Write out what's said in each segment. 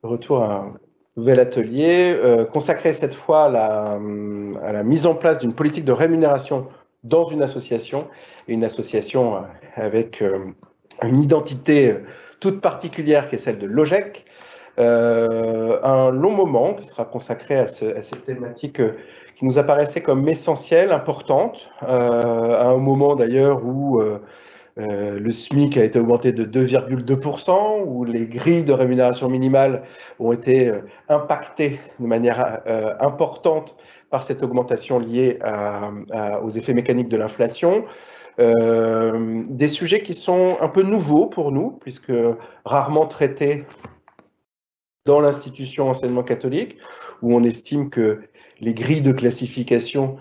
Retour à un nouvel atelier consacré cette fois à la mise en place d'une politique de rémunération dans une association, et une association avec une identité toute particulière qui est celle de l'OGEC. Un long moment qui sera consacré à cette thématique qui nous apparaissait comme essentielle, importante, à un moment d'ailleurs où le SMIC a été augmenté de 2,2%, où les grilles de rémunération minimale ont été impactées de manière importante par cette augmentation liée aux effets mécaniques de l'inflation. Des sujets qui sont un peu nouveaux pour nous, puisque rarement traités dans l'institution enseignement catholique, où on estime que les grilles de classification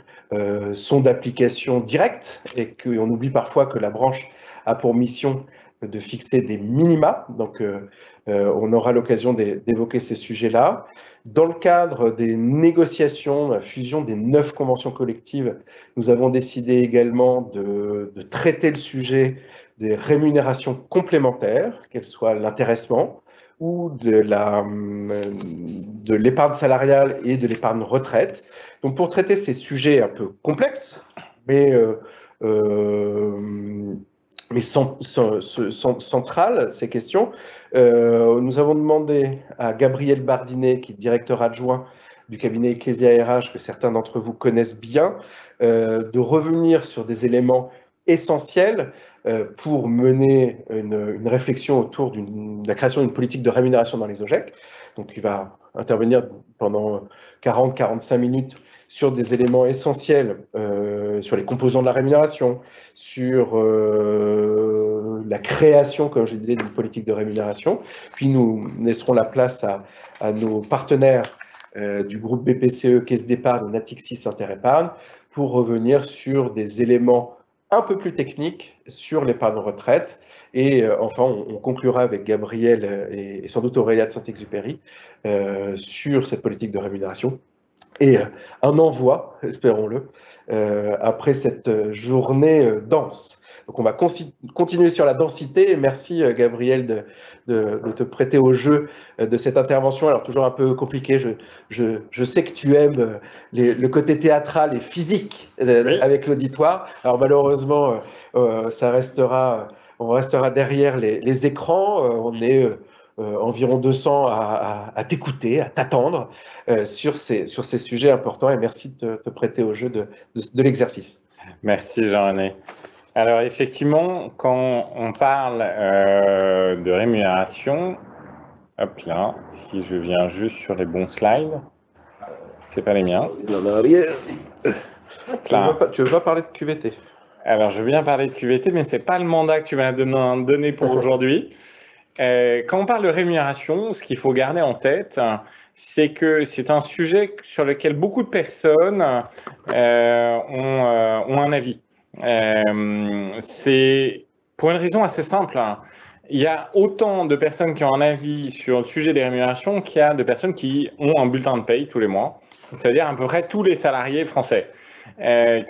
sont d'application directe et qu'on oublie parfois que la branche a pour mission de fixer des minima. Donc, on aura l'occasion d'évoquer ces sujets-là. Dans le cadre des négociations, la fusion des 9 conventions collectives, nous avons décidé également de traiter le sujet des rémunérations complémentaires, qu'elles soient l'intéressement ou de l'épargne salariale et de l'épargne retraite. Donc, pour traiter ces sujets un peu complexes, mais centrales, ces questions, nous avons demandé à Gabriel Bardinet, qui est directeur adjoint du cabinet Ecclesia RH, que certains d'entre vous connaissent bien, de revenir sur des éléments essentiels pour mener une réflexion autour de la création d'une politique de rémunération dans les OGEC. Donc, il va intervenir pendant 40-45 minutes sur des éléments essentiels, sur les composants de la rémunération, sur la création, comme je le disais, d'une politique de rémunération. Puis nous laisserons la place à nos partenaires du groupe BPCE, Caisse d'épargne, Natixis, Interépargne, pour revenir sur des éléments un peu plus techniques sur l'épargne retraite. Et enfin, on conclura avec Gabriel et sans doute Aurélia de Saint-Exupéry sur cette politique de rémunération. Et un envoi, espérons-le, après cette journée dense. Donc on va continuer sur la densité. Et merci Gabriel de te prêter au jeu de cette intervention. Alors toujours un peu compliqué, je sais que tu aimes le côté théâtral et physique Oui. avec l'auditoire. Alors malheureusement, on restera derrière les écrans. On est environ 200 à t'écouter, à t'attendre sur ces sujets importants. Et merci de te prêter au jeu de l'exercice. Merci Jean-René. Alors effectivement, quand on parle de rémunération, hop là, si je viens juste sur les bons slides, c'est pas les miens. Tu veux pas parler de QVT? Alors je veux bien parler de QVT, mais c'est pas le mandat que tu m'as donné pour aujourd'hui. Quand on parle de rémunération, ce qu'il faut garder en tête, c'est que c'est un sujet sur lequel beaucoup de personnes ont un avis. C'est pour une raison assez simple. Il y a autant de personnes qui ont un avis sur le sujet des rémunérations qu'il y a de personnes qui ont un bulletin de paye tous les mois, c'est-à-dire à peu près tous les salariés français.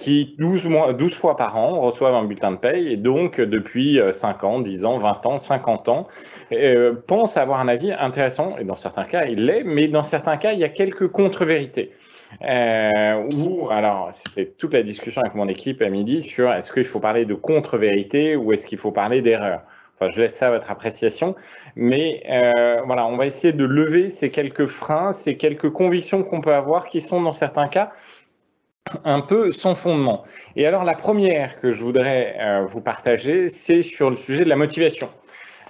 Qui 12 fois par an reçoivent un bulletin de paye et donc depuis 5 ans, 10 ans, 20 ans, 50 ans, pensent avoir un avis intéressant, et dans certains cas il l'est, mais dans certains cas il y a quelques contre-vérités. Alors c'était toute la discussion avec mon équipe à midi sur est-ce qu'il faut parler de contre-vérité ou est-ce qu'il faut parler d'erreur. Enfin, je laisse ça à votre appréciation, mais voilà, on va essayer de lever ces quelques freins, ces quelques convictions qu'on peut avoir qui sont dans certains cas un peu sans fondement. Et alors la première que je voudrais vous partager, c'est sur le sujet de la motivation.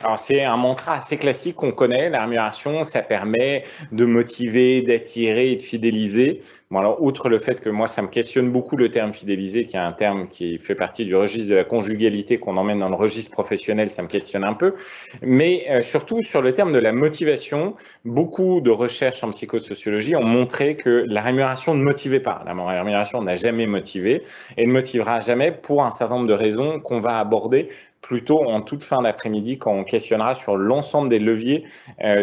Alors c'est un mantra assez classique qu'on connaît, la rémunération, ça permet de motiver, d'attirer et de fidéliser. Bon alors outre le fait que moi ça me questionne beaucoup le terme fidéliser, qui est un terme qui fait partie du registre de la conjugalité qu'on emmène dans le registre professionnel, ça me questionne un peu. Mais surtout sur le terme de la motivation, beaucoup de recherches en psychosociologie ont montré que la rémunération ne motivait pas. La rémunération n'a jamais motivé et ne motivera jamais pour un certain nombre de raisons qu'on va aborder plutôt en toute fin d'après-midi quand on questionnera sur l'ensemble des leviers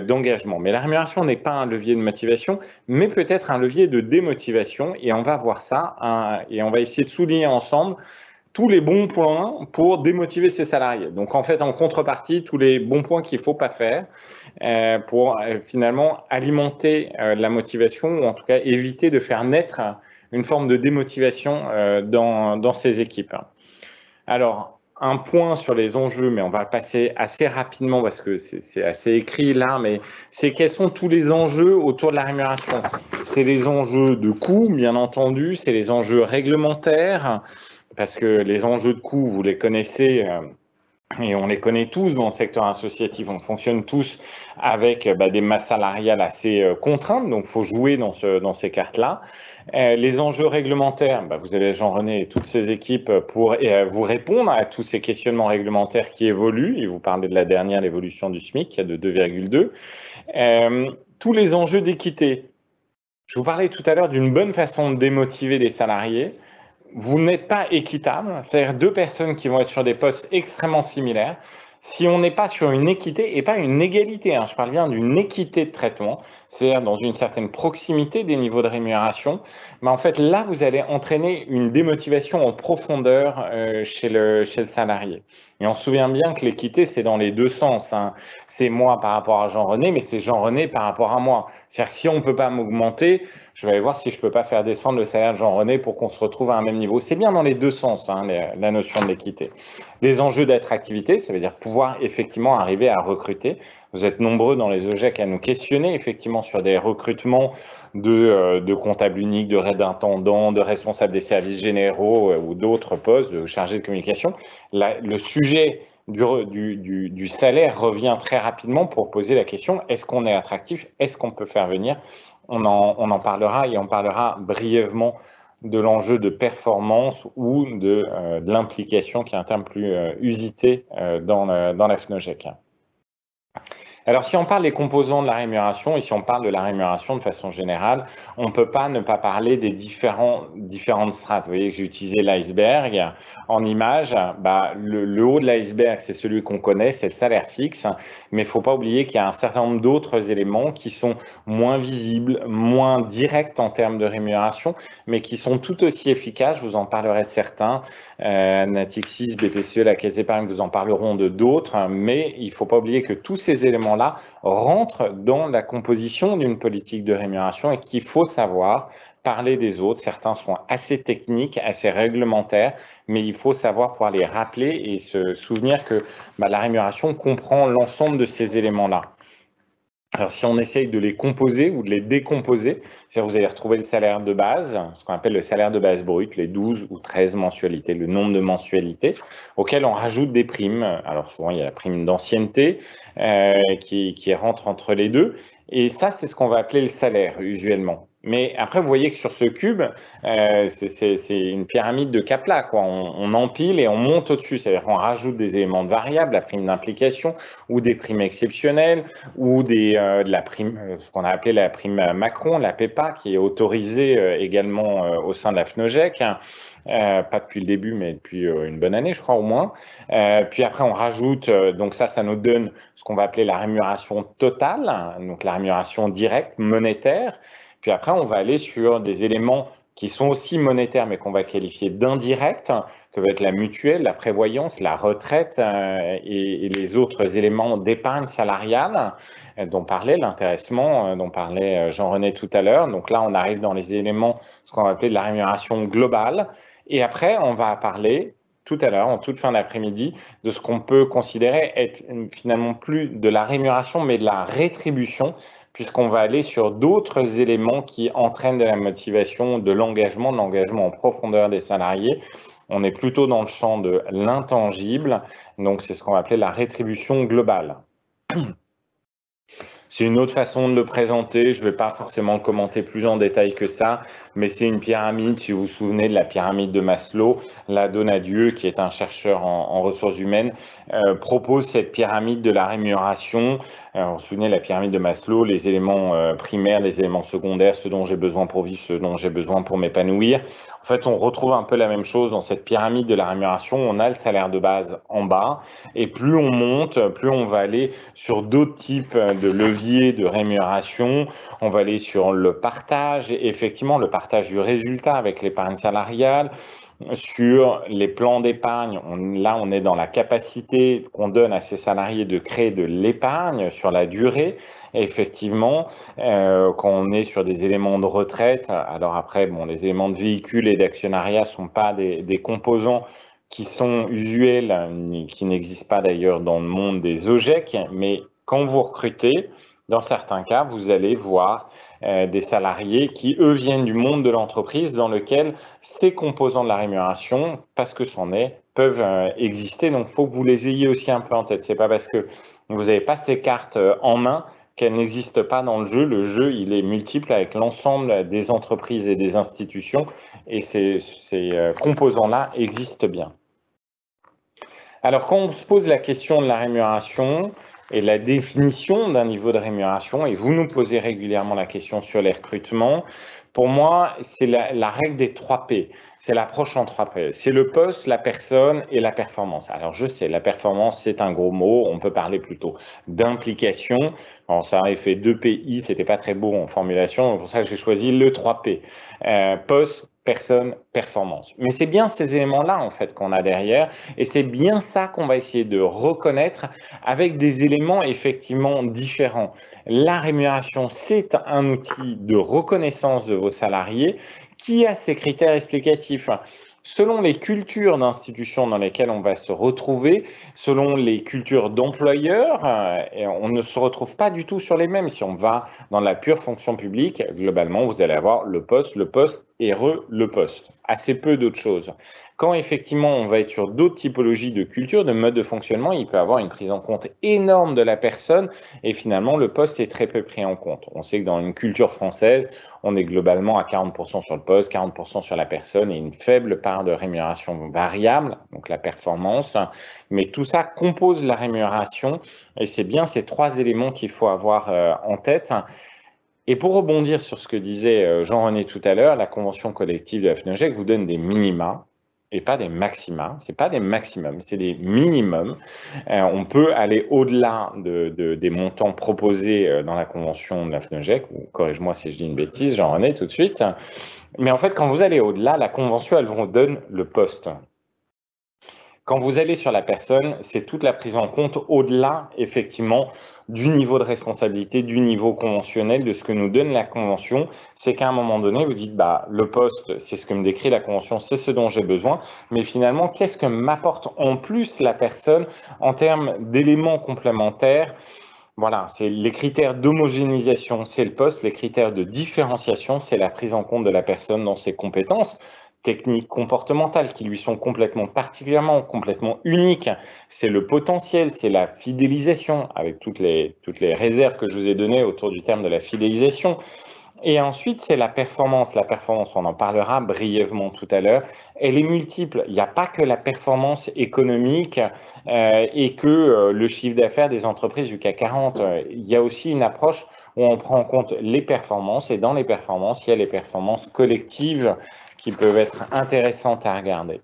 d'engagement. Mais la rémunération n'est pas un levier de motivation, mais peut-être un levier de démotivation et on va voir ça et on va essayer de souligner ensemble tous les bons points pour démotiver ses salariés. Donc en fait, en contrepartie, tous les bons points qu'il ne faut pas faire pour finalement alimenter la motivation, ou en tout cas éviter de faire naître une forme de démotivation dans ces équipes. Alors, un point sur les enjeux, mais on va passer assez rapidement parce que c'est assez écrit là, mais c'est quels sont tous les enjeux autour de la rémunération. C'est les enjeux de coût, bien entendu, c'est les enjeux réglementaires, parce que les enjeux de coût, vous les connaissez, et on les connaît tous dans le secteur associatif. On fonctionne tous avec des masses salariales assez contraintes, donc il faut jouer dans ces cartes-là. Les enjeux réglementaires, vous avez Jean-René et toutes ses équipes pour vous répondre à tous ces questionnements réglementaires qui évoluent. Et vous parlez de la dernière, l'évolution du SMIC, qui est de 2,2. Tous les enjeux d'équité. Je vous parlais tout à l'heure d'une bonne façon de démotiver les salariés. Vous n'êtes pas équitable, c'est-à-dire deux personnes qui vont être sur des postes extrêmement similaires. Si on n'est pas sur une équité, et pas une égalité, je parle bien d'une équité de traitement, c'est-à-dire dans une certaine proximité des niveaux de rémunération, mais en fait là, vous allez entraîner une démotivation en profondeur chez le salarié. Et on se souvient bien que l'équité, c'est dans les deux sens. C'est moi par rapport à Jean-René, mais c'est Jean-René par rapport à moi. C'est-à-dire que si on ne peut pas m'augmenter, je vais aller voir si je ne peux pas faire descendre le salaire de Jean-René pour qu'on se retrouve à un même niveau. C'est bien dans les deux sens, la notion de l'équité. Les enjeux d'attractivité, ça veut dire pouvoir effectivement arriver à recruter. Vous êtes nombreux dans les EGEC à nous questionner effectivement sur des recrutements de comptables uniques, de d'intendants, de responsables des services généraux ou d'autres postes, de chargés de communication. Le sujet du salaire revient très rapidement pour poser la question, est-ce qu'on est attractif? Est-ce qu'on peut faire venir? On en parlera, et on parlera brièvement de l'enjeu de performance ou de l'implication, qui est un terme plus usité dans la FNOGEC. Alors, si on parle des composants de la rémunération, et si on parle de la rémunération de façon générale, on ne peut pas ne pas parler des différentes strates. Vous voyez, j'ai utilisé l'iceberg en image. Le haut de l'iceberg, c'est celui qu'on connaît, c'est le salaire fixe. Mais il ne faut pas oublier qu'il y a un certain nombre d'autres éléments qui sont moins visibles, moins directs en termes de rémunération, mais qui sont tout aussi efficaces. Je vous en parlerai de certains. Natixis, BPCE, la Caisse d'épargne vous en parleront de d'autres, mais il ne faut pas oublier que tous ces éléments-là rentrent dans la composition d'une politique de rémunération et qu'il faut savoir parler des autres. Certains sont assez techniques, assez réglementaires, mais il faut savoir pouvoir les rappeler et se souvenir que la rémunération comprend l'ensemble de ces éléments-là. Alors, si on essaye de les composer ou de les décomposer, c'est-à-dire vous allez retrouver le salaire de base, ce qu'on appelle le salaire de base brut, les 12 ou 13 mensualités, le nombre de mensualités, auxquelles on rajoute des primes. Alors, souvent, il y a la prime d'ancienneté qui rentre entre les deux. Et ça, c'est ce qu'on va appeler le salaire, usuellement. Mais après, vous voyez que sur ce cube, c'est une pyramide de cas plats, quoi. On empile et on monte au-dessus. C'est-à-dire qu'on rajoute des éléments de variables, la prime d'implication, ou des primes exceptionnelles, ou de la prime, ce qu'on a appelé la prime Macron, la PEPA, qui est autorisée également au sein de la FNOGEC. Pas depuis le début, mais depuis une bonne année, je crois, au moins. Puis après, on rajoute, donc ça nous donne ce qu'on va appeler la rémunération totale, donc la rémunération directe, monétaire. Puis après, on va aller sur des éléments qui sont aussi monétaires, mais qu'on va qualifier d'indirects, que va être la mutuelle, la prévoyance, la retraite et les autres éléments d'épargne salariale dont parlait l'intéressement, dont parlait Jean-René tout à l'heure. Donc là, on arrive dans les éléments, ce qu'on va appeler de la rémunération globale. Et après, on va parler tout à l'heure, en toute fin d'après-midi, de ce qu'on peut considérer être finalement plus de la rémunération, mais de la rétribution, puisqu'on va aller sur d'autres éléments qui entraînent de la motivation, de l'engagement en profondeur des salariés. On est plutôt dans le champ de l'intangible, donc c'est ce qu'on va appeler la rétribution globale. C'est une autre façon de le présenter, je ne vais pas forcément commenter plus en détail que ça, mais c'est une pyramide, si vous vous souvenez de la pyramide de Maslow, là Donadieu, qui est un chercheur en ressources humaines, propose cette pyramide de la rémunération. Vous vous souvenez de la pyramide de Maslow, les éléments primaires, les éléments secondaires, ce dont j'ai besoin pour vivre, ce dont j'ai besoin pour m'épanouir. En fait, on retrouve un peu la même chose dans cette pyramide de la rémunération. On a le salaire de base en bas, et plus on monte, plus on va aller sur d'autres types de leviers de rémunération. On va aller sur le partage, et effectivement le partage du résultat avec l'épargne salariale. sur les plans d'épargne. Là, on est dans la capacité qu'on donne à ces salariés de créer de l'épargne sur la durée. Et effectivement, quand on est sur des éléments de retraite, alors après, bon, les éléments de véhicule et d'actionnariat ne sont pas des composants qui sont usuels, qui n'existent pas d'ailleurs dans le monde des OGEC, mais quand vous recrutez, dans certains cas, vous allez voir des salariés qui, eux, viennent du monde de l'entreprise dans lequel ces composants de la rémunération, parce que c'en est, peuvent exister. Donc, il faut que vous les ayez aussi un peu en tête. C'est pas parce que vous n'avez pas ces cartes en main qu'elles n'existent pas dans le jeu. Le jeu, il est multiple avec l'ensemble des entreprises et des institutions, et ces composants-là existent bien. Alors, quand on se pose la question de la rémunération et la définition d'un niveau de rémunération, et vous nous posez régulièrement la question sur les recrutements, pour moi, c'est la règle des 3 P. C'est l'approche en 3 P. C'est le poste, la personne et la performance. Alors, je sais, la performance, c'est un gros mot. On peut parler plutôt d'implication. Alors, ça avait fait 2 PI, c'était pas très beau en formulation. C'est pour ça que j'ai choisi le 3 P. Poste, personne, performance. Mais c'est bien ces éléments-là, en fait, qu'on a derrière. Et c'est bien ça qu'on va essayer de reconnaître avec des éléments effectivement différents. La rémunération, c'est un outil de reconnaissance de vos salariés qui a ses critères explicatifs. Selon les cultures d'institutions dans lesquelles on va se retrouver, selon les cultures d'employeurs, on ne se retrouve pas du tout sur les mêmes. Si on va dans la pure fonction publique, globalement, vous allez avoir le poste et le poste. Assez peu d'autres choses. Quand effectivement on va être sur d'autres typologies de culture, de mode de fonctionnement, il peut y avoir une prise en compte énorme de la personne et finalement le poste est très peu pris en compte. On sait que dans une culture française, on est globalement à 40% sur le poste, 40% sur la personne et une faible part de rémunération variable, donc la performance. Mais tout ça compose la rémunération et c'est bien ces 3 éléments qu'il faut avoir en tête. Et pour rebondir sur ce que disait Jean-René tout à l'heure, la convention collective de la FNOGEC vous donne des minima et pas des maxima. Ce n'est pas des maximums, c'est des minimums. On peut aller au-delà des montants proposés dans la convention de la FNOGEC, ou corrige-moi si je dis une bêtise, Jean-René, tout de suite. Mais en fait, quand vous allez au-delà, la convention, elle vous donne le poste. Quand vous allez sur la personne, c'est toute la prise en compte au-delà, effectivement, du niveau de responsabilité, du niveau conventionnel, de ce que nous donne la convention. C'est qu'à un moment donné, vous dites, bah, le poste, c'est ce que me décrit la convention, c'est ce dont j'ai besoin. Mais finalement, qu'est-ce que m'apporte en plus la personne en termes d'éléments complémentaires? Voilà, c'est les critères d'homogénéisation, c'est le poste. Les critères de différenciation, c'est la prise en compte de la personne dans ses compétences techniques comportementales qui lui sont complètement uniques. C'est le potentiel, c'est la fidélisation, avec toutes les réserves que je vous ai données autour du terme de la fidélisation. Et ensuite, c'est la performance. La performance, on en parlera brièvement tout à l'heure, elle est multiple. Il n'y a pas que la performance économique et que le chiffre d'affaires des entreprises du CAC 40. Il y a aussi une approche où on prend en compte les performances et dans les performances, il y a les performances collectives qui peuvent être intéressantes à regarder.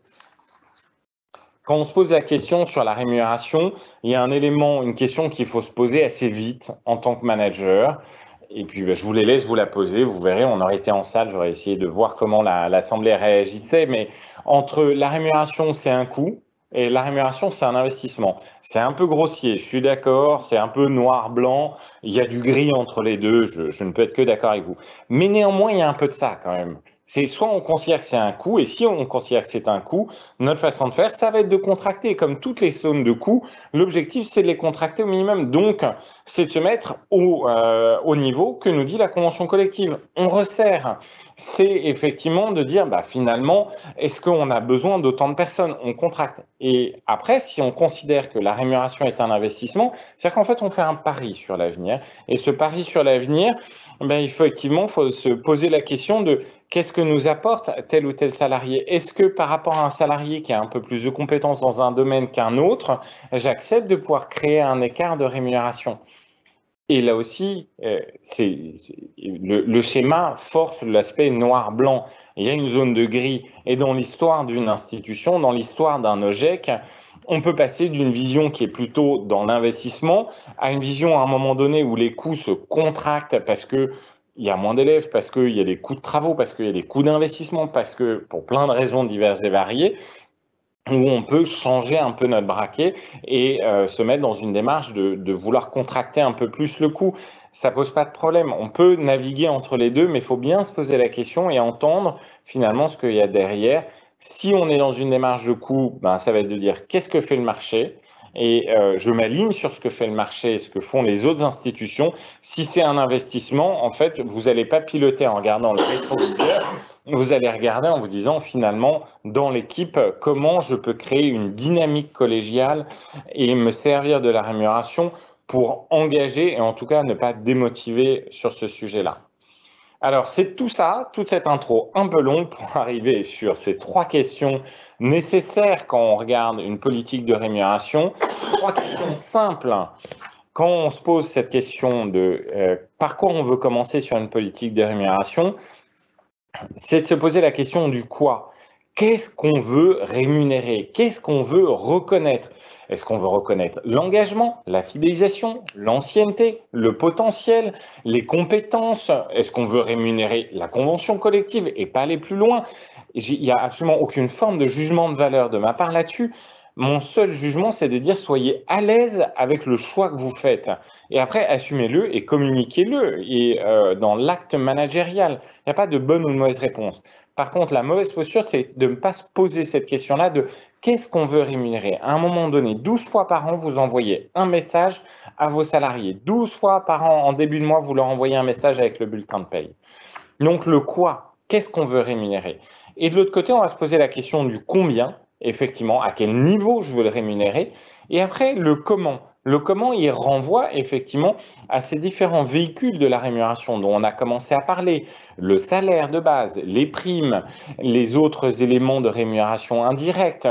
Quand on se pose la question sur la rémunération, il y a une question qu'il faut se poser assez vite en tant que manager. Et puis, je vous les laisse vous la poser. Vous verrez, on aurait été en salle, j'aurais essayé de voir comment l'Assemblée réagissait. Mais entre la rémunération, c'est un coût, et la rémunération, c'est un investissement. C'est un peu grossier, je suis d'accord, c'est un peu noir-blanc. Il y a du gris entre les deux, je ne peux être que d'accord avec vous. Mais néanmoins, il y a un peu de ça quand même. C'est soit on considère que c'est un coût, et si on considère que c'est un coût, notre façon de faire, ça va être de contracter. Comme toutes les sommes de coûts, l'objectif, c'est de les contracter au minimum. Donc, c'est de se mettre au niveau que nous dit la convention collective. On resserre. C'est effectivement de dire, bah, finalement, est-ce qu'on a besoin d'autant de personnes? On contracte. Et après, si on considère que la rémunération est un investissement, c'est-à-dire qu'en fait, on fait un pari sur l'avenir. Et ce pari sur l'avenir, ben, effectivement, il faut se poser la question de qu'est-ce que nous apporte tel ou tel salarié? Est-ce que par rapport à un salarié qui a un peu plus de compétences dans un domaine qu'un autre, j'accepte de pouvoir créer un écart de rémunération? Et là aussi, le schéma force l'aspect noir-blanc. Il y a une zone de gris. Et dans l'histoire d'une institution, dans l'histoire d'un OGEC, on peut passer d'une vision qui est plutôt dans l'investissement à une vision à un moment donné où les coûts se contractent parce que il y a moins d'élèves, parce qu'il y a des coûts de travaux, parce qu'il y a des coûts d'investissement, parce que pour plein de raisons diverses et variées, où on peut changer un peu notre braquet et se mettre dans une démarche de vouloir contracter un peu plus le coût. Ça pose pas de problème. On peut naviguer entre les deux, mais il faut bien se poser la question et entendre finalement ce qu'il y a derrière. Si on est dans une démarche de coût, ben, ça va être de dire qu'est-ce que fait le marché et je m'aligne sur ce que fait le marché et ce que font les autres institutions. Si c'est un investissement, en fait, vous n'allez pas piloter en regardant le rétroviseur. Vous allez regarder en vous disant finalement dans l'équipe comment je peux créer une dynamique collégiale et me servir de la rémunération pour engager et en tout cas ne pas démotiver sur ce sujet-là. Alors c'est tout ça, toute cette intro un peu longue pour arriver sur ces 3 questions nécessaires quand on regarde une politique de rémunération. 3 questions simples. Quand on se pose cette question de par quoi on veut commencer sur une politique de rémunération, c'est de se poser la question du quoi. Qu'est-ce qu'on veut rémunérer? Qu'est-ce qu'on veut reconnaître? Est-ce qu'on veut reconnaître l'engagement, la fidélisation, l'ancienneté, le potentiel, les compétences? Est-ce qu'on veut rémunérer la convention collective et pas aller plus loin? Il n'y a absolument aucune forme de jugement de valeur de ma part là-dessus. Mon seul jugement, c'est de dire soyez à l'aise avec le choix que vous faites. Et après, assumez-le et communiquez-le. Et dans l'acte managérial, il n'y a pas de bonne ou de mauvaise réponse. Par contre, la mauvaise posture, c'est de ne pas se poser cette question-là de qu'est-ce qu'on veut rémunérer. À un moment donné, 12 fois par an, vous envoyez un message à vos salariés. 12 fois par an, en début de mois, vous leur envoyez un message avec le bulletin de paye. Donc, le quoi, qu'est-ce qu'on veut rémunérer? Et de l'autre côté, on va se poser la question du combien, effectivement, à quel niveau je veux le rémunérer. Et après, le comment. Le comment, il renvoie effectivement à ces différents véhicules de la rémunération dont on a commencé à parler. Le salaire de base, les primes, les autres éléments de rémunération indirecte,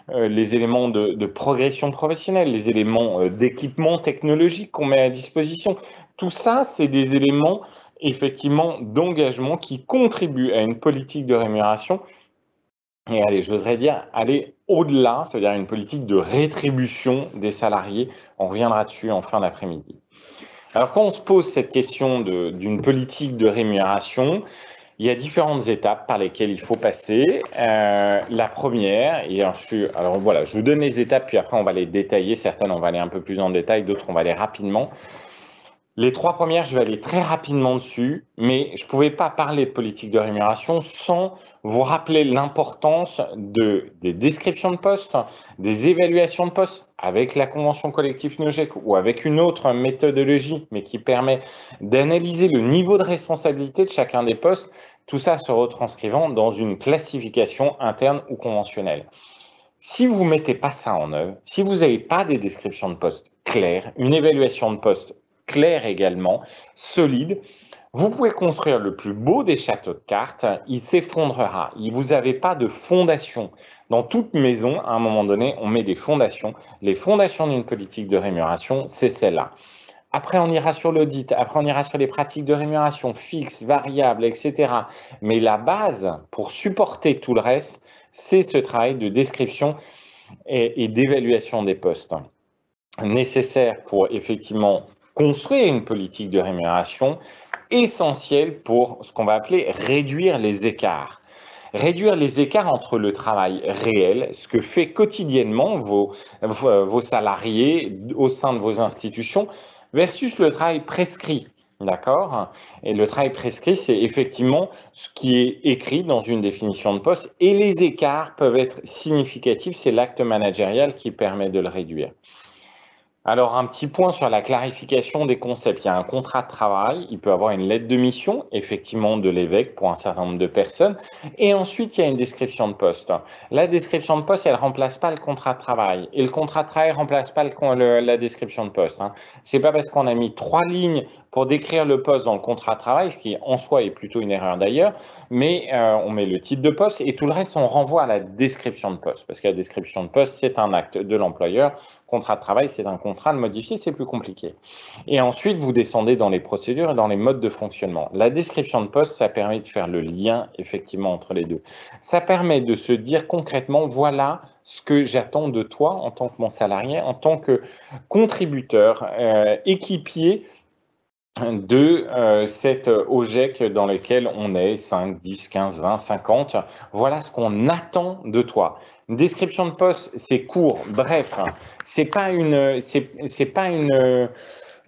les éléments de progression professionnelle, les éléments d'équipement technologique qu'on met à disposition. Tout ça, c'est des éléments effectivement d'engagement qui contribuent à une politique de rémunération et allez, j'oserais dire aller au-delà, c'est-à-dire une politique de rétribution des salariés. On reviendra dessus en fin d'après-midi. Alors quand on se pose cette question d'une politique de rémunération, il y a différentes étapes par lesquelles il faut passer. La première, et alors voilà, je vous donne les étapes, puis après on va les détailler. Certaines, on va aller un peu plus en détail, d'autres, on va aller rapidement. Les 3 premières, je vais aller très rapidement dessus, mais je ne pouvais pas parler de politique de rémunération sans vous rappeler l'importance des descriptions de postes, des évaluations de postes avec la convention collective NOGEC ou avec une autre méthodologie, mais qui permet d'analyser le niveau de responsabilité de chacun des postes, tout ça se retranscrivant dans une classification interne ou conventionnelle. Si vous ne mettez pas ça en œuvre, si vous n'avez pas des descriptions de postes claires, une évaluation de postes claire également, solide, vous pouvez construire le plus beau des châteaux de cartes, il s'effondrera. Vous n'avez pas de fondation. Dans toute maison, à un moment donné, on met des fondations. Les fondations d'une politique de rémunération, c'est celle-là. Après, on ira sur l'audit, après, on ira sur les pratiques de rémunération fixes, variables, etc. Mais la base pour supporter tout le reste, c'est ce travail de description et d'évaluation des postes nécessaires pour effectivement construire une politique de rémunération essentielle pour ce qu'on va appeler réduire les écarts. Réduire les écarts entre le travail réel, ce que fait quotidiennement vos salariés au sein de vos institutions, versus le travail prescrit. D'accord? Et le travail prescrit, c'est effectivement ce qui est écrit dans une définition de poste. Et les écarts peuvent être significatifs. C'est l'acte managérial qui permet de le réduire. Alors, un petit point sur la clarification des concepts. Il y a un contrat de travail, il peut avoir une lettre de mission, effectivement, de l'évêque pour un certain nombre de personnes. Et ensuite, il y a une description de poste. La description de poste, elle ne remplace pas le contrat de travail. Et le contrat de travail ne remplace pas la description de poste. Ce n'est pas parce qu'on a mis 3 lignes pour décrire le poste dans le contrat de travail, ce qui en soi est plutôt une erreur d'ailleurs, mais on met le titre de poste et tout le reste, on renvoie à la description de poste. Parce que la description de poste, c'est un acte de l'employeur. Contrat de travail, c'est un contrat de modifier, c'est plus compliqué. Et ensuite, vous descendez dans les procédures et dans les modes de fonctionnement. La description de poste, ça permet de faire le lien effectivement entre les deux. Ça permet de se dire concrètement, voilà ce que j'attends de toi en tant que mon salarié, en tant que contributeur, équipier de cet OGEC dans lequel on est 5, 10, 15, 20, 50. Voilà ce qu'on attend de toi. Une description de poste, c'est court, bref. C'est pas une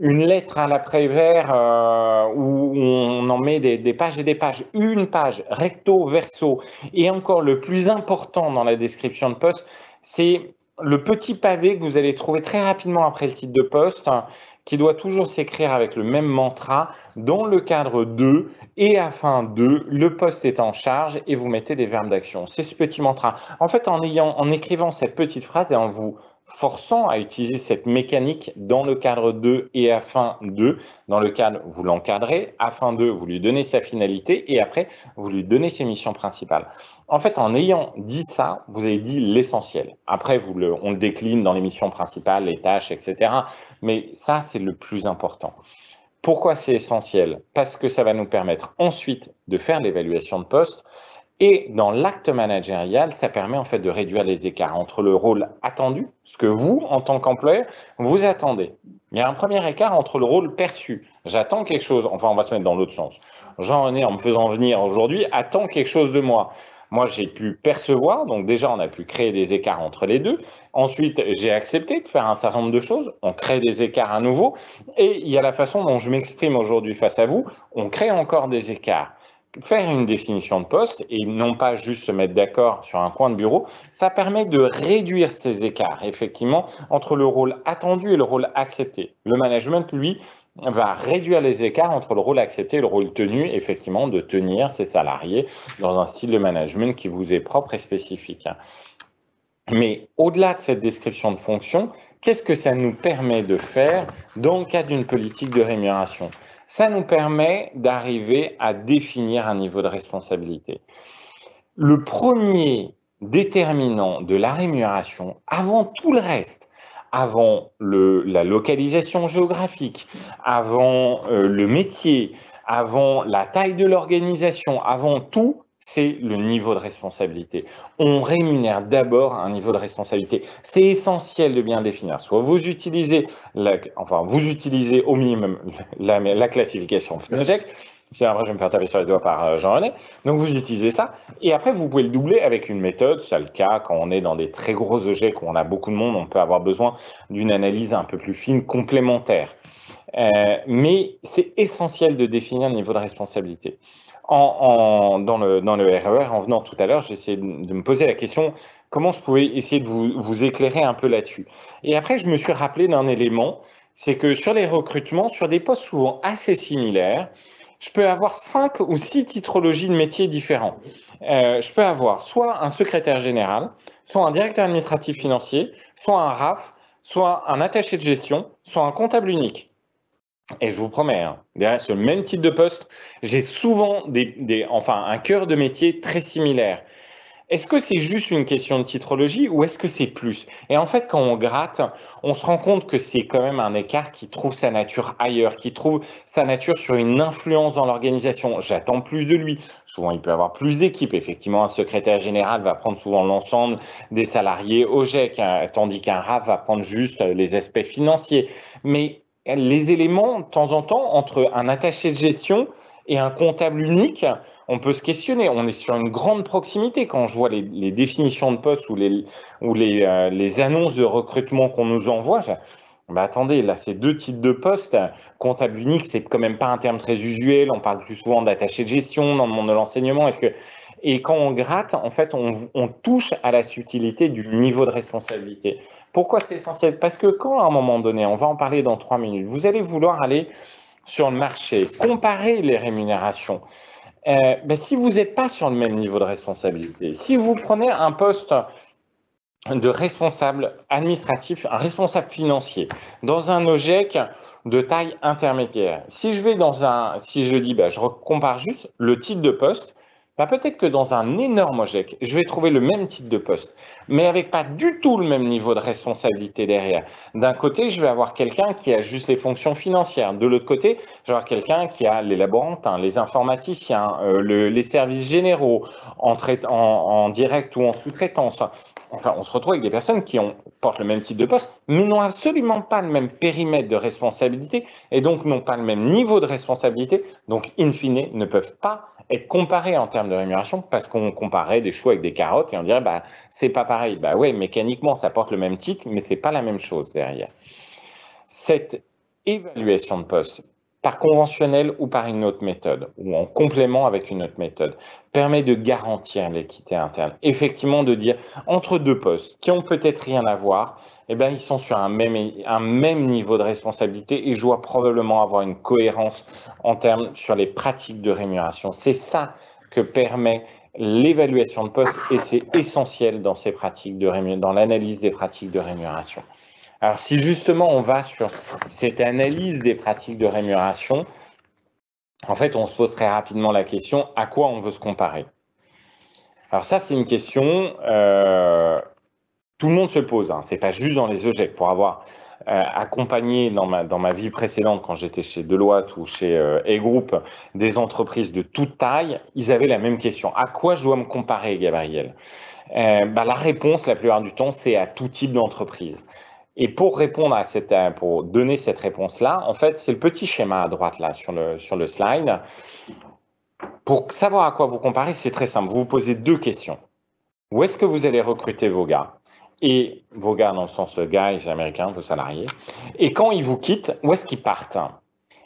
lettre à l'après-vert où on en met des pages et des pages. Une page, recto, verso. Et encore, le plus important dans la description de poste, c'est le petit pavé que vous allez trouver très rapidement après le titre de poste, qui doit toujours s'écrire avec le même mantra, dans le cadre de et afin de, le poste est en charge, et vous mettez des verbes d'action. C'est ce petit mantra. En fait, en écrivant cette petite phrase et en vous forçant à utiliser cette mécanique dans le cadre de et afin de, dans le cadre, vous l'encadrez, afin de, vous lui donnez sa finalité, et après, vous lui donnez ses missions principales. En fait, en ayant dit ça, vous avez dit l'essentiel. Après, on le décline dans les missions principales, les tâches, etc. Mais ça, c'est le plus important. Pourquoi c'est essentiel? Parce que ça va nous permettre ensuite de faire l'évaluation de poste. Et dans l'acte managérial, ça permet en fait de réduire les écarts entre le rôle attendu, ce que vous, en tant qu'employeur, vous attendez. Il y a un premier écart entre le rôle perçu. J'attends quelque chose, enfin on va se mettre dans l'autre sens. Jean-René, en me faisant venir aujourd'hui, attend quelque chose de moi. Moi, j'ai pu percevoir, donc déjà, on a pu créer des écarts entre les deux. Ensuite, j'ai accepté de faire un certain nombre de choses. On crée des écarts à nouveau. Et il y a la façon dont je m'exprime aujourd'hui face à vous. On crée encore des écarts. Faire une définition de poste et non pas juste se mettre d'accord sur un coin de bureau, ça permet de réduire ces écarts, effectivement, entre le rôle attendu et le rôle accepté. Le management, lui, va réduire les écarts entre le rôle accepté et le rôle tenu, effectivement, de tenir ses salariés dans un style de management qui vous est propre et spécifique. Mais au-delà de cette description de fonction, qu'est-ce que ça nous permet de faire dans le cadre d'une politique de rémunération? Ça nous permet d'arriver à définir un niveau de responsabilité. Le premier déterminant de la rémunération, avant tout le reste, avant la localisation géographique, avant le métier, avant la taille de l'organisation, avant tout, c'est le niveau de responsabilité. On rémunère d'abord un niveau de responsabilité. C'est essentiel de bien définir. Soit vous utilisez, au minimum la classification FNOGEC. Si après je vais me faire taper sur les doigts par Jean-René. Donc vous utilisez ça. Et après, vous pouvez le doubler avec une méthode. C'est le cas quand on est dans des très gros OGEC où on a beaucoup de monde. On peut avoir besoin d'une analyse un peu plus fine, complémentaire. Mais c'est essentiel de définir un niveau de responsabilité. Dans le RER, en venant tout à l'heure, j'ai essayé de me poser la question comment je pouvais essayer de vous éclairer un peu là-dessus. Et après, je me suis rappelé d'un élément, c'est que sur les recrutements, sur des postes souvent assez similaires, je peux avoir 5 ou 6 titrologies de métiers différents. Je peux avoir soit un secrétaire général, soit un directeur administratif financier, soit un RAF, soit un attaché de gestion, soit un comptable unique. Et je vous promets, derrière ce même type de poste, j'ai souvent un cœur de métier très similaire. Est-ce que c'est juste une question de titrologie ou est-ce que c'est plus? Et en fait, quand on gratte, on se rend compte que c'est quand même un écart qui trouve sa nature ailleurs, qui trouve sa nature sur une influence dans l'organisation. J'attends plus de lui. Souvent, il peut avoir plus d'équipes. Effectivement, un secrétaire général va prendre souvent l'ensemble des salariés OGEC, tandis qu'un RAF va prendre juste les aspects financiers. Mais les éléments, de temps en temps, entre un attaché de gestion et un comptable unique, on peut se questionner. On est sur une grande proximité. Quand je vois les définitions de poste ou les annonces de recrutement qu'on nous envoie, attendez, là, c'est 2 types de postes. Comptable unique, c'est quand même pas un terme très usuel. On parle plus souvent d'attaché de gestion dans le monde de l'enseignement. Et quand on gratte, en fait, on touche à la subtilité du niveau de responsabilité. Pourquoi c'est essentiel? Parce que quand, à un moment donné, on va en parler dans 3 minutes, vous allez vouloir aller sur le marché, comparer les rémunérations. Si vous n'êtes pas sur le même niveau de responsabilité, si vous prenez un poste de responsable administratif, un responsable financier, dans un OGEC de taille intermédiaire, si je dis, je compare juste le titre de poste, peut-être que dans un énorme OGEC, je vais trouver le même type de poste, mais avec pas du tout le même niveau de responsabilité derrière. D'un côté, je vais avoir quelqu'un qui a juste les fonctions financières. De l'autre côté, je vais avoir quelqu'un qui a les laborantins, les informaticiens, les services généraux, en direct ou en sous-traitance. enfin, on se retrouve avec des personnes qui portent le même type de poste, mais n'ont absolument pas le même périmètre de responsabilité et donc n'ont pas le même niveau de responsabilité, donc in fine ne peuvent pas être comparés en termes de rémunération parce qu'on comparait des choux avec des carottes et on dirait bah c'est pas pareil. Bah ouais, mécaniquement ça porte le même titre, mais c'est pas la même chose derrière. Cette évaluation de poste, par conventionnel ou par une autre méthode, ou en complément avec une autre méthode, permet de garantir l'équité interne. Effectivement, de dire entre deux postes qui ont peut-être rien à voir, eh bien, ils sont sur un même niveau de responsabilité et je dois probablement avoir une cohérence en termes sur les pratiques de rémunération. C'est ça que permet l'évaluation de poste et c'est essentiel dans ces pratiques dans l'analyse des pratiques de rémunération. Alors, si justement on va sur cette analyse des pratiques de rémunération, en fait, on se pose très rapidement la question à quoi on veut se comparer. Alors ça, c'est une question tout le monde se pose. Hein. C'est pas juste dans les EGEC. Pour avoir accompagné dans ma vie précédente, quand j'étais chez Deloitte ou chez E-Group, des entreprises de toute taille, ils avaient la même question. À quoi je dois me comparer, Gabriel? La réponse, la plupart du temps, c'est à tout type d'entreprise. Et pour répondre pour donner cette réponse-là, en fait, c'est le petit schéma à droite là sur le slide. Pour savoir à quoi vous comparez, c'est très simple. Vous vous posez deux questions. Où est-ce que vous allez recruter vos gars? Et vos gars dans le sens guys américains, vos salariés. Et quand ils vous quittent, où est-ce qu'ils partent?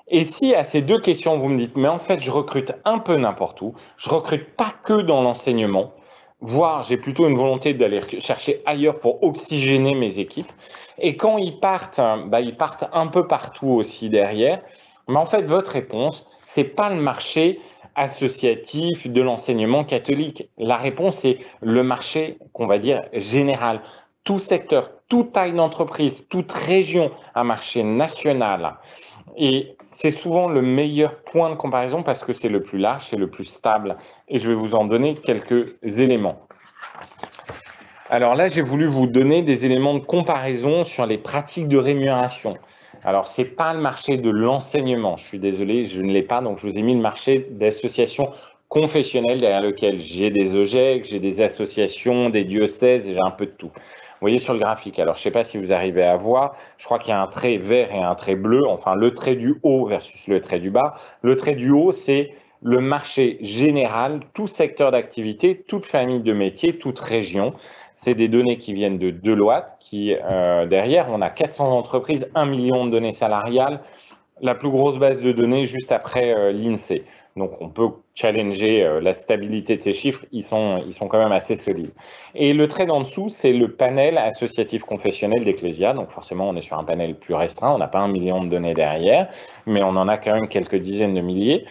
Et si à ces deux questions, vous me dites, mais en fait, je recrute un peu n'importe où, je recrute pas que dans l'enseignement, voire j'ai plutôt une volonté d'aller chercher ailleurs pour oxygéner mes équipes. Et quand ils partent un peu partout aussi derrière. Mais en fait, votre réponse, c'est pas le marché associatif de l'enseignement catholique. La réponse est le marché qu'on va dire général. Tout secteur, toute taille d'entreprise, toute région, un marché national. Et c'est souvent le meilleur point de comparaison parce que c'est le plus large, c'est le plus stable. Et je vais vous en donner quelques éléments. Alors là, j'ai voulu vous donner des éléments de comparaison sur les pratiques de rémunération. Alors, ce n'est pas le marché de l'enseignement. Je suis désolé, je ne l'ai pas. Donc, je vous ai mis le marché d'associations confessionnelles derrière lequel j'ai des EGEC, j'ai des associations, des diocèses, j'ai un peu de tout. Vous voyez sur le graphique. Alors, je ne sais pas si vous arrivez à voir. Je crois qu'il y a un trait vert et un trait bleu. Enfin, le trait du haut versus le trait du bas. Le trait du haut, c'est le marché général, tout secteur d'activité, toute famille de métiers, toute région. C'est des données qui viennent de Deloitte, derrière, on a 400 entreprises, 1 million de données salariales, la plus grosse base de données juste après l'INSEE. Donc, on peut challenger la stabilité de ces chiffres, ils sont quand même assez solides. Et le trait d'en dessous, c'est le panel associatif confessionnel d'Ecclesia. Donc, forcément, on est sur un panel plus restreint, on n'a pas 1 million de données derrière, mais on en a quand même quelques dizaines de milliers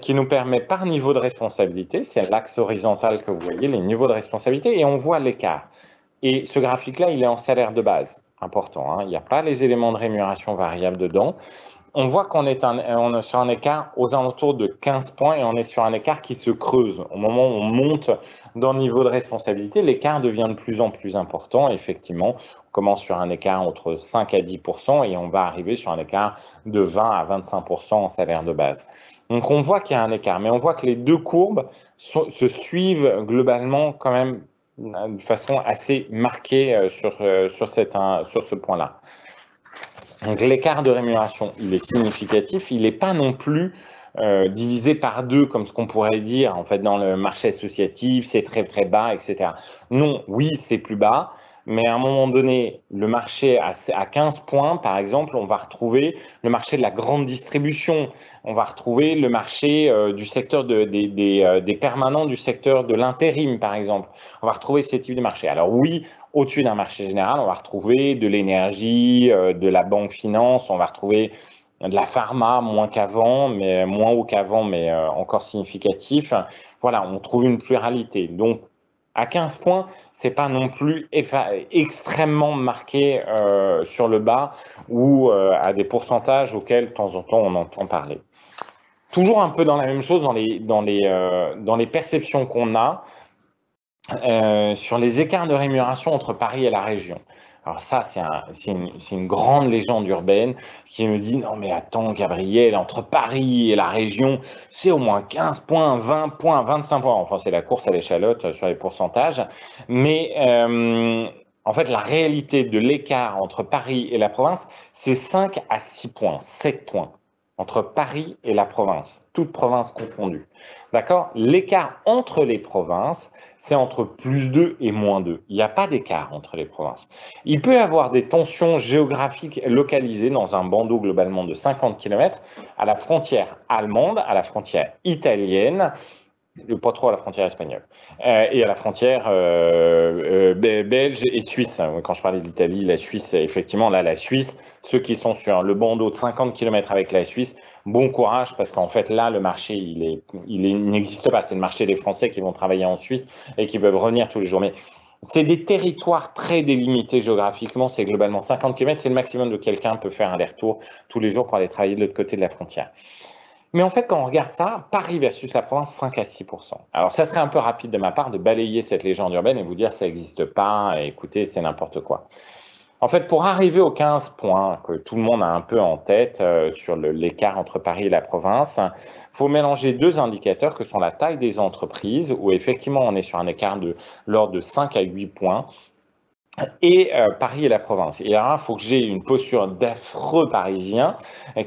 qui nous permet par niveau de responsabilité, c'est l'axe horizontal que vous voyez, les niveaux de responsabilité, et on voit l'écart. Et ce graphique-là, il est en salaire de base, important, hein. Il n'y a pas les éléments de rémunération variable dedans. On voit qu'on est sur un écart aux alentours de 15 points et on est sur un écart qui se creuse. Au moment où on monte dans le niveau de responsabilité, l'écart devient de plus en plus important. Effectivement, on commence sur un écart entre 5 à 10% et on va arriver sur un écart de 20 à 25% en salaire de base. Donc, on voit qu'il y a un écart, mais on voit que les deux courbes se suivent globalement quand même de façon assez marquée sur ce point-là. Donc, l'écart de rémunération, il est significatif, il n'est pas non plus divisé par deux, comme ce qu'on pourrait dire en fait dans le marché associatif, c'est très très bas, etc. Non, oui, c'est plus bas, mais à un moment donné, le marché à 15 points, par exemple, on va retrouver le marché de la grande distribution, on va retrouver le marché du secteur des permanents, du secteur de l'intérim, par exemple. On va retrouver ces types de marchés. Alors oui, au-dessus d'un marché général, on va retrouver de l'énergie, de la banque finance, on va retrouver de la pharma, moins qu'avant, mais moins haut qu'avant, mais encore significatif. Voilà, on trouve une pluralité. Donc, à 15 points, c'est pas non plus extrêmement marqué sur le bas ou à des pourcentages auxquels de temps en temps on entend parler. Toujours un peu dans la même chose dans les perceptions qu'on a sur les écarts de rémunération entre Paris et la région. Alors ça, c'est une grande légende urbaine qui me dit, non mais attends Gabriel, entre Paris et la région, c'est au moins 15 points, 20 points, 25 points. Enfin, c'est la course à l'échalote sur les pourcentages. Mais en fait, la réalité de l'écart entre Paris et la province, c'est 5 à 6 points, 7 points entre Paris et la province, toutes provinces confondues. D'accord? L'écart entre les provinces, c'est entre +2 et -2. Il n'y a pas d'écart entre les provinces. Il peut y avoir des tensions géographiques localisées dans un bandeau globalement de 50 km à la frontière allemande, à la frontière italienne, pas trop à la frontière espagnole, et à la frontière belge et suisse. Quand je parlais d'Italie, la Suisse, effectivement, là, la Suisse, ceux qui sont sur le bandeau de 50 km avec la Suisse, bon courage, parce qu'en fait, là, le marché, il n'existe pas. C'est le marché des Français qui vont travailler en Suisse et qui peuvent revenir tous les jours. Mais c'est des territoires très délimités géographiquement. C'est globalement 50 km, c'est le maximum de quelqu'un peut faire aller-retour tous les jours pour aller travailler de l'autre côté de la frontière. Mais en fait, quand on regarde ça, Paris versus la province, 5 à 6 %. Alors, ça serait un peu rapide de ma part de balayer cette légende urbaine et vous dire ça n'existe pas, écoutez, c'est n'importe quoi. En fait, pour arriver aux 15 points que tout le monde a un peu en tête sur l'écart entre Paris et la province, il faut mélanger deux indicateurs que sont la taille des entreprises, où effectivement on est sur un écart de l'ordre de 5 à 8 points, et Paris et la province. Et là, il faut que j'ai une posture d'affreux parisien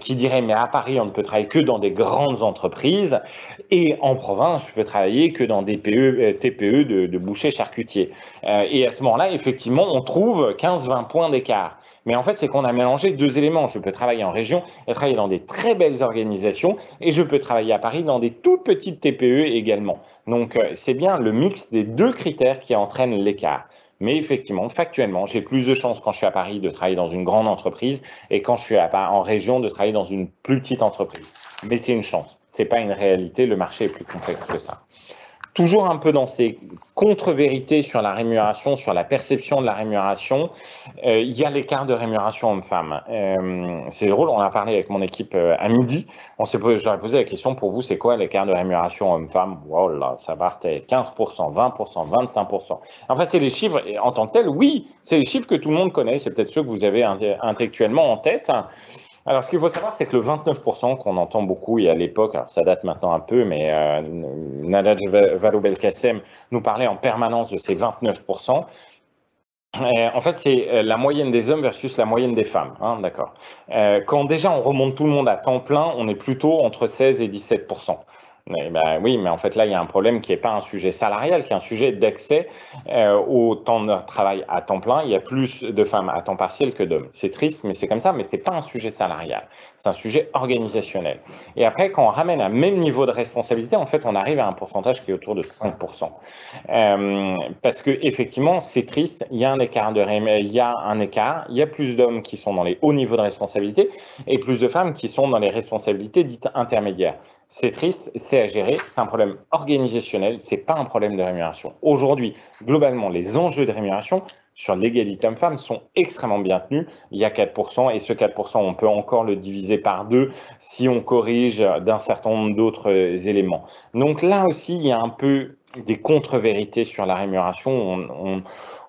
qui dirait, mais à Paris, on ne peut travailler que dans des grandes entreprises, et en province, je peux travailler que dans des TPE de bouchers charcutiers. Et à ce moment-là, effectivement, on trouve 15-20 points d'écart. Mais en fait, c'est qu'on a mélangé deux éléments. Je peux travailler en région et travailler dans des très belles organisations, et je peux travailler à Paris dans des toutes petites TPE également. Donc, c'est bien le mix des deux critères qui entraînent l'écart. Mais effectivement, factuellement, j'ai plus de chances quand je suis à Paris de travailler dans une grande entreprise et quand je suis en région de travailler dans une plus petite entreprise. Mais c'est une chance, ce n'est pas une réalité, le marché est plus complexe que ça. Toujours un peu dans ces contre-vérités sur la rémunération, sur la perception de la rémunération, il y a l'écart de rémunération homme-femme. C'est drôle, on a parlé avec mon équipe à midi, j'aurais posé la question, pour vous, c'est quoi l'écart de rémunération homme-femme? Wow, là, ça partait 15%, 20%, 25%. Enfin, c'est les chiffres, en tant que tels, oui, c'est les chiffres que tout le monde connaît, c'est peut-être ceux que vous avez intellectuellement en tête. Alors, ce qu'il faut savoir, c'est que le 29% qu'on entend beaucoup, et à l'époque, alors ça date maintenant un peu, mais Nadej Vallaud-Belkacem nous parlait en permanence de ces 29%. En fait, c'est la moyenne des hommes versus la moyenne des femmes, hein, d'accord. Quand déjà on remonte tout le monde à temps plein, on est plutôt entre 16 et 17%. Oui, mais en fait là, il y a un problème qui n'est pas un sujet salarial, qui est un sujet d'accès au temps de travail à temps plein. Il y a plus de femmes à temps partiel que d'hommes. C'est triste, mais c'est comme ça, mais ce n'est pas un sujet salarial. C'est un sujet organisationnel. Et après, quand on ramène un même niveau de responsabilité, en fait, on arrive à un pourcentage qui est autour de 5%. Parce que effectivement, c'est triste, il y a un écart, il y a plus d'hommes qui sont dans les hauts niveaux de responsabilité et plus de femmes qui sont dans les responsabilités dites intermédiaires. C'est triste, c'est à gérer, c'est un problème organisationnel, c'est pas un problème de rémunération. Aujourd'hui, globalement, les enjeux de rémunération sur l'égalité homme-femme sont extrêmement bien tenus. Il y a 4%, et ce 4%, on peut encore le diviser par 2 si on corrige d'un certain nombre d'autres éléments. Donc là aussi, il y a un peu des contre-vérités sur la rémunération.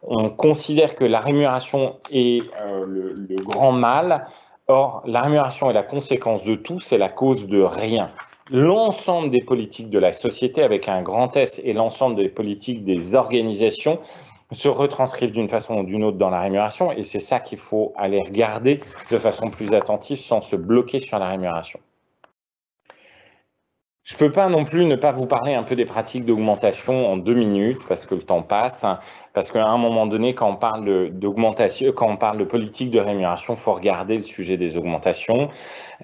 On considère que la rémunération est le grand mal. Or, la rémunération est la conséquence de tout, c'est la cause de rien. L'ensemble des politiques de la société avec un grand S et l'ensemble des politiques des organisations se retranscrivent d'une façon ou d'une autre dans la rémunération, et c'est ça qu'il faut aller regarder de façon plus attentive sans se bloquer sur la rémunération. Je ne peux pas non plus ne pas vous parler un peu des pratiques d'augmentation en 2 minutes parce que le temps passe, parce qu'à un moment donné, quand on parle d'augmentation, quand on parle de politique de rémunération, il faut regarder le sujet des augmentations.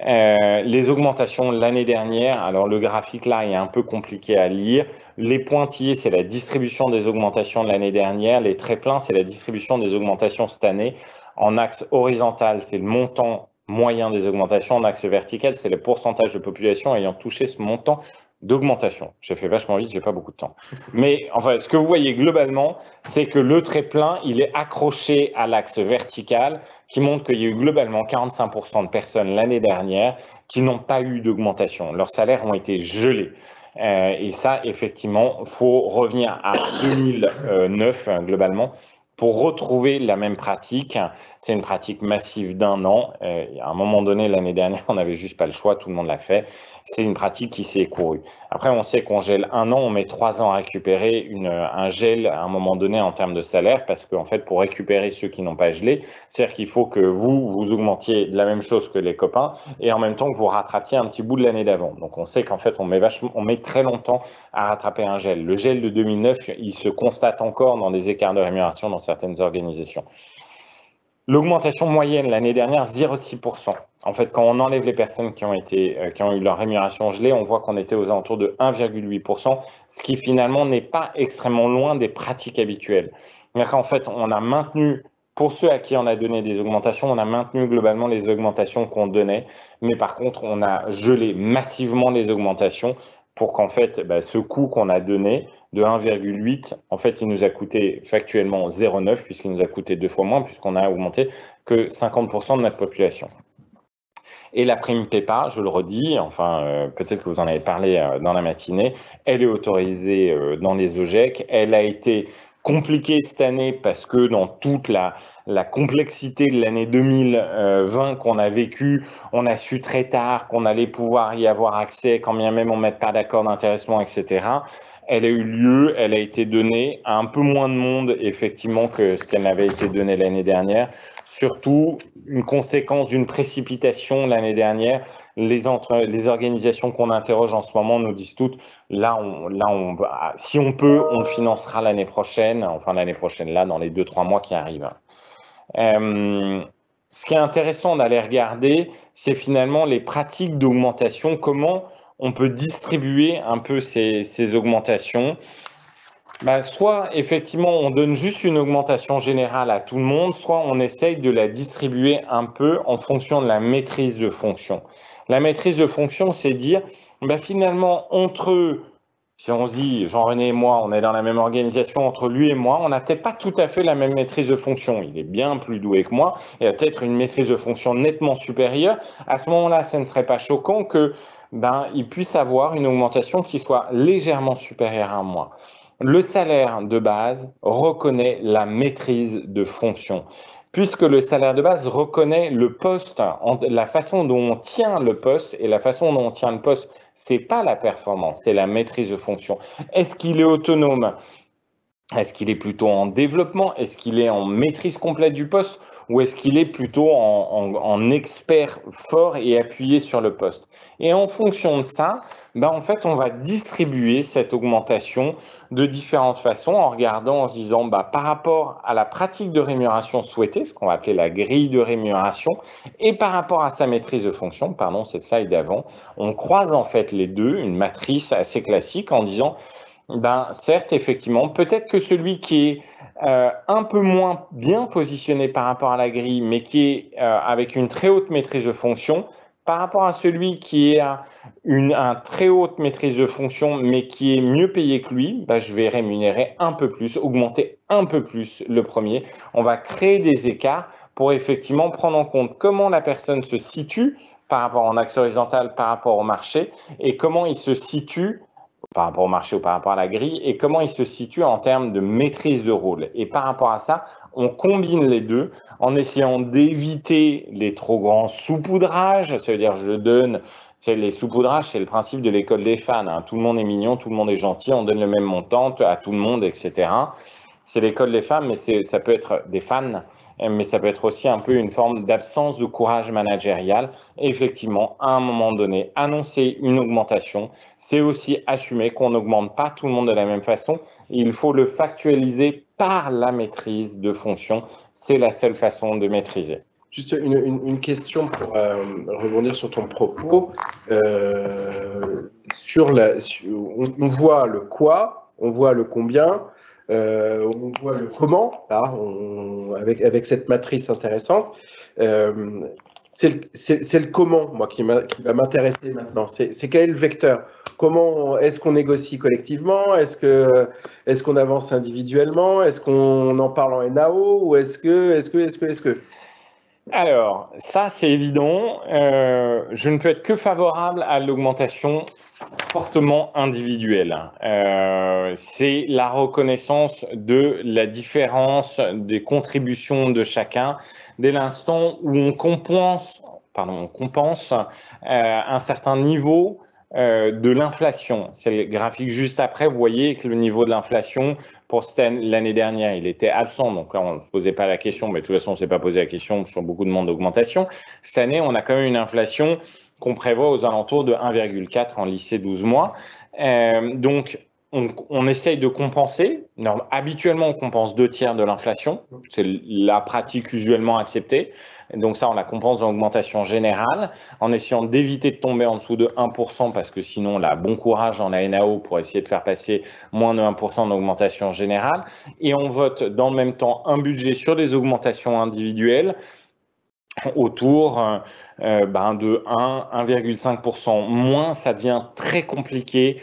Les augmentations l'année dernière, alors le graphique là est un peu compliqué à lire. Les pointillés, c'est la distribution des augmentations de l'année dernière. Les traits pleins, c'est la distribution des augmentations cette année. En axe horizontal, c'est le montant moyen des augmentations. En axe vertical, c'est le pourcentage de population ayant touché ce montant d'augmentation. J'ai fait vachement vite, j'ai pas beaucoup de temps. Mais enfin, ce que vous voyez globalement, c'est que le trait plein, il est accroché à l'axe vertical, qui montre qu'il y a eu globalement 45% de personnes l'année dernière qui n'ont pas eu d'augmentation. Leurs salaires ont été gelés. Et ça, effectivement, il faut revenir à 2009 globalement pour retrouver la même pratique. C'est une pratique massive d'1 an. À un moment donné, l'année dernière, on n'avait juste pas le choix, tout le monde l'a fait. C'est une pratique qui s'est écourue. Après, on sait qu'on gèle 1 an, on met 3 ans à récupérer un gel à un moment donné en termes de salaire, parce qu'en fait, pour récupérer ceux qui n'ont pas gelé, c'est-à-dire qu'il faut que vous augmentiez de la même chose que les copains, et en même temps que vous rattrapiez un petit bout de l'année d'avant. Donc, on sait qu'en fait, on met très longtemps à rattraper un gel. Le gel de 2009, il se constate encore dans des écarts de rémunération dans certaines organisations. L'augmentation moyenne l'année dernière, 0,6%. En fait, quand on enlève les personnes qui ont eu leur rémunération gelée, on voit qu'on était aux alentours de 1,8%, ce qui finalement n'est pas extrêmement loin des pratiques habituelles. En fait, on a maintenu, pour ceux à qui on a donné des augmentations, on a maintenu globalement les augmentations qu'on donnait, mais par contre, on a gelé massivement les augmentations pour qu'en fait, ce coût qu'on a donné de 1,8, en fait, il nous a coûté factuellement 0,9, puisqu'il nous a coûté 2 fois moins, puisqu'on a augmenté que 50% de notre population. Et la prime PEPA, je le redis, enfin, peut-être que vous en avez parlé dans la matinée, elle est autorisée dans les OGEC. Elle a été compliquée cette année parce que dans toute la complexité de l'année 2020 qu'on a vécue, on a su très tard qu'on allait pouvoir y avoir accès, quand bien même on ne mette pas d'accord d'intéressement, etc. Elle a eu lieu, elle a été donnée à un peu moins de monde, effectivement, que ce qu'elle n'avait été donnée l'année dernière. Surtout, une conséquence d'une précipitation l'année dernière. Les organisations qu'on interroge en ce moment nous disent toutes, si on peut, on le financera l'année prochaine, enfin l'année prochaine, là, dans les 2-3 mois qui arrivent. Ce qui est intéressant d'aller regarder, c'est finalement les pratiques d'augmentation, comment on peut distribuer un peu ces augmentations. Soit effectivement on donne juste une augmentation générale à tout le monde, soit on essaye de la distribuer un peu en fonction de la maîtrise de fonction. La maîtrise de fonction, c'est dire finalement entre, si on se dit Jean-René et moi, on est dans la même organisation, entre lui et moi, on n'a peut-être pas tout à fait la même maîtrise de fonction. Il est bien plus doué que moi, il a peut-être une maîtrise de fonction nettement supérieure. À ce moment-là, ce ne serait pas choquant que il puisse avoir une augmentation qui soit légèrement supérieure à moi. Le salaire de base reconnaît la maîtrise de fonction, puisque le salaire de base reconnaît le poste, la façon dont on tient le poste, et la façon dont on tient le poste, c'est pas la performance, c'est la maîtrise de fonction. Est-ce qu'il est autonome? Est-ce qu'il est plutôt en développement? Est-ce qu'il est en maîtrise complète du poste? Ou est-ce qu'il est plutôt en expert fort et appuyé sur le poste? Et en fonction de ça, en fait, on va distribuer cette augmentation de différentes façons en regardant, en se disant, par rapport à la pratique de rémunération souhaitée, ce qu'on va appeler la grille de rémunération, et par rapport à sa maîtrise de fonction, pardon, c'est le slide d'avant, on croise en fait les deux, une matrice assez classique en disant, certes, effectivement, peut-être que celui qui est un peu moins bien positionné par rapport à la grille, mais qui est avec une très haute maîtrise de fonction, par rapport à celui qui est à une très haute maîtrise de fonction, mais qui est mieux payé que lui, je vais rémunérer un peu plus, augmenter un peu plus le premier. On va créer des écarts pour effectivement prendre en compte comment la personne se situe par rapport en axe horizontal, par rapport au marché, et comment il se situe par rapport au marché ou par rapport à la grille, et comment il se situe en termes de maîtrise de rôle. Et par rapport à ça, on combine les deux en essayant d'éviter les trop grands saupoudrages. Ça veut dire, les saupoudrages, c'est le principe de l'école des fans. Hein. Tout le monde est mignon, tout le monde est gentil, on donne le même montant à tout le monde, etc. C'est l'école des fans, mais ça peut être des fans, mais ça peut être aussi un peu une forme d'absence de courage managérial. Et effectivement, à un moment donné, annoncer une augmentation, c'est aussi assumer qu'on n'augmente pas tout le monde de la même façon. Il faut le factualiser par la maîtrise de fonction. C'est la seule façon de maîtriser. Juste une question pour rebondir sur ton propos. On voit le quoi, on voit le combien, on voit le comment, là, avec cette matrice intéressante. C'est le comment, moi, qui va m'intéresser maintenant. C'est quel est le vecteur? Comment est-ce qu'on négocie collectivement? Est-ce qu'on avance individuellement? Est-ce qu'on en parle en NAO? Ou est-ce que Alors, ça, c'est évident. Je ne peux être que favorable à l'augmentation fortement individuel. C'est la reconnaissance de la différence des contributions de chacun dès l'instant où on compense un certain niveau de l'inflation. C'est le graphique juste après. Vous voyez que le niveau de l'inflation pour l'année dernière, il était absent. Donc là, on ne se posait pas la question, mais de toute façon, on ne s'est pas posé la question sur beaucoup de demandes d'augmentation. Cette année, on a quand même une inflation qu'on prévoit aux alentours de 1,4 en lycée 12 mois. Donc, on essaye de compenser. Habituellement, on compense 2/3 de l'inflation. C'est la pratique usuellement acceptée. Donc ça, on la compense dans l'augmentation générale en essayant d'éviter de tomber en dessous de 1% parce que sinon, là, bon courage dans la NAO pour essayer de faire passer moins de 1% d'augmentation générale. Et on vote dans le même temps un budget sur les augmentations individuelles autour de 1,5%. Moins, ça devient très compliqué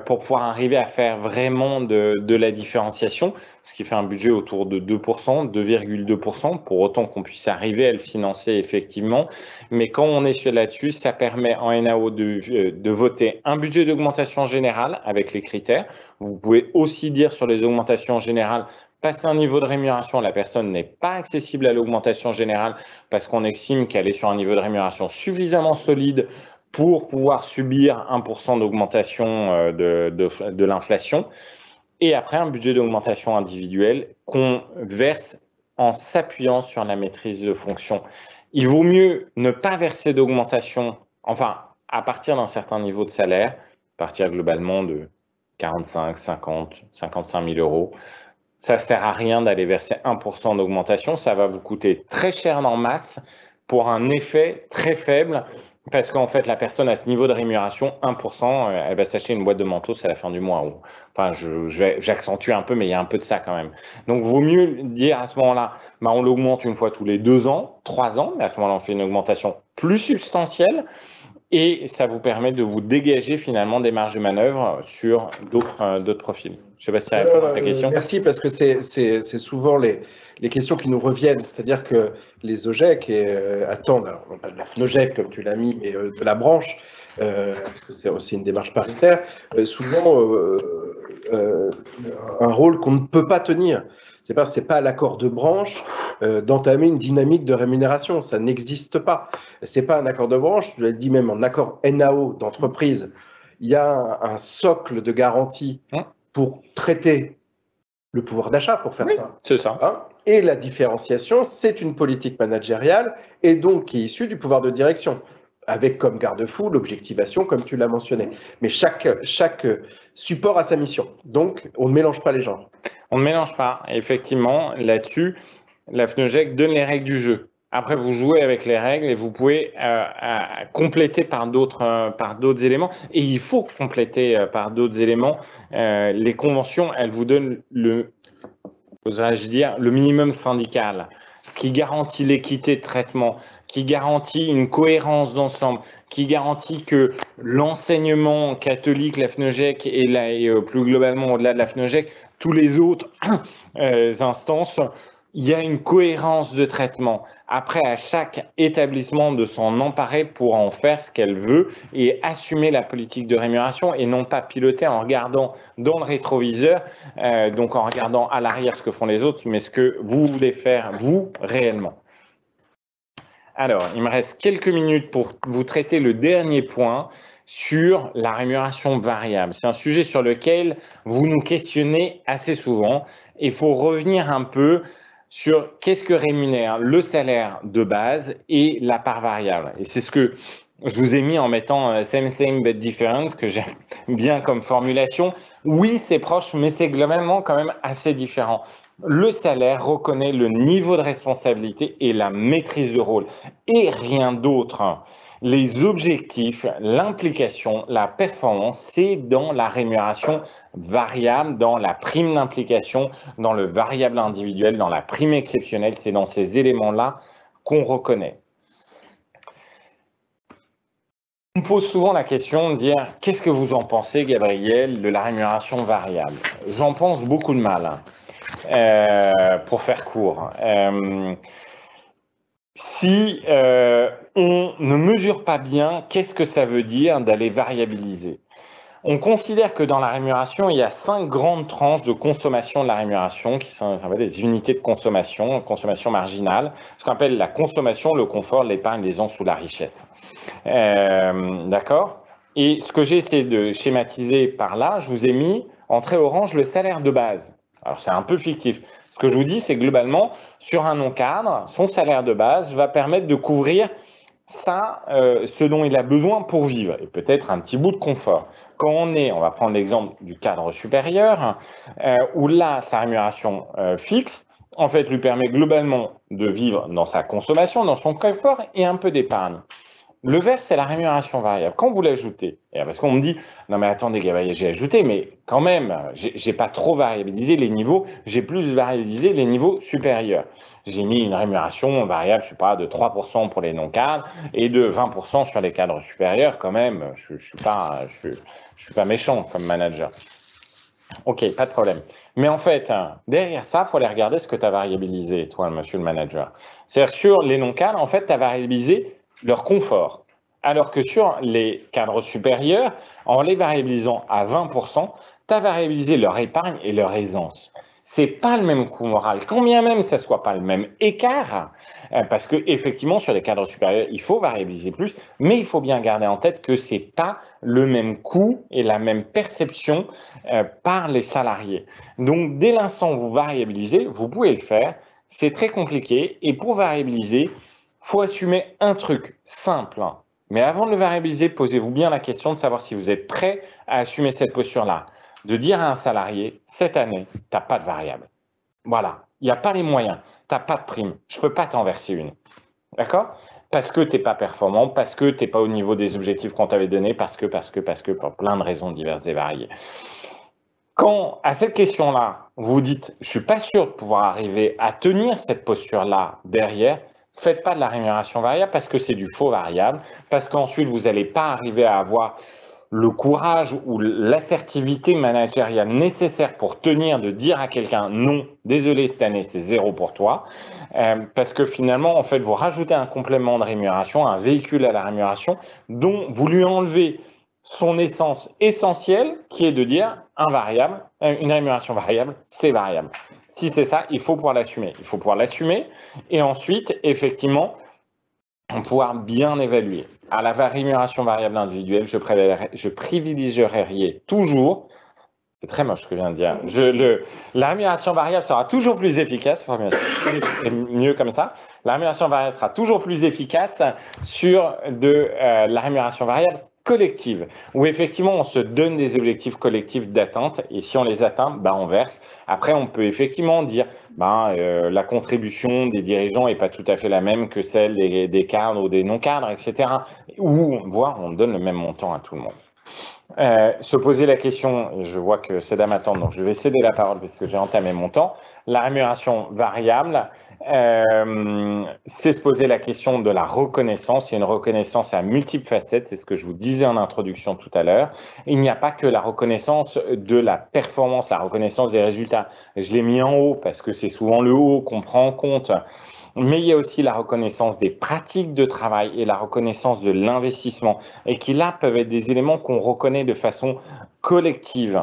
pour pouvoir arriver à faire vraiment de la différenciation, ce qui fait un budget autour de 2%, 2,2%, pour autant qu'on puisse arriver à le financer effectivement. Mais quand on est là-dessus, ça permet en NAO de voter un budget d'augmentation générale avec les critères. Vous pouvez aussi dire sur les augmentations générales, passer un niveau de rémunération, la personne n'est pas accessible à l'augmentation générale parce qu'on estime qu'elle est sur un niveau de rémunération suffisamment solide pour pouvoir subir 1% d'augmentation de l'inflation. Et après, un budget d'augmentation individuelle qu'on verse en s'appuyant sur la maîtrise de fonction. Il vaut mieux ne pas verser d'augmentation, enfin, à partir d'un certain niveau de salaire, à partir globalement de 45, 50, 55 000 euros. Ça ne sert à rien d'aller verser 1% d'augmentation. Ça va vous coûter très cher en masse pour un effet très faible parce qu'en fait, la personne à ce niveau de rémunération, 1%, elle va s'acheter une boîte de manteaux à la fin du mois. Enfin, j'accentue un peu, mais il y a un peu de ça quand même. Donc, il vaut mieux dire à ce moment-là, on l'augmente une fois tous les 2 ans, 3 ans, mais à ce moment-là, on fait une augmentation plus substantielle. Et ça vous permet de vous dégager finalement des marges de manœuvre sur d'autres profils. Je ne sais pas si ça répond à ta question. Merci, parce que c'est souvent les questions qui nous reviennent. C'est-à-dire que les OGEC attendent, alors non pas de la FNOGEC comme tu l'as mis, mais de la branche, parce que c'est aussi une démarche paritaire, souvent un rôle qu'on ne peut pas tenir. C'est pas à l'accord de branche d'entamer une dynamique de rémunération. Ça n'existe pas. C'est pas un accord de branche, je l'ai dit même en accord NAO d'entreprise. Il y a un socle de garantie pour traiter le pouvoir d'achat, pour faire ça. C'est ça. Et la différenciation, c'est une politique managériale et donc qui est issue du pouvoir de direction, avec comme garde-fou l'objectivation, comme tu l'as mentionné. Mais chaque support a sa mission. Donc, on ne mélange pas les genres. On ne mélange pas. Effectivement, là-dessus, la FNOGEC donne les règles du jeu. Après, vous jouez avec les règles et vous pouvez compléter par d'autres éléments. Et il faut compléter par d'autres éléments. Les conventions, elles vous donnent oserais-je dire, le minimum syndical, qui garantit l'équité de traitement, qui garantit une cohérence d'ensemble, qui garantit que l'enseignement catholique, la FNOGEC et plus globalement au-delà de la FNOGEC, tous les autres instances, il y a une cohérence de traitement. Après, à chaque établissement de s'en emparer pour en faire ce qu'elle veut et assumer la politique de rémunération et non pas piloter en regardant dans le rétroviseur, donc en regardant à l'arrière ce que font les autres, mais ce que vous voulez faire, vous, réellement. Alors, il me reste quelques minutes pour vous traiter le dernier point sur la rémunération variable. C'est un sujet sur lequel vous nous questionnez assez souvent. Il faut revenir un peu sur qu'est-ce que rémunère le salaire de base et la part variable. Et c'est ce que je vous ai mis en mettant same but different, que j'aime bien comme formulation. Oui, c'est proche, mais c'est globalement quand même assez différent. Le salaire reconnaît le niveau de responsabilité et la maîtrise de rôle, et rien d'autre. Les objectifs, l'implication, la performance, c'est dans la rémunération variable, dans la prime d'implication, dans le variable individuel, dans la prime exceptionnelle. C'est dans ces éléments-là qu'on reconnaît. On me pose souvent la question de dire « Qu'est-ce que vous en pensez, Gabriel, de la rémunération variable ?» J'en pense beaucoup de mal, pour faire court. Si on ne mesure pas bien, qu'est-ce que ça veut dire d'aller variabiliser? On considère que dans la rémunération, il y a 5 grandes tranches de consommation de la rémunération qui sont des unités de consommation marginale, ce qu'on appelle la consommation, le confort, l'épargne, l'aisance ou la richesse. D'accord? Et ce que j'ai essayé de schématiser par là, je vous ai mis en trait orange le salaire de base. Alors c'est un peu fictif. Ce que je vous dis, c'est globalement, sur un non-cadre, son salaire de base va permettre de couvrir ça, ce dont il a besoin pour vivre, et peut-être un petit bout de confort. Quand on va prendre l'exemple du cadre supérieur, où là, sa rémunération fixe, en fait, lui permet globalement de vivre dans sa consommation, dans son confort et un peu d'épargne. Le vert, c'est la rémunération variable. Quand vous l'ajoutez, parce qu'on me dit, non mais attendez, Gabriel, j'ai ajouté, mais quand même, j'ai pas trop variabilisé les niveaux, j'ai plus variabilisé les niveaux supérieurs. J'ai mis une rémunération variable, je sais pas, de 3% pour les non-cadres et de 20% sur les cadres supérieurs. Quand même, je suis pas méchant comme manager. Ok, pas de problème. Mais en fait, derrière ça, il faut aller regarder ce que tu as variabilisé, toi, monsieur le manager. C'est-à-dire sur les non-cadres, en fait, tu as variabilisé leur confort. Alors que sur les cadres supérieurs, en les variabilisant à 20%, tu as variabilisé leur épargne et leur aisance. C'est pas le même coût moral, quand bien même ça soit pas le même écart, parce que effectivement sur les cadres supérieurs, il faut variabiliser plus, mais il faut bien garder en tête que c'est pas le même coût et la même perception par les salariés. Donc dès l'instant où vous variabilisez, vous pouvez le faire, c'est très compliqué, et pour variabiliser, faut assumer un truc simple. Mais avant de le variabiliser, posez-vous bien la question de savoir si vous êtes prêt à assumer cette posture-là. De dire à un salarié, cette année, tu n'as pas de variable. Voilà, il n'y a pas les moyens, tu n'as pas de prime, je ne peux pas t'en verser une. D'accord? Parce que tu n'es pas performant, parce que tu n'es pas au niveau des objectifs qu'on t'avait donnés, parce que, pour plein de raisons diverses et variées. Quand, à cette question-là, vous dites, je ne suis pas sûr de pouvoir arriver à tenir cette posture-là derrière, faites pas de la rémunération variable parce que c'est du faux variable, parce qu'ensuite, vous n'allez pas arriver à avoir le courage ou l'assertivité managériale nécessaire pour tenir de dire à quelqu'un non, désolé, cette année, c'est 0 pour toi, parce que finalement, en fait, vous rajoutez un complément de rémunération, un véhicule à la rémunération, dont vous lui enlevez son essence essentielle, qui est de dire une rémunération variable, c'est variable. Si c'est ça, il faut pouvoir l'assumer. Il faut pouvoir l'assumer et ensuite, effectivement, pouvoir bien évaluer. À la rémunération variable individuelle, je privilégierai toujours, c'est très moche ce que je viens de dire, la rémunération variable sera toujours plus efficace, c'est mieux comme ça, la rémunération variable sera toujours plus efficace sur la rémunération variable collective, où effectivement on se donne des objectifs collectifs d'atteinte et si on les atteint, on verse. Après, on peut effectivement dire la contribution des dirigeants n'est pas tout à fait la même que celle des cadres ou des non-cadres, etc. Ou voire on donne le même montant à tout le monde. Se poser la question, je vois que c'est dame attend, donc je vais céder la parole parce que j'ai entamé mon temps. La rémunération variable, c'est se poser la question de la reconnaissance. Il y a une reconnaissance à multiples facettes, c'est ce que je vous disais en introduction tout à l'heure. Il n'y a pas que la reconnaissance de la performance, la reconnaissance des résultats. Je l'ai mis en haut parce que c'est souvent le haut qu'on prend en compte. Mais il y a aussi la reconnaissance des pratiques de travail et la reconnaissance de l'investissement et qui là peuvent être des éléments qu'on reconnaît de façon collective.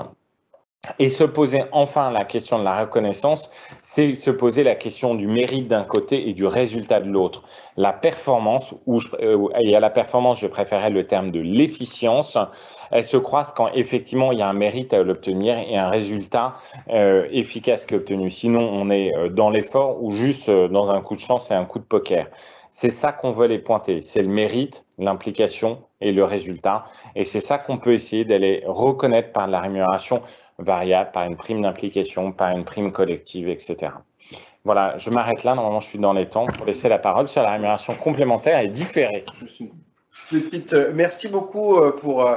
Et se poser enfin la question de la reconnaissance, c'est se poser la question du mérite d'un côté et du résultat de l'autre. La performance, et à la performance, je préférais le terme de l'efficience, elle se croise quand effectivement il y a un mérite à l'obtenir et un résultat efficace qui est obtenu. Sinon, on est dans l'effort ou juste dans un coup de chance et un coup de poker. C'est ça qu'on veut les pointer, c'est le mérite, l'implication et le résultat. Et c'est ça qu'on peut essayer d'aller reconnaître par la rémunération variable, par une prime d'implication, par une prime collective, etc. Voilà, je m'arrête là. Normalement, je suis dans les temps pour laisser la parole sur la rémunération complémentaire et différée. Merci beaucoup pour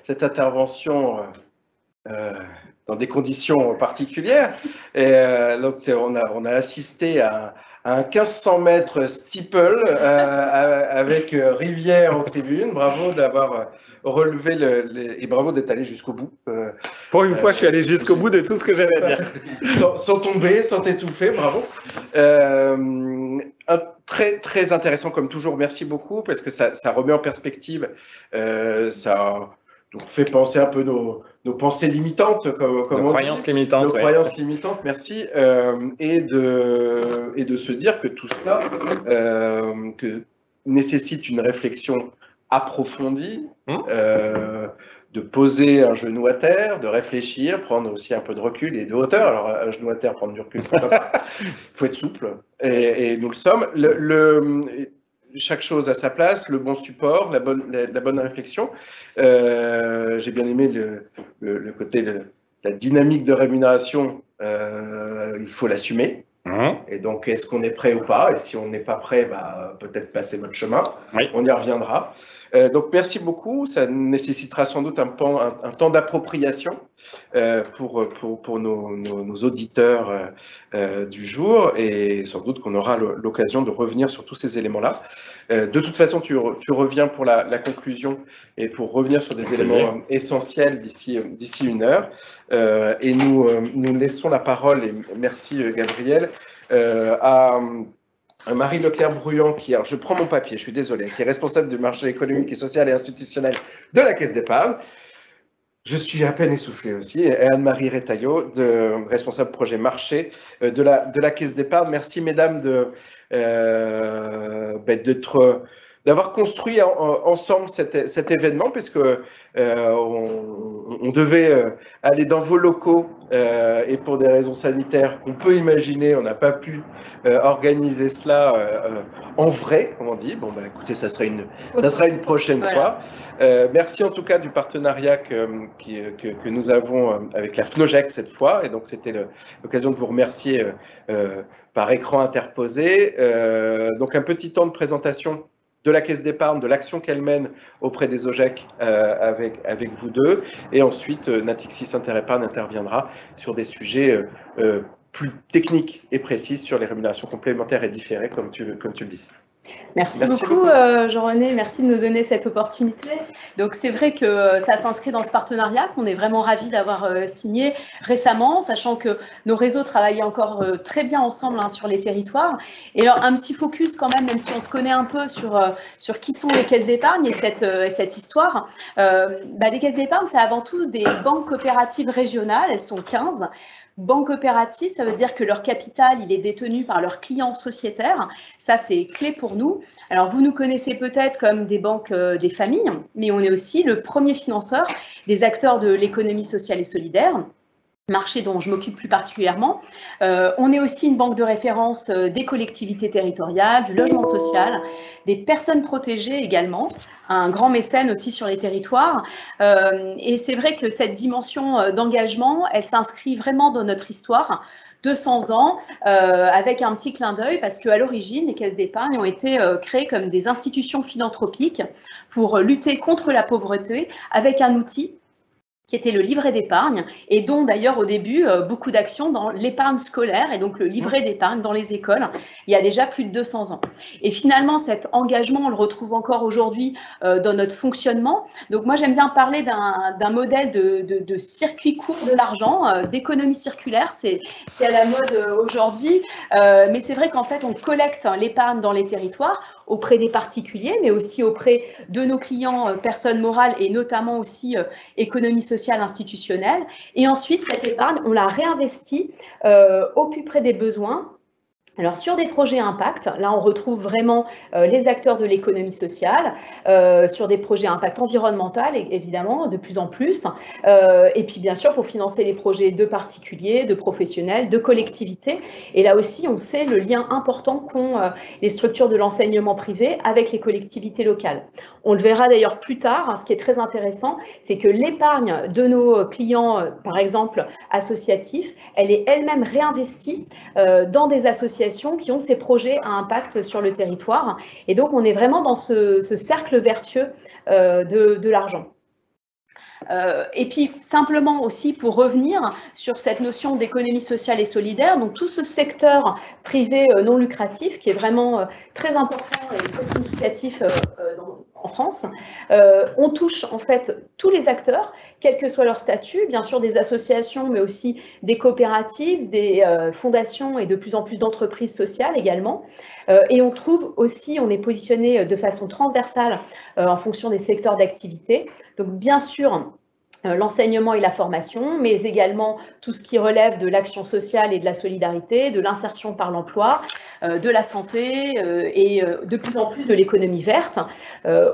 cette intervention dans des conditions particulières. Et, donc, on a assisté à un 1500 mètres steeple avec rivière en tribune. Bravo d'avoir relevé et bravo d'être allé jusqu'au bout. Pour une fois, je suis allé jusqu'au bout de tout ce que j'avais à dire. sans tomber, sans t'étouffer, bravo. Très, très intéressant comme toujours. Merci beaucoup parce que ça remet en perspective, ça donc fait penser un peu nos pensées limitantes, comme nos croyances limitantes. Nos croyances limitantes, merci, et de se dire que tout cela nécessite une réflexion approfondie, de poser un genou à terre, de réfléchir, prendre aussi un peu de recul et de hauteur. Alors, un genou à terre, prendre du recul, il faut être souple, et nous le sommes. Chaque chose à sa place, le bon support, la bonne réflexion. J'ai bien aimé le côté, la dynamique de rémunération, il faut l'assumer. Et donc, est-ce qu'on est prêt ou pas? Et si on n'est pas prêt, peut-être passer votre chemin. Oui. On y reviendra. Donc, merci beaucoup. Ça nécessitera sans doute un temps d'appropriation pour nos auditeurs du jour. Et sans doute qu'on aura l'occasion de revenir sur tous ces éléments-là. De toute façon, tu reviens pour la conclusion et pour revenir sur des éléments essentiels d'ici 1 heure. Et nous laissons la parole, et merci Gabriel, à Marie Leclerc-Brouillant, alors je prends mon papier, je suis désolé, qui est responsable du marché économique et social et institutionnel de la Caisse d'Épargne. Je suis à peine essoufflé aussi. Et Anne-Marie Retailleau, responsable projet marché de la Caisse d'Épargne. Merci mesdames d'avoir construit ensemble cet événement, puisque on devait aller dans vos locaux et pour des raisons sanitaires, on peut imaginer, on n'a pas pu organiser cela en vrai, comme on dit. Bon, écoutez, ça sera une prochaine fois. Merci en tout cas du partenariat que nous avons avec la FNOJEC cette fois, et donc c'était l'occasion de vous remercier par écran interposé. Donc un petit temps de présentation de la Caisse d'Épargne, de l'action qu'elle mène auprès des OGEC avec vous deux. Et ensuite, Natixis Interépargne interviendra sur des sujets plus techniques et précis sur les rémunérations complémentaires et différées, comme tu le dis. Merci beaucoup, Jean-René. Merci de nous donner cette opportunité. Donc, c'est vrai que ça s'inscrit dans ce partenariat qu'on est vraiment ravis d'avoir signé récemment, sachant que nos réseaux travaillent encore très bien ensemble sur les territoires. Et alors, un petit focus quand même si on se connaît un peu sur qui sont les caisses d'épargne et cette histoire. Les caisses d'épargne, c'est avant tout des banques coopératives régionales. Elles sont 15. Banque coopérative, ça veut dire que leur capital, il est détenu par leurs clients sociétaires. Ça, c'est clé pour nous. Alors, vous nous connaissez peut-être comme des banques des familles, mais on est aussi le premier financeur des acteurs de l'économie sociale et solidaire, marché dont je m'occupe plus particulièrement. On est aussi une banque de référence des collectivités territoriales, du logement social, des personnes protégées également, un grand mécène aussi sur les territoires. Et c'est vrai que cette dimension d'engagement, elle s'inscrit vraiment dans notre histoire. 200 ans, avec un petit clin d'œil, parce qu'à l'origine, les caisses d'épargne ont été créées comme des institutions philanthropiques pour lutter contre la pauvreté avec un outil qui était le livret d'épargne, et dont d'ailleurs au début, beaucoup d'actions dans l'épargne scolaire, et donc le livret d'épargne dans les écoles, il y a déjà plus de 200 ans. Et finalement, cet engagement, on le retrouve encore aujourd'hui dans notre fonctionnement. Donc moi, j'aime bien parler d'un modèle de circuit court de l'argent, d'économie circulaire, c'est à la mode aujourd'hui, mais c'est vrai qu'en fait, on collecte l'épargne dans les territoires, auprès des particuliers, mais aussi auprès de nos clients, personnes morales et notamment aussi économie sociale institutionnelle. Et ensuite, cette épargne, on la réinvestit au plus près des besoins. Alors, sur des projets impact, là, on retrouve vraiment les acteurs de l'économie sociale, sur des projets impact environnemental, évidemment, de plus en plus. Et puis, bien sûr, pour financer les projets de particuliers, de professionnels, de collectivités. Et là aussi, on sait le lien important qu'ont les structures de l'enseignement privé avec les collectivités locales. On le verra d'ailleurs plus tard, ce qui est très intéressant, c'est que l'épargne de nos clients, par exemple, associatifs, elle est elle-même réinvestie dans des associations qui ont ces projets à impact sur le territoire. Et donc, on est vraiment dans ce cercle vertueux de l'argent. Et puis, simplement aussi pour revenir sur cette notion d'économie sociale et solidaire, donc tout ce secteur privé non lucratif qui est vraiment très important et très significatif en France. On touche en fait tous les acteurs, quel que soit leur statut, bien sûr des associations, mais aussi des coopératives, des fondations et de plus en plus d'entreprises sociales également. Et on trouve aussi, on est positionné de façon transversale en fonction des secteurs d'activité. Donc bien sûr, l'enseignement et la formation, mais également tout ce qui relève de l'action sociale et de la solidarité, de l'insertion par l'emploi, de la santé et de plus en plus de l'économie verte.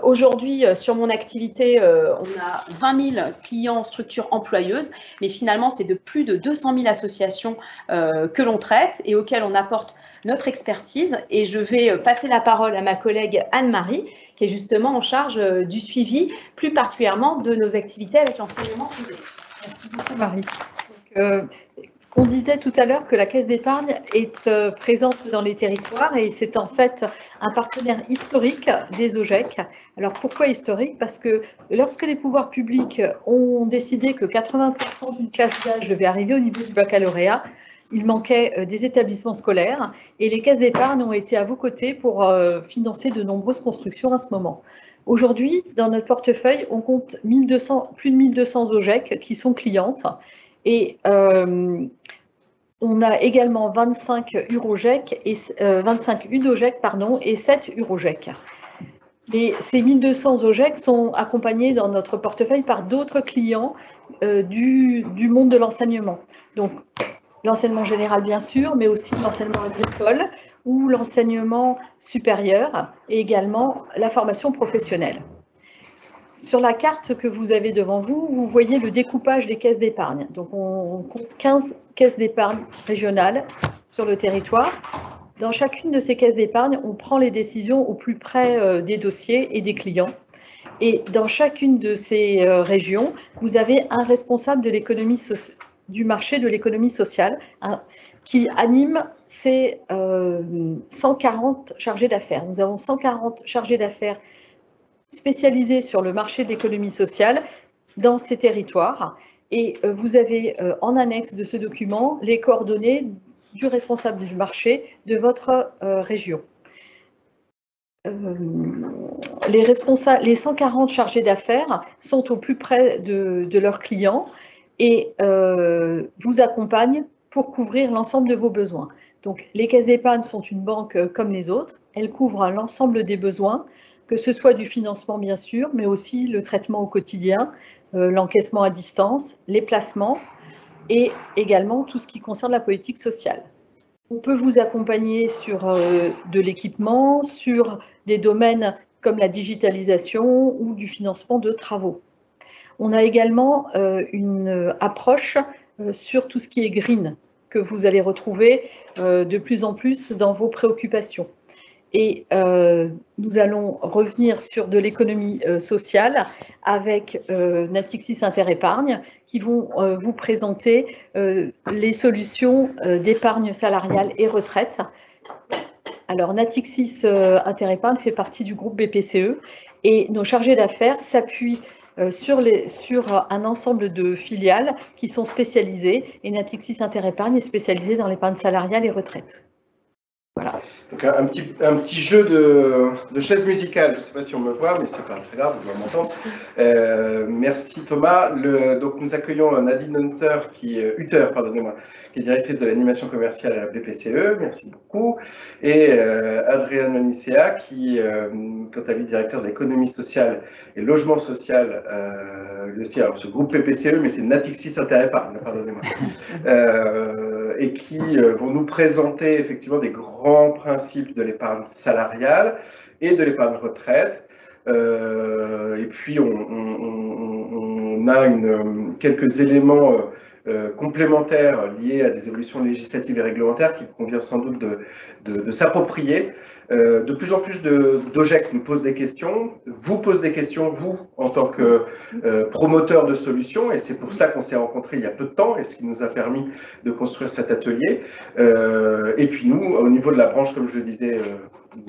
Aujourd'hui, sur mon activité, on a 20 000 clients, structures employeuses, mais finalement, c'est de plus de 200 000 associations que l'on traite et auxquelles on apporte notre expertise. Et je vais passer la parole à ma collègue Anne-Marie, qui est justement en charge du suivi, plus particulièrement de nos activités avec l'enseignement privé. Merci beaucoup, Marie. Donc, on disait tout à l'heure que la Caisse d'épargne est présente dans les territoires et c'est en fait un partenaire historique des OGEC. Alors pourquoi historique? Parce que lorsque les pouvoirs publics ont décidé que 80% d'une classe d'âge devait arriver au niveau du baccalauréat, il manquait des établissements scolaires et les caisses d'épargne ont été à vos côtés pour financer de nombreuses constructions à ce moment. Aujourd'hui, dans notre portefeuille, on compte plus de 1200 OGEC qui sont clientes et on a également 25 UROGEC et 25 UDOGEC et 7 UROGEC. Et ces 1200 OGEC sont accompagnés dans notre portefeuille par d'autres clients du monde de l'enseignement. Donc, l'enseignement général, bien sûr, mais aussi l'enseignement agricole ou l'enseignement supérieur et également la formation professionnelle. Sur la carte que vous avez devant vous, vous voyez le découpage des caisses d'épargne. Donc, on compte 15 caisses d'épargne régionales sur le territoire. Dans chacune de ces caisses d'épargne, on prend les décisions au plus près des dossiers et des clients. Et dans chacune de ces régions, vous avez un responsable de l'économie du marché de l'économie sociale qui anime ces 140 chargés d'affaires. Nous avons 140 chargés d'affaires spécialisés sur le marché de l'économie sociale dans ces territoires. Et vous avez en annexe de ce document les coordonnées du responsable du marché de votre région. Les 140 chargés d'affaires sont au plus près de leurs clients et vous accompagnent pour couvrir l'ensemble de vos besoins. Donc, les caisses d'épargne sont une banque comme les autres. Elles couvrent l'ensemble des besoins, que ce soit du financement, bien sûr, mais aussi le traitement au quotidien, l'encaissement à distance, les placements et également tout ce qui concerne la politique sociale. On peut vous accompagner sur de l'équipement, sur des domaines comme la digitalisation ou du financement de travaux. On a également une approche sur tout ce qui est green, que vous allez retrouver de plus en plus dans vos préoccupations. Et nous allons revenir sur de l'économie sociale avec Natixis Interépargne qui vont vous présenter les solutions d'épargne salariale et retraite. Alors Natixis Interépargne fait partie du groupe BPCE et nos chargés d'affaires s'appuient sur un ensemble de filiales qui sont spécialisées et Natixis Interépargne est spécialisé dans l'épargne salariale et retraite. Voilà. Donc un petit jeu de chaise musicale, je ne sais pas si on me voit, mais c'est pas très grave, vous m'entendez. Merci Thomas. Donc nous accueillons Nadine Hutter, qui est directrice de l'animation commerciale à la BPCE, merci beaucoup. Et Adrien Manicea, qui quant à lui directeur de l'économie sociale et logement social, aussi, alors ce groupe BPCE, mais c'est Natixis Interépargne, pardonnez-moi. Et qui vont nous présenter effectivement des grands principes de l'épargne salariale et de l'épargne retraite. Et puis on a quelques éléments complémentaires liés à des évolutions législatives et réglementaires qu'il convient sans doute de s'approprier. De plus en plus d'OGEC nous posent des questions, vous posent des questions, vous, en tant que promoteur de solutions, et c'est pour cela qu'on s'est rencontrés il y a peu de temps, et ce qui nous a permis de construire cet atelier. Et puis nous, au niveau de la branche, comme je le disais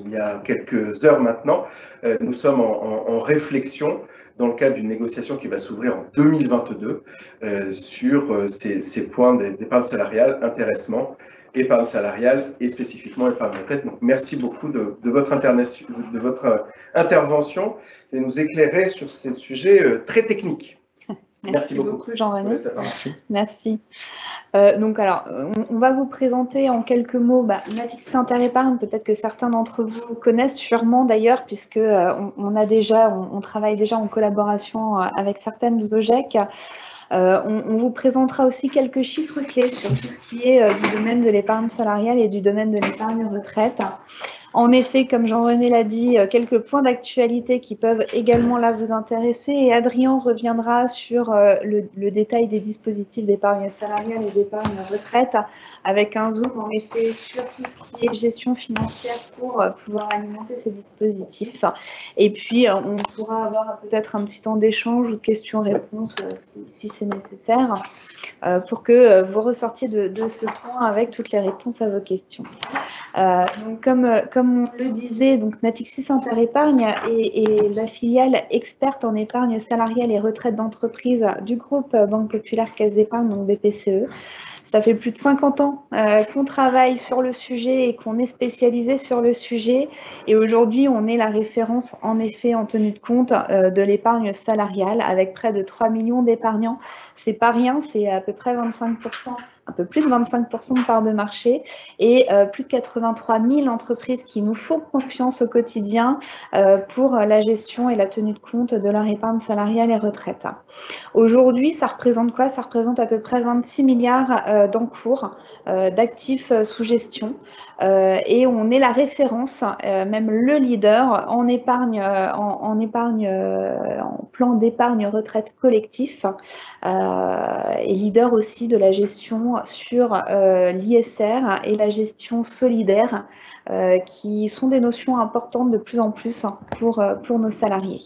il y a quelques heures maintenant, nous sommes en réflexion dans le cadre d'une négociation qui va s'ouvrir en 2022 sur ces points d'épargne salariale, intéressement épargne salariale et spécifiquement épargne retraite. Donc, merci beaucoup de votre intervention et nous éclairer sur ces sujets très techniques. Merci beaucoup Jean-René. Merci. Donc alors, on va vous présenter en quelques mots Natixis Interépargne. Peut-être que certains d'entre vous connaissent sûrement d'ailleurs, puisque on travaille déjà en collaboration avec certaines OGEC. On vous présentera aussi quelques chiffres clés sur tout ce qui est du domaine de l'épargne salariale et du domaine de l'épargne retraite. En effet, comme Jean-René l'a dit, quelques points d'actualité qui peuvent également là vous intéresser, et Adrien reviendra sur le détail des dispositifs d'épargne salariale et d'épargne retraite, avec un zoom en effet sur tout ce qui est gestion financière pour pouvoir alimenter ces dispositifs. Et puis, on pourra avoir peut-être un petit temps d'échange ou de questions-réponses si c'est nécessaire, pour que vous ressortiez de ce point avec toutes les réponses à vos questions. Donc, comme on le disait, donc Natixis Interépargne est la filiale experte en épargne salariale et retraite d'entreprise du groupe Banque Populaire Caisse d'Épargne, donc BPCE. Ça fait plus de 50 ans qu'on travaille sur le sujet et qu'on est spécialisé sur le sujet. Et aujourd'hui, on est la référence, en effet, en tenue de compte de l'épargne salariale, avec près de 3 millions d'épargnants. C'est pas rien, c'est à peu près 25%. Un peu plus de 25% de part de marché et plus de 83 000 entreprises qui nous font confiance au quotidien pour la gestion et la tenue de compte de leur épargne salariale et retraite. Aujourd'hui, ça représente quoi? Ça représente à peu près 26 milliards d'encours d'actifs sous gestion et on est la référence, même le leader en épargne, en plan d'épargne retraite collectif et leader aussi de la gestion sur l'ISR et la gestion solidaire, qui sont des notions importantes de plus en plus pour nos salariés.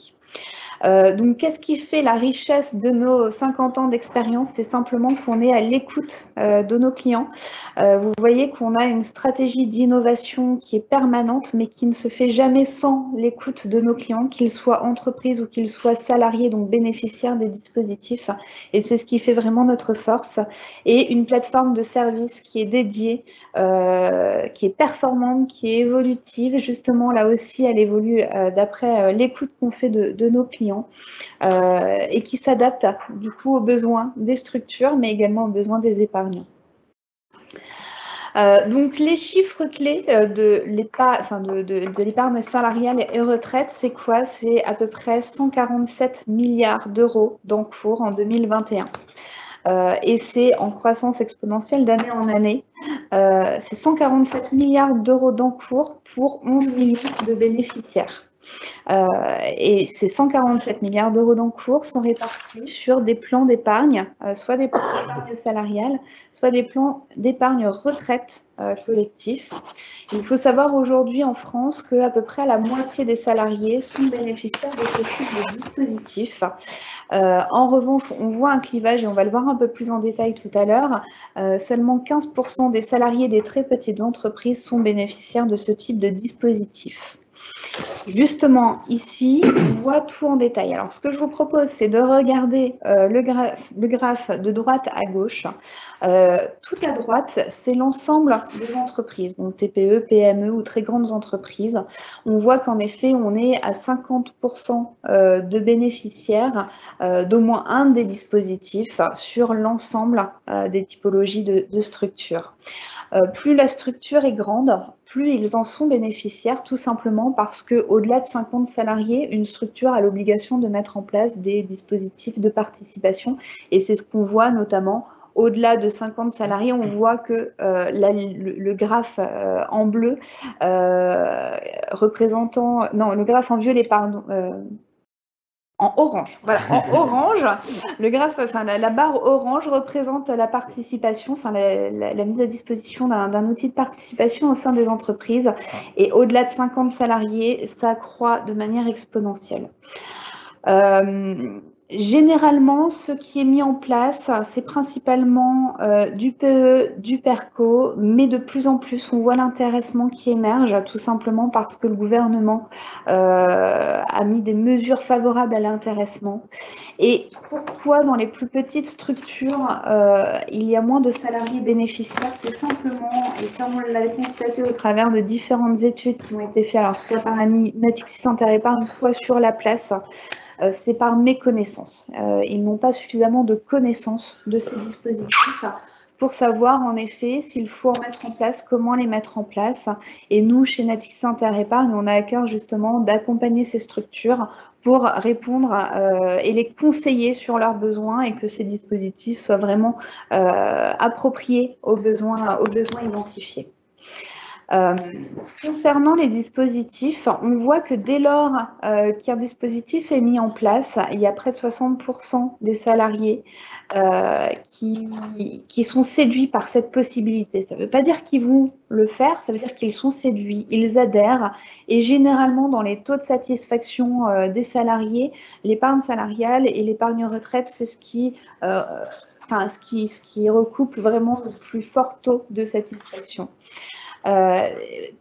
Donc, qu'est-ce qui fait la richesse de nos 50 ans d'expérience? C'est simplement qu'on est à l'écoute de nos clients. Vous voyez qu'on a une stratégie d'innovation qui est permanente, mais qui ne se fait jamais sans l'écoute de nos clients, qu'ils soient entreprises ou qu'ils soient salariés, donc bénéficiaires des dispositifs. Et c'est ce qui fait vraiment notre force. Et une plateforme de service qui est dédiée, qui est performante, qui est évolutive. Justement, là aussi, elle évolue d'après l'écoute qu'on fait de nos clients. Et qui s'adapte du coup aux besoins des structures, mais également aux besoins des épargnants. Donc les chiffres clés de l'épargne salariale et retraite, c'est quoi? C'est à peu près 147 milliards d'euros d'encours en 2021. Et c'est en croissance exponentielle d'année en année. C'est 147 milliards d'euros d'encours pour 11 millions de bénéficiaires. Et ces 147 milliards d'euros d'encours sont répartis sur des plans d'épargne, soit des plans d'épargne salariale, soit des plans d'épargne retraite collectif. Il faut savoir aujourd'hui en France qu'à peu près la moitié des salariés sont bénéficiaires de ce type de dispositif. En revanche, on voit un clivage et on va le voir un peu plus en détail tout à l'heure. Seulement 15% des salariés des très petites entreprises sont bénéficiaires de ce type de dispositif. Justement, ici, on voit tout en détail. Alors, ce que je vous propose, c'est de regarder le graphe de droite à gauche. Tout à droite, c'est l'ensemble des entreprises, donc TPE, PME ou très grandes entreprises. On voit qu'en effet, on est à 50% de bénéficiaires d'au moins un des dispositifs sur l'ensemble des typologies de structures. Plus la structure est grande, plus ils en sont bénéficiaires, tout simplement parce qu'au-delà de 50 salariés, une structure a l'obligation de mettre en place des dispositifs de participation. Et c'est ce qu'on voit notamment au-delà de 50 salariés. On voit que le graphe en bleu le graphe en violet, pardon. En orange, voilà, en orange, le graphe, la barre orange représente la participation, la mise à disposition d'un outil de participation au sein des entreprises. Et au-delà de 50 salariés, ça croît de manière exponentielle. Généralement, ce qui est mis en place, c'est principalement du PE, du PERCO, mais de plus en plus, on voit l'intéressement qui émerge, tout simplement parce que le gouvernement a mis des mesures favorables à l'intéressement. Et pourquoi dans les plus petites structures, il y a moins de salariés bénéficiaires? C'est simplement, et ça on l'a constaté au travers de différentes études qui ont été faites, alors soit par Natixis Interépargne, soit sur la place, c'est par méconnaissance. Ils n'ont pas suffisamment de connaissances de ces dispositifs pour savoir en effet s'il faut en mettre en place, comment les mettre en place. Et nous, chez Natixis Interépargne, on a à cœur justement d'accompagner ces structures pour répondre et les conseiller sur leurs besoins et que ces dispositifs soient vraiment appropriés aux besoins identifiés. Concernant les dispositifs, on voit que dès lors qu'un dispositif est mis en place, il y a près de 60% des salariés qui sont séduits par cette possibilité. Ça ne veut pas dire qu'ils vont le faire, ça veut dire qu'ils sont séduits, ils adhèrent et généralement dans les taux de satisfaction des salariés, l'épargne salariale et l'épargne retraite, c'est ce qui recoupe vraiment le plus fort taux de satisfaction.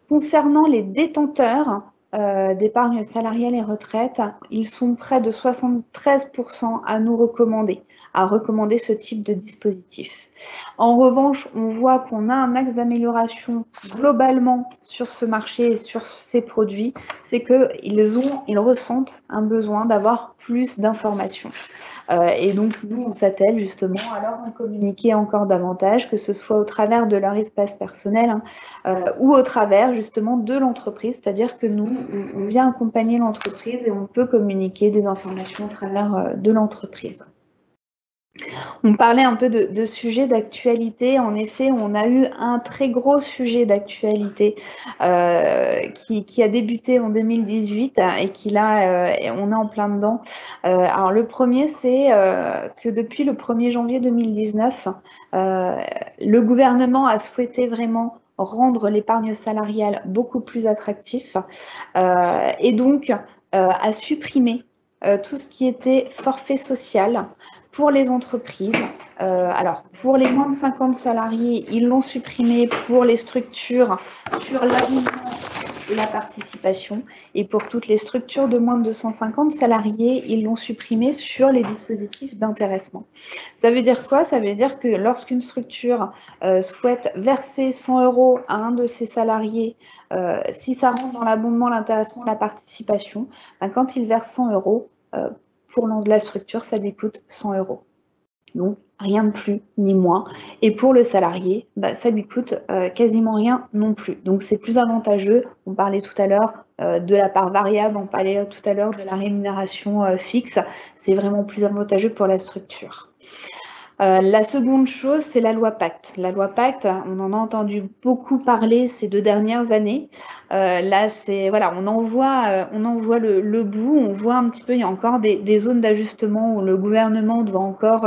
Concernant les détenteurs d'épargne salariale et retraite, ils sont près de 73% à recommander ce type de dispositif. En revanche, on voit qu'on a un axe d'amélioration globalement sur ce marché et sur ces produits, c'est qu'ils ressentent un besoin d'avoir plus d'informations. Et donc, nous, on s'attelle justement à leur en communiquer encore davantage, que ce soit au travers de leur espace personnel ou au travers justement de l'entreprise, c'est-à-dire que nous, on vient accompagner l'entreprise et on peut communiquer des informations au travers de l'entreprise. On parlait un peu de sujets d'actualité. En effet, on a eu un très gros sujet d'actualité qui a débuté en 2018 et qui là, on est en plein dedans. Alors le premier, c'est que depuis le 1er janvier 2019, le gouvernement a souhaité vraiment rendre l'épargne salariale beaucoup plus attractif et donc a supprimé tout ce qui était forfait social pour les entreprises. Alors, pour les moins de 50 salariés, ils l'ont supprimé pour les structures sur l'abondement et la participation. Et pour toutes les structures de moins de 250 salariés, ils l'ont supprimé sur les dispositifs d'intéressement. Ça veut dire quoi? Ça veut dire que lorsqu'une structure souhaite verser 100 € à un de ses salariés, si ça rentre dans l'abondement, l'intéressement, la participation, quand il verse 100 €, pour la structure, ça lui coûte 100 €. Donc, rien de plus ni moins. Et pour le salarié, ça lui coûte quasiment rien non plus. Donc, c'est plus avantageux. On parlait tout à l'heure de la part variable, on parlait tout à l'heure de la rémunération fixe. C'est vraiment plus avantageux pour la structure. La seconde chose, c'est la loi Pacte. La loi Pacte, on en a entendu beaucoup parler ces 2 dernières années. Là, voilà, on en voit le bout. On voit un petit peu, il y a encore des zones d'ajustement où le gouvernement doit encore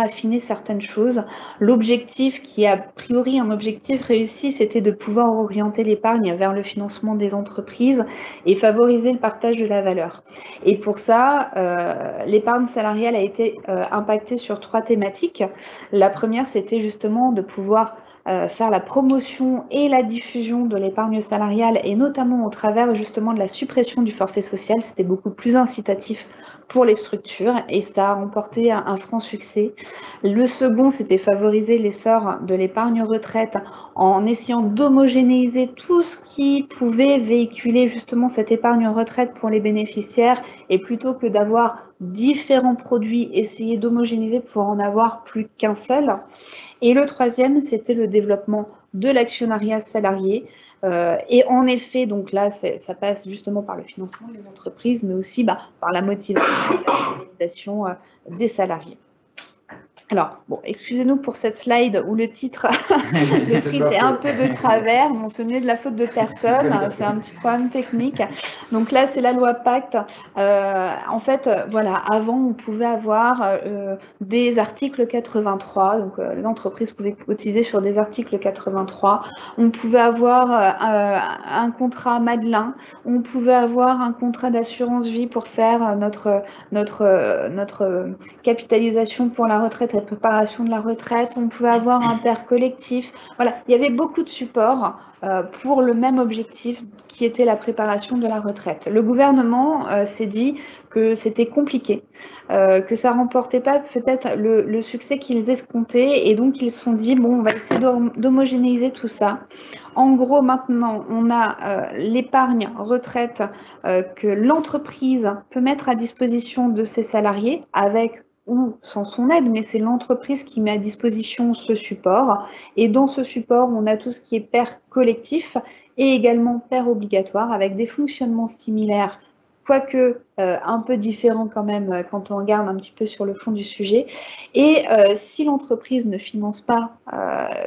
affiner certaines choses. L'objectif, qui est a priori un objectif réussi, c'était de pouvoir orienter l'épargne vers le financement des entreprises et favoriser le partage de la valeur. Et pour ça, l'épargne salariale a été impactée sur 3 thématiques. La première, c'était justement de pouvoir faire la promotion et la diffusion de l'épargne salariale et notamment au travers justement de la suppression du forfait social. C'était beaucoup plus incitatif pour les structures et ça a remporté un franc succès. Le second, c'était favoriser l'essor de l'épargne retraite en essayant d'homogénéiser tout ce qui pouvait véhiculer justement cette épargne retraite pour les bénéficiaires et plutôt que d'avoir différents produits, essayer d'homogénéiser pour en avoir plus qu'un seul. Et le troisième, c'était le développement de l'actionnariat salarié. Et en effet, donc là, ça passe justement par le financement des entreprises, mais aussi par la motivation et la mobilisation des salariés. Alors, bon, excusez-nous pour cette slide où le titre est un peu de travers. Bon, ce n'est de la faute de personne, c'est un petit problème technique. Donc là, c'est la loi Pacte. En fait, voilà, avant, on pouvait avoir des articles 83. Donc, l'entreprise pouvait cotiser sur des articles 83. On pouvait avoir un contrat Madelin. On pouvait avoir un contrat d'assurance vie pour faire notre capitalisation pour la retraite, la préparation de la retraite. On pouvait avoir un père collectif. Voilà, il y avait beaucoup de supports pour le même objectif qui était la préparation de la retraite. Le gouvernement s'est dit que c'était compliqué, que ça remportait pas peut-être le succès qu'ils escomptaient, et donc ils se sont dit bon, on va essayer d'homogénéiser tout ça. En gros, maintenant, on a l'épargne retraite que l'entreprise peut mettre à disposition de ses salariés avec ou sans son aide, mais c'est l'entreprise qui met à disposition ce support. Et dans ce support, on a tout ce qui est pair collectif et également pair obligatoire avec des fonctionnements similaires, quoique un peu différents quand même quand on regarde un petit peu sur le fond du sujet. Et si l'entreprise ne finance pas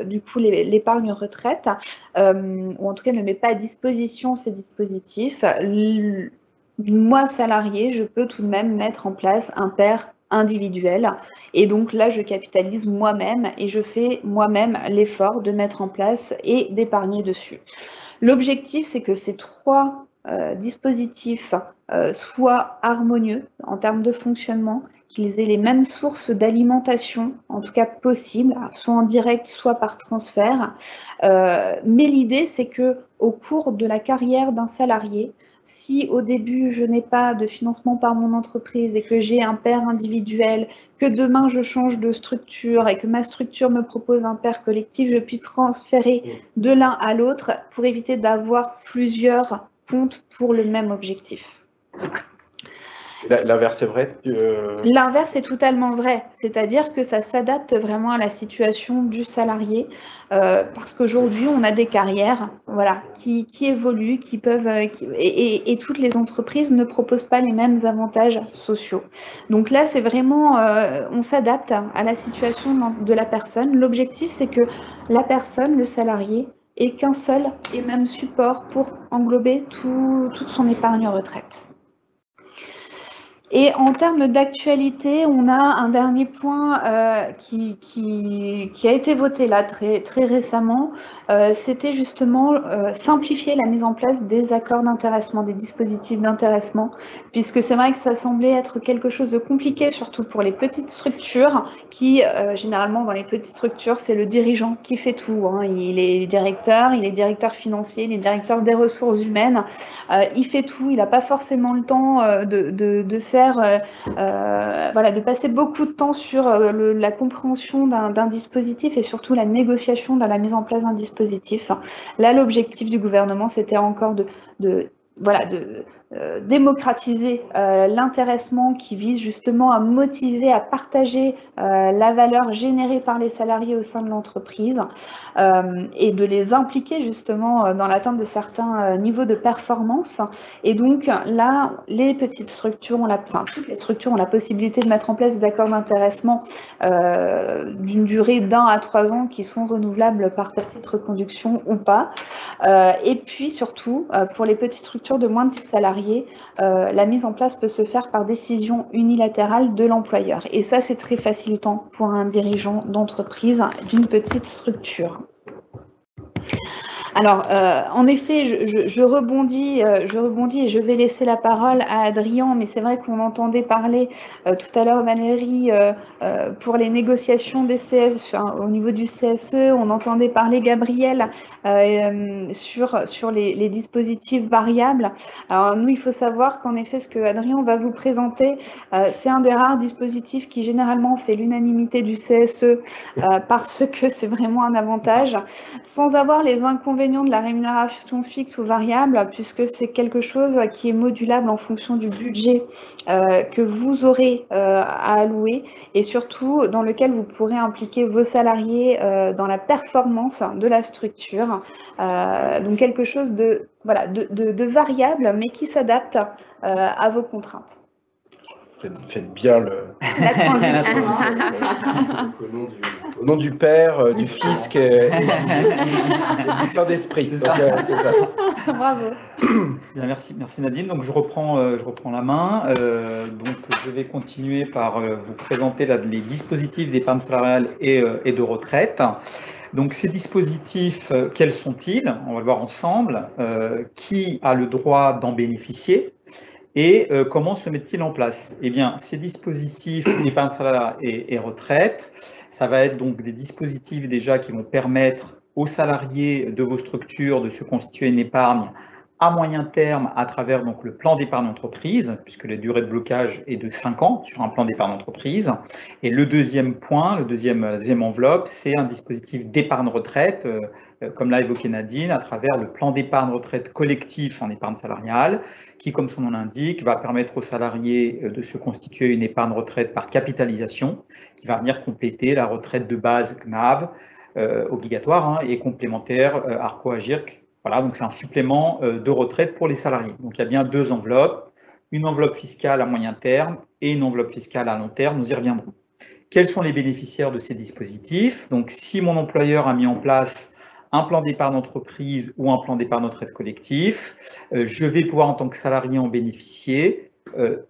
du coup l'épargne retraite, ou en tout cas ne met pas à disposition ces dispositifs, moi, salarié, je peux tout de même mettre en place un pair individuel. Et donc là, je capitalise moi-même et je fais moi-même l'effort de mettre en place et d'épargner dessus. L'objectif, c'est que ces trois dispositifs soient harmonieux en termes de fonctionnement, qu'ils aient les mêmes sources d'alimentation, en tout cas possibles, soit en direct, soit par transfert. Mais l'idée, c'est que au cours de la carrière d'un salarié, si au début je n'ai pas de financement par mon entreprise et que j'ai un pair individuel, que demain je change de structure et que ma structure me propose un pair collectif, je puis transférer de l'un à l'autre pour éviter d'avoir plusieurs comptes pour le même objectif. L'inverse est vrai L'inverse est totalement vrai, c'est-à-dire que ça s'adapte vraiment à la situation du salarié, parce qu'aujourd'hui on a des carrières, voilà, qui évoluent, qui peuvent, et toutes les entreprises ne proposent pas les mêmes avantages sociaux. Donc là, c'est vraiment, on s'adapte à la situation de la personne. L'objectif, c'est que la personne, le salarié, ait qu'un seul et même support pour englober toute son épargne retraite. Et en termes d'actualité, on a un dernier point qui a été voté là très récemment. C'était justement simplifier la mise en place des accords d'intéressement, des dispositifs d'intéressement, puisque c'est vrai que ça semblait être quelque chose de compliqué, surtout pour les petites structures, qui généralement dans les petites structures, c'est le dirigeant qui fait tout. Hein. Il est directeur financier, il est directeur des ressources humaines, il fait tout, il n'a pas forcément le temps de faire voilà, de passer beaucoup de temps sur la compréhension d'un dispositif et surtout la négociation de la mise en place d'un dispositif. Là, l'objectif du gouvernement, c'était encore de démocratiser l'intéressement qui vise justement à motiver, à partager la valeur générée par les salariés au sein de l'entreprise et de les impliquer justement dans l'atteinte de certains niveaux de performance. Et donc là, les petites structures, toutes les structures ont la possibilité de mettre en place des accords d'intéressement d'une durée d'1 à 3 ans qui sont renouvelables par tacite reconduction ou pas. Et puis surtout, pour les petites structures de moins de 10 salariés, la mise en place peut se faire par décision unilatérale de l'employeur. Et ça, c'est très facilitant pour un dirigeant d'entreprise d'une petite structure. Alors, en effet, je rebondis et je vais laisser la parole à Adrien, mais c'est vrai qu'on entendait parler tout à l'heure, Valérie, pour les négociations des CS, au niveau du CSE, on entendait parler Gabriel sur les dispositifs variables. Alors, nous, il faut savoir qu'en effet, ce que Adrien va vous présenter, c'est un des rares dispositifs qui généralement fait l'unanimité du CSE parce que c'est vraiment un avantage, sans avoir les inconvénients de la rémunération fixe ou variable, puisque c'est quelque chose qui est modulable en fonction du budget que vous aurez à allouer et surtout dans lequel vous pourrez impliquer vos salariés dans la performance de la structure. Donc quelque chose de variable mais qui s'adapte à vos contraintes. faites bien La transition. Au nom du Père, du Fisc et du Saint-Esprit. C'est ça. Bravo. Bien, merci Nadine. Donc je reprends la main. Donc je vais continuer par vous présenter les dispositifs d'épargne salariale et de retraite. Donc ces dispositifs, quels sont-ils? On va le voir ensemble. Qui a le droit d'en bénéficier? Et comment se mettent-ils en place? Eh bien, ces dispositifs d'épargne salariale et retraite, ça va être donc des dispositifs déjà qui vont permettre aux salariés de vos structures de se constituer une épargne à moyen terme à travers donc, le plan d'épargne entreprise, puisque la durée de blocage est de 5 ans sur un plan d'épargne entreprise. Et le deuxième point, la deuxième enveloppe, c'est un dispositif d'épargne retraite, comme l'a évoqué Nadine, à travers le plan d'épargne retraite collectif en épargne salariale, qui, comme son nom l'indique, va permettre aux salariés de se constituer une épargne retraite par capitalisation, qui va venir compléter la retraite de base CNAV, obligatoire, et complémentaire ARCO-AGIRC. Voilà, donc c'est un supplément de retraite pour les salariés. Donc il y a bien deux enveloppes, une enveloppe fiscale à moyen terme et une enveloppe fiscale à long terme, nous y reviendrons. Quels sont les bénéficiaires de ces dispositifs? Donc si mon employeur a mis en place un plan d'épargne entreprise ou un plan d'épargne retraite collectif, je vais pouvoir en tant que salarié en bénéficier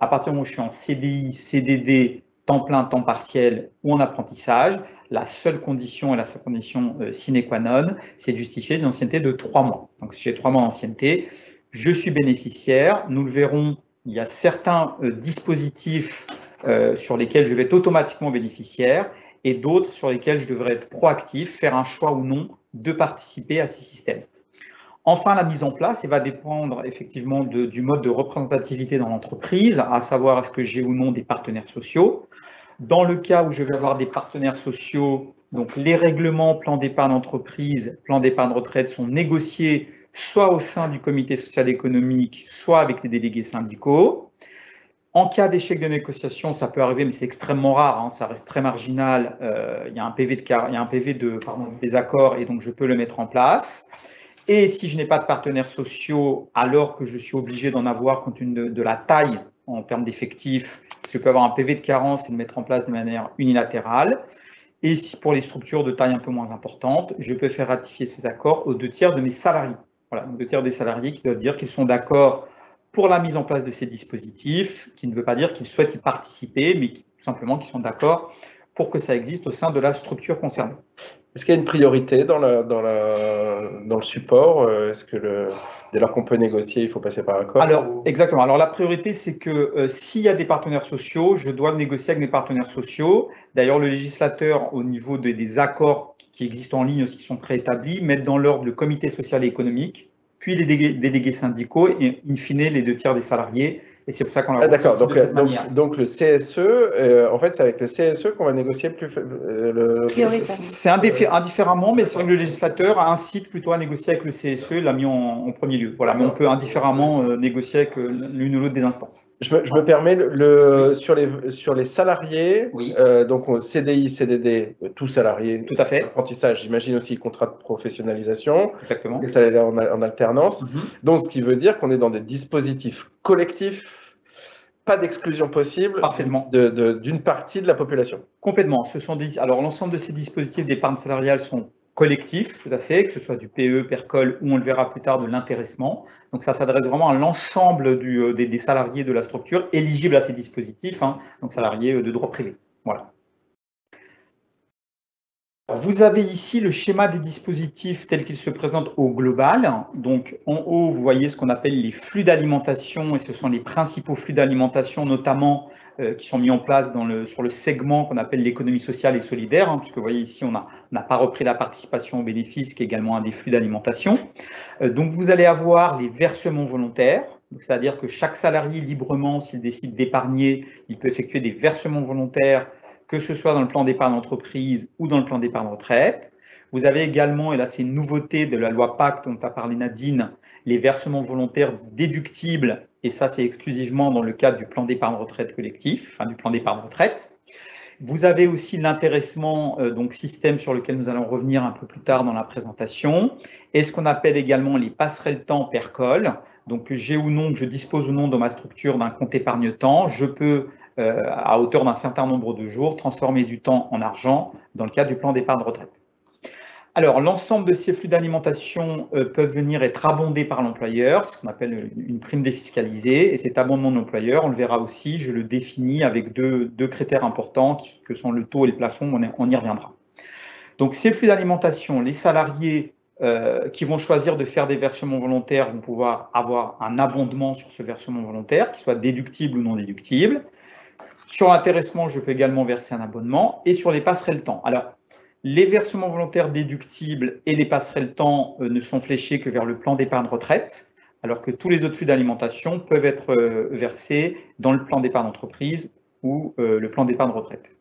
à partir du moment où je suis en CDI, CDD, temps plein, temps partiel ou en apprentissage. La seule condition et la seule condition sine qua non, c'est de justifier d'une ancienneté de 3 mois. Donc, si j'ai 3 mois d'ancienneté, je suis bénéficiaire. Nous le verrons, il y a certains dispositifs sur lesquels je vais être automatiquement bénéficiaire et d'autres sur lesquels je devrais être proactif, faire un choix ou non de participer à ces systèmes. Enfin, la mise en place, elle va dépendre effectivement du mode de représentativité dans l'entreprise, à savoir est-ce que j'ai ou non des partenaires sociaux. Dans le cas où je vais avoir des partenaires sociaux, donc les règlements plan d'épargne entreprise, plan d'épargne retraite sont négociés soit au sein du comité social et économique, soit avec les délégués syndicaux. En cas d'échec de négociation, ça peut arriver, mais c'est extrêmement rare, ça reste très marginal. Il y a un PV de désaccord et donc je peux le mettre en place. Et si je n'ai pas de partenaires sociaux, alors que je suis obligé d'en avoir compte tenu de la taille en termes d'effectifs, je peux avoir un PV de carence et le mettre en place de manière unilatérale. Et si pour les structures de taille un peu moins importante, je peux faire ratifier ces accords aux 2/3 de mes salariés. Voilà, 2/3 des salariés qui doivent dire qu'ils sont d'accord pour la mise en place de ces dispositifs, qui ne veut pas dire qu'ils souhaitent y participer, mais tout simplement qu'ils sont d'accord pour que ça existe au sein de la structure concernée. Est-ce qu'il y a une priorité dans le support? Est-ce que dès lors qu'on peut négocier, il faut passer par accord? Alors, exactement. Alors, la priorité, c'est que s'il y a des partenaires sociaux, je dois négocier avec mes partenaires sociaux. D'ailleurs, le législateur, au niveau des accords qui existent en ligne, qui sont préétablis, met dans l'ordre le comité social et économique, puis les délégués syndicaux et, in fine, les 2/3 des salariés. Et c'est pour ça qu'on l'a d'accord. Donc le CSE, en fait, c'est avec le CSE qu'on va négocier plus. C'est indifféremment, mais c'est vrai que le législateur incite plutôt à négocier avec le CSE, l'a mis en premier lieu. Voilà, mais on peut indifféremment négocier avec l'une ou l'autre des instances. Je me permets, sur les salariés, oui. Donc CDI, CDD, tout salarié. Tout à fait. Apprentissage, j'imagine aussi contrat de professionnalisation. Exactement. Et salaire en alternance. Donc, ce qui veut dire qu'on est dans des dispositifs collectifs. Pas d'exclusion possible d'une partie de la population. Complètement. Alors, l'ensemble de ces dispositifs d'épargne salariale sont collectifs, tout à fait, que ce soit du PE, PERCOL ou on le verra plus tard de l'intéressement. Donc, ça s'adresse vraiment à l'ensemble des salariés de la structure éligibles à ces dispositifs, donc salariés de droit privé. Voilà. Vous avez ici le schéma des dispositifs tel qu'il se présente au global. Donc, en haut, vous voyez ce qu'on appelle les flux d'alimentation, et ce sont les principaux flux d'alimentation, notamment qui sont mis en place sur le segment qu'on appelle l'économie sociale et solidaire, puisque vous voyez ici, on n'a pas repris la participation aux bénéfices, qui est également un des flux d'alimentation. Donc, vous allez avoir les versements volontaires, c'est-à-dire que chaque salarié, librement, s'il décide d'épargner, il peut effectuer des versements volontaires, que ce soit dans le plan d'épargne entreprise ou dans le plan d'épargne retraite. Vous avez également, et là c'est une nouveauté de la loi Pacte dont a parlé Nadine, les versements volontaires déductibles, et ça c'est exclusivement dans le cadre du plan d'épargne retraite collectif, du plan d'épargne retraite. Vous avez aussi l'intéressement, donc système sur lequel nous allons revenir un peu plus tard dans la présentation, et ce qu'on appelle également les passerelles temps PERCOL. Donc que je dispose ou non dans ma structure d'un compte épargne-temps, je peux à hauteur d'un certain nombre de jours, transformer du temps en argent dans le cadre du plan d'épargne retraite. Alors, l'ensemble de ces flux d'alimentation peuvent venir être abondés par l'employeur, ce qu'on appelle une prime défiscalisée. Et cet abondement de l'employeur, on le verra aussi, je le définis avec deux critères importants, que sont le taux et le plafond, on y reviendra. Donc, ces flux d'alimentation, les salariés qui vont choisir de faire des versements volontaires vont pouvoir avoir un abondement sur ce versement volontaire, qu'il soit déductible ou non déductible. Sur l'intéressement, je peux également verser un abonnement. Et sur les passerelles temps. Alors, les versements volontaires déductibles et les passerelles temps ne sont fléchés que vers le plan d'épargne retraite, alors que tous les autres flux d'alimentation peuvent être versés dans le plan d'épargne entreprise ou le plan d'épargne retraite.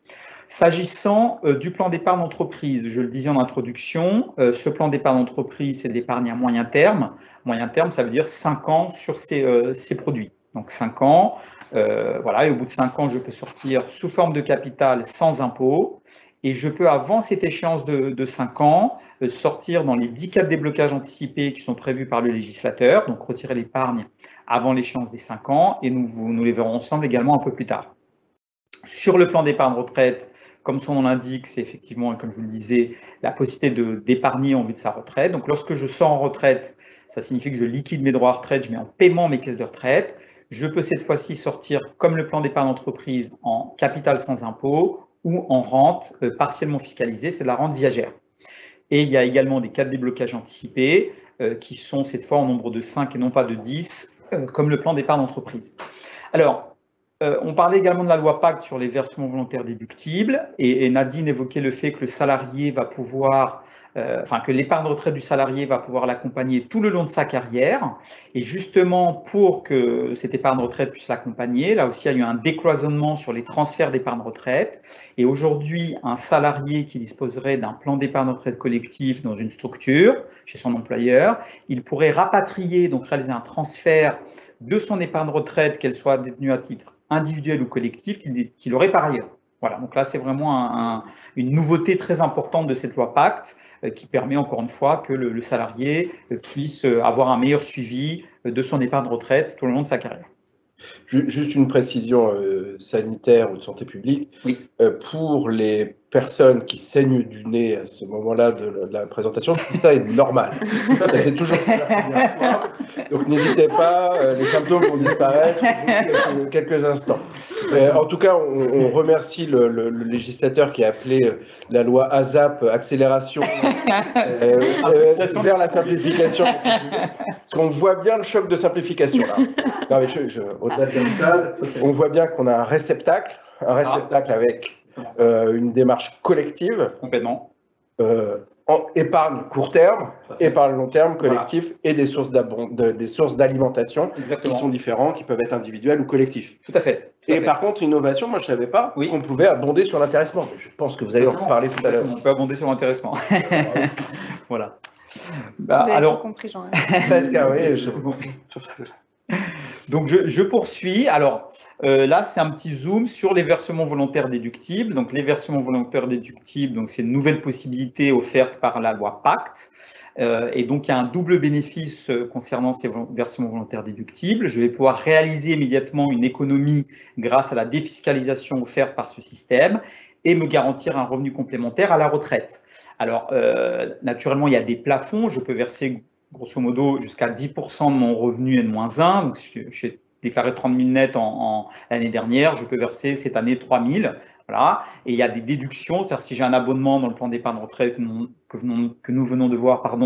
S'agissant du plan d'épargne entreprise, je le disais en introduction, ce plan d'épargne entreprise, c'est de l'épargne à moyen terme. Moyen terme, ça veut dire 5 ans sur ces produits. Donc 5 ans, voilà, et au bout de 5 ans, je peux sortir sous forme de capital sans impôt. Et je peux, avant cette échéance de 5 ans, sortir dans les 10 cas de déblocage anticipé qui sont prévus par le législateur, donc retirer l'épargne avant l'échéance des 5 ans, et nous les verrons ensemble également un peu plus tard. Sur le plan d'épargne retraite, comme son nom l'indique, c'est effectivement, comme je vous le disais, la possibilité d'épargner en vue de sa retraite. Donc lorsque je sors en retraite, ça signifie que je liquide mes droits à retraite, je mets en paiement mes caisses de retraite. Je peux cette fois-ci sortir, comme le plan d'épargne entreprise, en capital sans impôt, ou en rente partiellement fiscalisée, c'est de la rente viagère. Et il y a également des cas de déblocage anticipé qui sont cette fois en nombre de 5 et non pas de 10, comme le plan d'épargne entreprise. Alors, on parlait également de la loi Pacte sur les versements volontaires déductibles, et Nadine évoquait le fait que le salarié va pouvoir, que l'épargne retraite du salarié va pouvoir l'accompagner tout le long de sa carrière. Et justement, pour que cette épargne retraite puisse l'accompagner, là aussi, il y a eu un décloisonnement sur les transferts d'épargne retraite. Et aujourd'hui, un salarié qui disposerait d'un plan d'épargne retraite collectif dans une structure, chez son employeur, il pourrait rapatrier, donc réaliser un transfert de son épargne retraite, qu'elle soit détenue à titre individuel ou collectif, qu'il aurait par ailleurs. Voilà, donc là, c'est vraiment une nouveauté très importante de cette loi Pacte qui permet encore une fois que le salarié puisse avoir un meilleur suivi de son épargne retraite tout le long de sa carrière. Juste une précision sanitaire ou de santé publique. Oui. Pour les personnes qui saignent du nez à ce moment-là de la présentation, ça est normal. Ça fait toujours ça la première fois. Donc n'hésitez pas, les symptômes vont disparaître dans quelques instants. En tout cas, on remercie le législateur qui a appelé la loi ASAP, accélération vers la simplification. Parce qu'on voit bien le choc de simplification là. Non, mais au-delà de ça, on voit bien qu'on a un réceptacle avec une démarche collective. Complètement. Épargne court terme, épargne long terme, collectif, voilà. Et des sources d'alimentation qui sont différents, qui peuvent être individuels ou collectifs. Tout à fait. Par contre, innovation, moi je ne savais pas qu'on pouvait abonder sur l'intéressement. Je pense que vous allez en reparler tout à l'heure. On peut abonder sur l'intéressement. Voilà. Alors, compris, Jean. Parce que, oui, Donc, je poursuis. Alors, là, c'est un petit zoom sur les versements volontaires déductibles. Donc, les versements volontaires déductibles, c'est une nouvelle possibilité offerte par la loi Pacte. Et donc, il y a un double bénéfice concernant ces versements volontaires déductibles. Je vais pouvoir réaliser immédiatement une économie grâce à la défiscalisation offerte par ce système et me garantir un revenu complémentaire à la retraite. Alors, naturellement, il y a des plafonds. Je peux verser grosso modo jusqu'à 10% de mon revenu N-1. Donc, j'ai déclaré 30 000 net l'année dernière, je peux verser cette année 3 000. Voilà. Et il y a des déductions, c'est-à-dire si j'ai un abonnement dans le plan d'épargne retraite que nous venons de voir,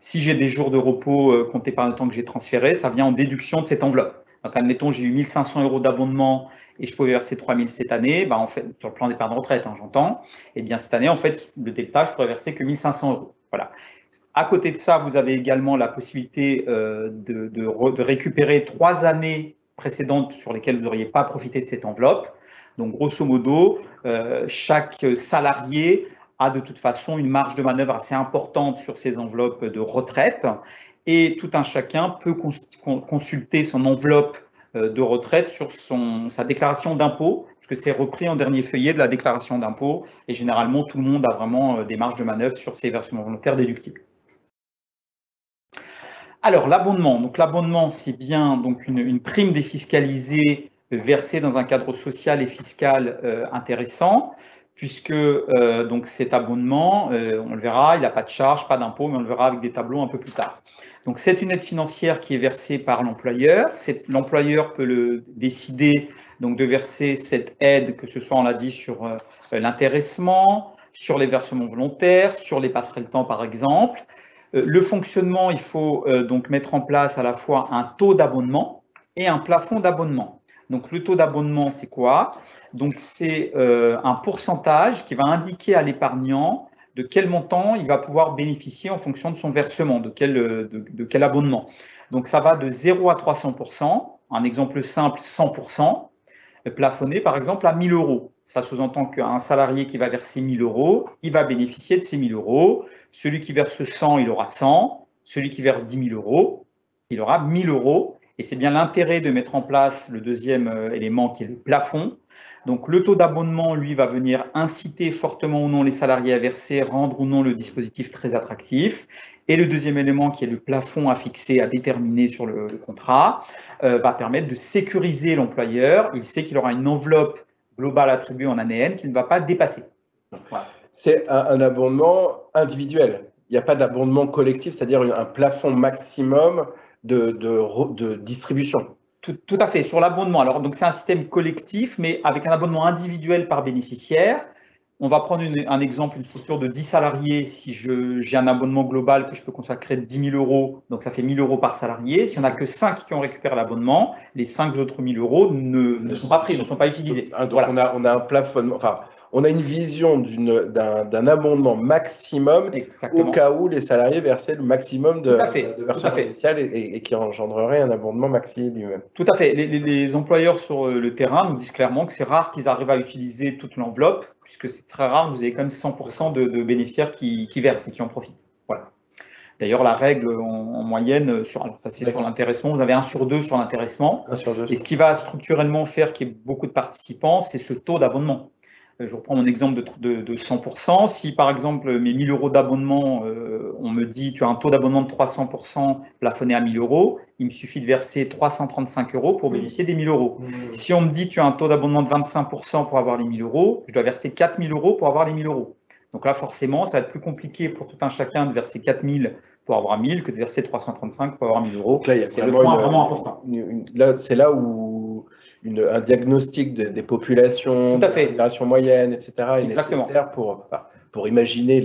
si j'ai des jours de repos comptés par le temps que j'ai transféré, ça vient en déduction de cette enveloppe. Donc, admettons, j'ai eu 1 500 € d'abonnement et je pouvais verser 3 000 cette année, en fait, sur le plan d'épargne retraite, j'entends. Et bien, cette année, en fait, le delta, je pourrais verser que 1 500 €. Voilà. À côté de ça, vous avez également la possibilité de récupérer 3 années précédentes sur lesquelles vous n'auriez pas profité de cette enveloppe. Donc, grosso modo, chaque salarié a de toute façon une marge de manœuvre assez importante sur ces enveloppes de retraite et tout un chacun peut consulter son enveloppe de retraite sur sa déclaration d'impôt, puisque c'est repris en dernier feuillet de la déclaration d'impôt et généralement, tout le monde a vraiment des marges de manœuvre sur ces versements volontaires déductibles. Alors, l'abondement. Donc, l'abondement, c'est bien donc une prime défiscalisée versé dans un cadre social et fiscal intéressant, puisque donc cet abonnement, on le verra, il n'a pas de charge, pas d'impôt, mais on le verra avec des tableaux un peu plus tard. Donc c'est une aide financière qui est versée par l'employeur. L'employeur peut décider donc de verser cette aide, que ce soit, on l'a dit, sur l'intéressement, sur les versements volontaires, sur les passerelles temps par exemple. Le fonctionnement, il faut donc mettre en place à la fois un taux d'abonnement et un plafond d'abonnement. Donc le taux d'abonnement, c'est quoi? Donc c'est un pourcentage qui va indiquer à l'épargnant de quel montant il va pouvoir bénéficier en fonction de son versement, de quel abonnement. Donc ça va de 0 à 300%, un exemple simple, 100%, plafonné par exemple à 1 000 €. Ça sous-entend qu'un salarié qui va verser 1 000 €, il va bénéficier de ces 1 000 €. Celui qui verse 100, il aura 100. Celui qui verse 10 000 €, il aura 1 000 €. Et c'est bien l'intérêt de mettre en place le deuxième élément qui est le plafond. Donc le taux d'abonnement, lui, va venir inciter fortement ou non les salariés à verser, rendre ou non le dispositif très attractif. Et le deuxième élément qui est le plafond à fixer, à déterminer sur le contrat, va permettre de sécuriser l'employeur. Il sait qu'il aura une enveloppe globale attribuée en année N qu'il ne va pas dépasser. Voilà. C'est un abonnement individuel. Il n'y a pas d'abonnement collectif, c'est-à-dire un plafond maximum de distribution. Tout à fait, sur l'abonnement. Alors, donc c'est un système collectif, mais avec un abonnement individuel par bénéficiaire. On va prendre un exemple, une structure de 10 salariés. Si j'ai un abonnement global que je peux consacrer de 10 000 €, donc ça fait 1 000 € par salarié. Si on n'a que 5 qui ont récupéré l'abonnement, les 5 autres 1 000 € ne sont pas pris, ne sont pas utilisés. Donc voilà. on a un plafonnement, enfin, on a une vision d'un abonnement maximum. Exactement. Au cas où les salariés versaient le maximum de versements initiales et qui engendrerait un abonnement maxi lui-même. Tout à fait. Les employeurs sur le terrain nous disent clairement que c'est rare qu'ils arrivent à utiliser toute l'enveloppe, puisque c'est très rare, vous avez quand même 100% de bénéficiaires qui versent et qui en profitent. Voilà. D'ailleurs, la règle en moyenne, sur l'intéressement, vous avez 1 sur 2 sur l'intéressement. Et ce qui va structurellement faire qu'il y ait beaucoup de participants, c'est ce taux d'abonnement. Je reprends mon exemple de 100%. Si par exemple mes 1 000 € d'abonnement, on me dit tu as un taux d'abonnement de 300% plafonné à 1 000 €, il me suffit de verser 335 € pour bénéficier des 1 000 €. Si on me dit tu as un taux d'abonnement de 25% pour avoir les 1 000 €, je dois verser 4 000 € pour avoir les 1 000 €. Donc là, forcément, ça va être plus compliqué pour tout un chacun de verser 4 000 pour avoir 1 000 que de verser 335 pour avoir 1 000 €. C'est le point vraiment important. C'est là où un diagnostic des populations, de la population moyenne, etc. est nécessaire pour imaginer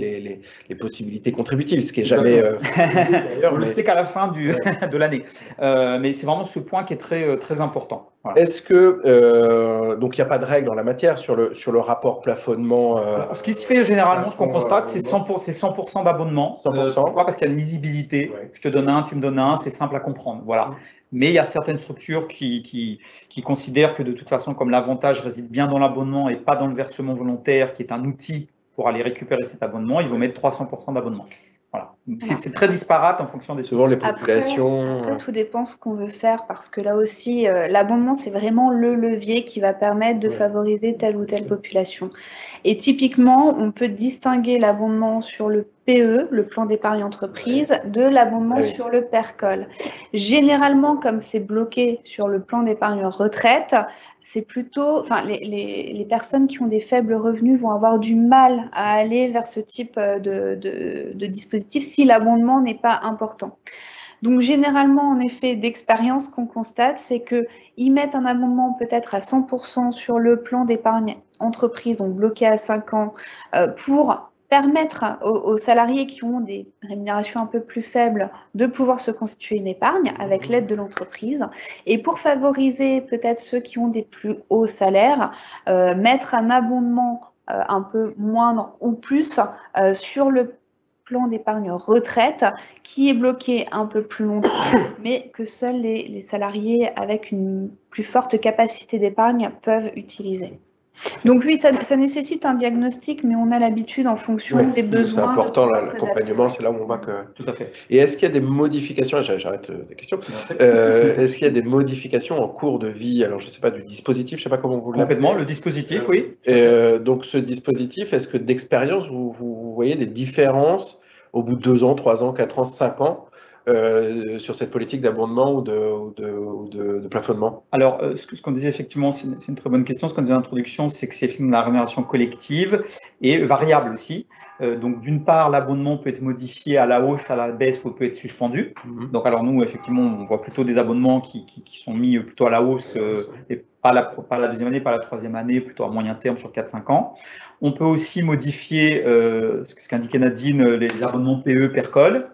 les possibilités contributives, ce qui n'est jamais d'ailleurs. On le sait qu'à la fin de l'année. Mais c'est vraiment ce point qui est très, très important. Voilà. Est-ce que, donc il n'y a pas de règle en la matière sur le rapport plafonnement ce qui se fait généralement, ce qu'on constate, c'est 100% d'abonnement. 100%. Pourquoi? Parce qu'il y a une lisibilité. Ouais. Je te donne un, tu me donnes un, c'est simple à comprendre. Voilà. Mais il y a certaines structures qui considèrent que de toute façon, comme l'avantage réside bien dans l'abonnement et pas dans le versement volontaire, qui est un outil pour aller récupérer cet abonnement, ils vont mettre 300% d'abonnement. Voilà. C'est très disparate en fonction des souvent les populations. Après, tout dépend ce qu'on veut faire, parce que là aussi, l'abondement, c'est vraiment le levier qui va permettre de favoriser telle ou telle population. Et typiquement, on peut distinguer l'abondement sur le PE, le plan d'épargne entreprise, de l'abondement sur le PERCOL. Généralement, comme c'est bloqué sur le plan d'épargne retraite, c'est plutôt, enfin, les personnes qui ont des faibles revenus vont avoir du mal à aller vers ce type de dispositif si l'abondement n'est pas important. Donc, généralement, en effet, d'expérience qu'on constate, c'est qu'ils mettent un abondement peut-être à 100% sur le plan d'épargne entreprise, donc bloqué à 5 ans, pour permettre aux salariés qui ont des rémunérations un peu plus faibles de pouvoir se constituer une épargne avec l'aide de l'entreprise. Et pour favoriser peut-être ceux qui ont des plus hauts salaires, mettre un abondement un peu moindre ou plus sur le plan d'épargne retraite qui est bloqué un peu plus longtemps, mais que seuls les salariés avec une plus forte capacité d'épargne peuvent utiliser. Donc oui, ça nécessite un diagnostic, mais on a l'habitude en fonction des besoins. C'est important, l'accompagnement, c'est là où on voit que… Tout à fait. Et est-ce qu'il y a des modifications, j'arrête la question, est-ce qu'il y a des modifications en cours de vie, alors je ne sais pas, du dispositif, je ne sais pas comment vous l'appelez. Complètement, le dispositif, oui. Donc ce dispositif, est-ce que d'expérience, vous voyez des différences au bout de 2 ans, 3 ans, 4 ans, 5 ans sur cette politique d'abondement ou de plafonnement? Alors, ce qu'on disait effectivement, c'est une très bonne question. Ce qu'on disait en introduction, c'est que c'est effectivement la rémunération collective et variable aussi. Donc, d'une part, l'abonnement peut être modifié à la hausse, à la baisse ou peut être suspendu. Donc, alors nous, effectivement, on voit plutôt des abonnements qui sont mis plutôt à la hausse et pas la deuxième année, pas la troisième année, plutôt à moyen terme sur 4-5 ans. On peut aussi modifier, ce qu'indiquait Nadine, les abonnements PE, PERCOL.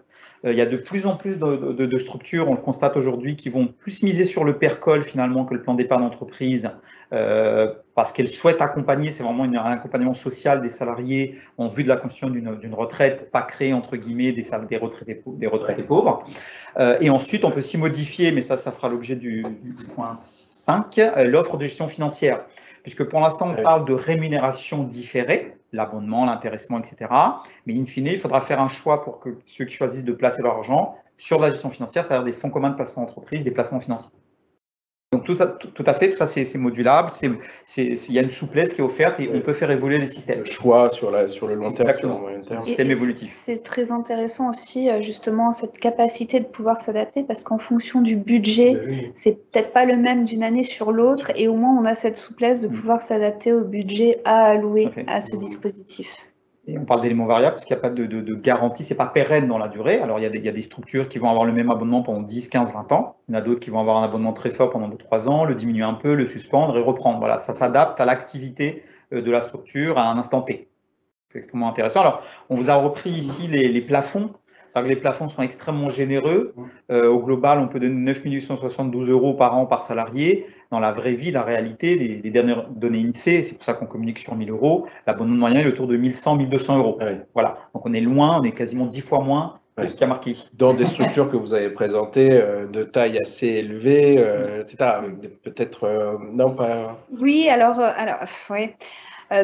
Il y a de plus en plus de structures, on le constate aujourd'hui, qui vont plus miser sur le PERCOL finalement que le plan d'épargne d'entreprise parce qu'elles souhaitent accompagner, c'est vraiment un accompagnement social des salariés en vue de la construction d'une retraite pour pas créer entre guillemets des retraités pauvres. Et ensuite, on peut aussi modifier, mais ça fera l'objet du point 5, l'offre de gestion financière. Puisque pour l'instant, on parle de rémunération différée, l'abonnement, l'intéressement, etc. Mais in fine, il faudra faire un choix pour que ceux qui choisissent de placer leur argent sur la gestion financière, c'est-à-dire des fonds communs de placement d'entreprise, des placements financiers. Donc tout à fait, tout ça c'est modulable, il y a une souplesse qui est offerte et on peut faire évoluer les systèmes. Le choix sur le long terme, exactement, sur le moyen terme. Le système évolutif. C'est très intéressant aussi justement cette capacité de pouvoir s'adapter parce qu'en fonction du budget, c'est peut-être pas le même d'une année sur l'autre et au moins on a cette souplesse de pouvoir s'adapter au budget à allouer à ce dispositif. Et on parle d'éléments variables parce qu'il n'y a pas de garantie, c'est pas pérenne dans la durée. Alors il y a des structures qui vont avoir le même abonnement pendant 10, 15, 20 ans. Il y en a d'autres qui vont avoir un abonnement très fort pendant 2-3 ans, le diminuer un peu, le suspendre et reprendre. Voilà, ça s'adapte à l'activité de la structure à un instant T. C'est extrêmement intéressant. Alors on vous a repris ici les plafonds. C'est-à-dire que les plafonds sont extrêmement généreux. Au global, on peut donner 9 872 € par an par salarié. Dans la vraie vie, la réalité, les dernières données INSEE, c'est pour ça qu'on communique sur 1 000 €, l'abonnement moyen est autour de 1 100, 1 200 €. Ouais. Voilà, donc on est loin, on est quasiment 10 fois moins que ce qui a marqué ici. Dans des structures que vous avez présentées, de taille assez élevée, etc. Peut-être, non, pas... Oui, alors oui.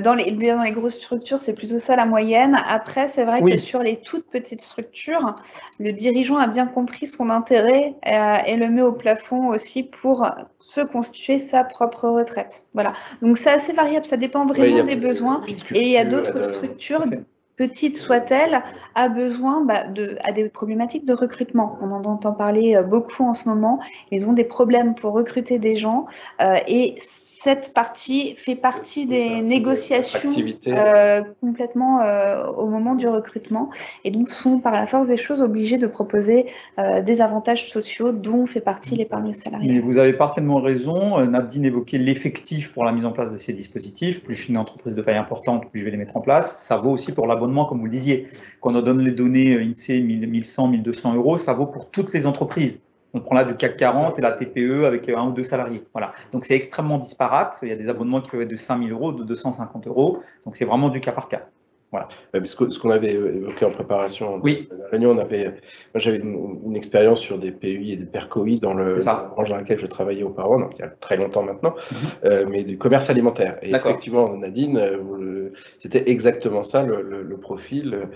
Dans les grosses structures, c'est plutôt ça la moyenne. Après, c'est vrai que sur les toutes petites structures, le dirigeant a bien compris son intérêt et le met au plafond aussi pour se constituer sa propre retraite. Voilà. Donc, c'est assez variable, ça dépend vraiment des besoins. Et il y a d'autres structures, petites soient-elles, a besoin à des problématiques de recrutement. On en entend parler beaucoup en ce moment. Ils ont des problèmes pour recruter des gens et cette partie fait partie des négociations complètement au moment du recrutement et donc sont par la force des choses obligés de proposer des avantages sociaux dont fait partie l'épargne salariale. Mais vous avez parfaitement raison. Nadine évoquait l'effectif pour la mise en place de ces dispositifs. Plus je suis une entreprise de taille importante, plus je vais les mettre en place. Ça vaut aussi pour l'abonnement, comme vous le disiez. Quand on donne les données INSEE 1100, 1200 €, ça vaut pour toutes les entreprises. On prend là du CAC 40 et la TPE avec 1 ou 2 salariés. Voilà. Donc c'est extrêmement disparate. Il y a des abonnements qui peuvent être de 5 000 €, de 250 €. Donc c'est vraiment du cas par cas. Voilà. Ce qu'on avait évoqué en préparation de la réunion, moi j'avais une expérience sur des PEI et des PERCOI dans la branche dans laquelle je travaillais auparavant, donc il y a très longtemps maintenant, mais du commerce alimentaire. Et effectivement, Nadine, c'était exactement ça le profil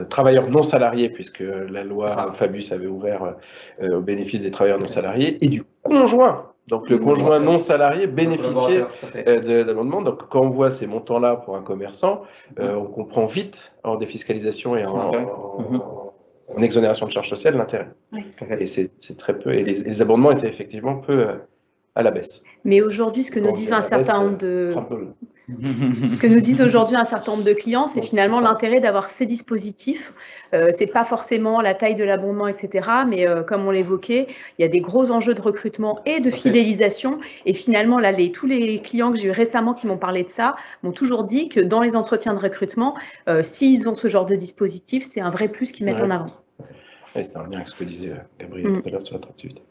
travailleur non salarié, puisque la loi Fabius avait ouvert au bénéfice des travailleurs non salariés, et du conjoint. Donc le conjoint non salarié bénéficiait de l'abondement. Donc quand on voit ces montants-là pour un commerçant, on comprend vite en défiscalisation et en exonération de charges sociales l'intérêt. Oui. Et c'est très peu. Et les abondements étaient effectivement peu à la baisse. Mais aujourd'hui, ce que nous disent un certain nombre de clients, c'est finalement l'intérêt d'avoir ces dispositifs. C'est pas forcément la taille de l'abondement, etc. Mais comme on l'évoquait, il y a des gros enjeux de recrutement et de fidélisation. Et finalement, là, tous les clients que j'ai eu récemment qui m'ont parlé de ça m'ont toujours dit que dans les entretiens de recrutement, s'ils ont ce genre de dispositif, c'est un vrai plus qu'ils mettent en avant. Oui, c'est un lien avec ce que disait Gabriel tout à l'heure sur l'attractivité.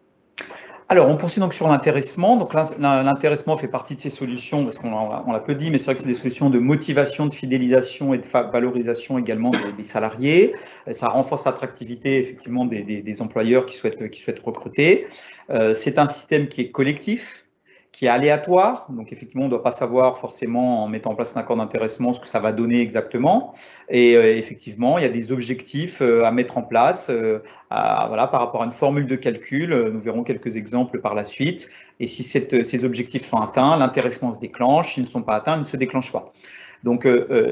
Alors, on poursuit donc sur l'intéressement. Donc, l'intéressement fait partie de ces solutions, parce qu'on l'a peu dit, mais c'est vrai que c'est des solutions de motivation, de fidélisation et de valorisation également des salariés. Ça renforce l'attractivité, effectivement, des employeurs qui souhaitent recruter. C'est un système qui est collectif, qui est aléatoire. Donc, effectivement, on ne doit pas savoir forcément, en mettant en place un accord d'intéressement, ce que ça va donner exactement. Et effectivement, il y a des objectifs à mettre en place par rapport à une formule de calcul. Nous verrons quelques exemples par la suite. Et si ces objectifs sont atteints, l'intéressement se déclenche. S'ils ne sont pas atteints, ils ne se déclenchent pas. Donc,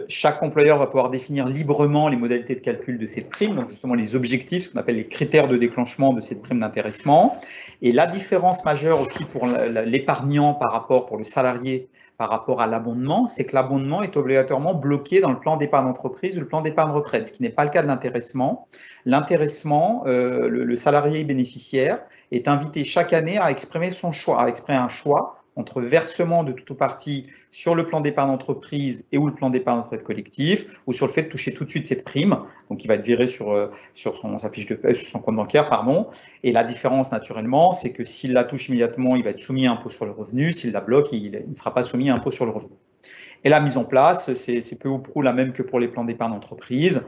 chaque employeur va pouvoir définir librement les modalités de calcul de cette prime, donc justement les objectifs, ce qu'on appelle les critères de déclenchement de cette prime d'intéressement. Et la différence majeure aussi pour l'épargnant pour le salarié par rapport à l'abondement, c'est que l'abondement est obligatoirement bloqué dans le plan d'épargne d'entreprise ou le plan d'épargne retraite, ce qui n'est pas le cas de l'intéressement. L'intéressement, le salarié bénéficiaire est invité chaque année à exprimer son choix, à exprimer un choix entre versement de tout ou partie sur le plan d'épargne d'entreprise et ou le plan d'épargne retraite collectif, ou sur le fait de toucher tout de suite cette prime, donc il va être viré sur sa fiche de paie, sur son compte bancaire, pardon. Et la différence, naturellement, c'est que s'il la touche immédiatement, il va être soumis à impôt sur le revenu. S'il la bloque, il ne sera pas soumis à impôt sur le revenu. Et la mise en place, c'est peu ou prou la même que pour les plans d'épargne d'entreprise,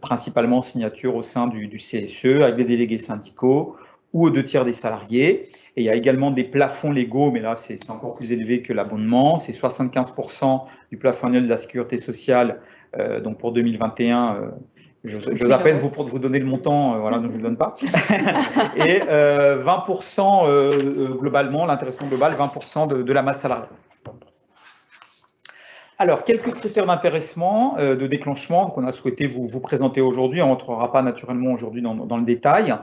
principalement signature au sein du CSE, avec des délégués syndicaux, ou aux 2/3 des salariés. Et il y a également des plafonds légaux, mais là, c'est encore plus élevé que l'abondement. C'est 75% du plafond annuel de la sécurité sociale. Donc pour 2021, j'ose à peine vous donner le montant, voilà, donc je ne le donne pas. Et 20%, globalement, l'intéressement global, 20% de la masse salariale. Alors, quelques critères d'intéressement, de déclenchement qu'on a souhaité vous présenter aujourd'hui. On ne rentrera pas naturellement aujourd'hui dans le détail.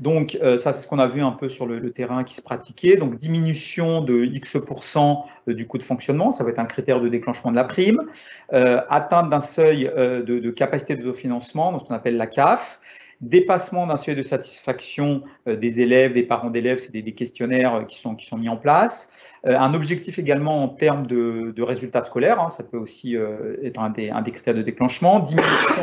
Donc, ça, c'est ce qu'on a vu un peu sur le terrain qui se pratiquait. Donc, diminution de X% du coût de fonctionnement, ça va être un critère de déclenchement de la prime. Atteinte d'un seuil de capacité d'autofinancement, ce qu'on appelle la CAF. Dépassement d'un seuil de satisfaction des élèves, des parents d'élèves, c'est des questionnaires qui sont mis en place. Un objectif également en termes de résultats scolaires, hein, ça peut aussi être un des critères de déclenchement. Diminution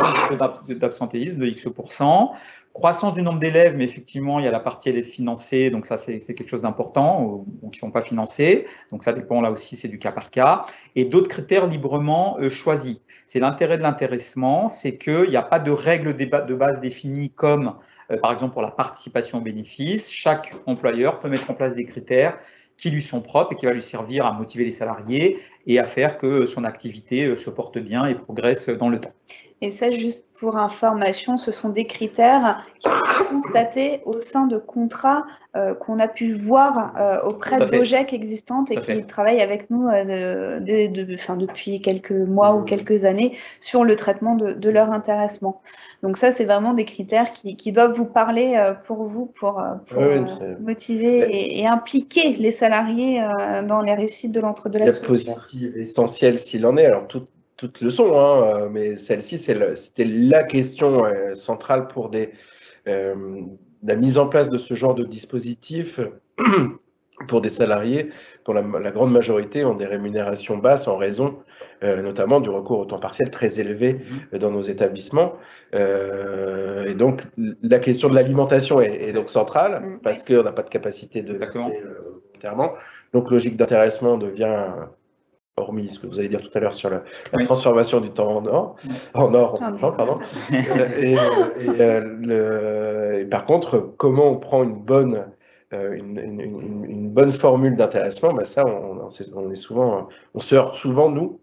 d'absentéisme de X%. Croissance du nombre d'élèves, mais effectivement, il y a la partie élèves financés, donc ça, c'est quelque chose d'important, ou qui ne sont pas financés. Donc ça dépend, là aussi, c'est du cas par cas. Et d'autres critères librement choisis. C'est l'intérêt de l'intéressement, c'est qu'il n'y a pas de règles de base définies comme, par exemple, pour la participation aux bénéfices. Chaque employeur peut mettre en place des critères qui lui sont propres et qui va lui servir à motiver les salariés et à faire que son activité se porte bien et progresse dans le temps. Et ça, juste pour information, ce sont des critères qui sont constatés au sein de contrats qu'on a pu voir auprès d'OGEC existantes et qui travaillent avec nous depuis quelques mois ou quelques années sur le traitement de leur intéressement. Donc ça, c'est vraiment des critères qui doivent vous parler pour vous, pour motiver et impliquer les salariés dans les réussites de l'entre-deux. Diapositive essentielle s'il en est. Alors, toutes le sont, hein, mais celle-ci, c'était la question centrale pour la mise en place de ce genre de dispositif pour des salariés dont la grande majorité ont des rémunérations basses en raison notamment du recours au temps partiel très élevé dans nos établissements. Et donc, la question de l'alimentation est donc centrale parce qu'on n'a pas de capacité de verser volontairement. Donc, logique d'intéressement devient... hormis ce que vous allez dire tout à l'heure sur la transformation du temps en argent, pardon. Et par contre, comment on prend une bonne formule d'intéressement, ça, on se heurte souvent, nous,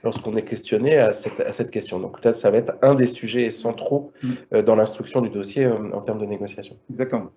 lorsqu'on est questionné à cette question. Donc, peut-être ça va être un des sujets centraux dans l'instruction du dossier en termes de négociation. Exactement.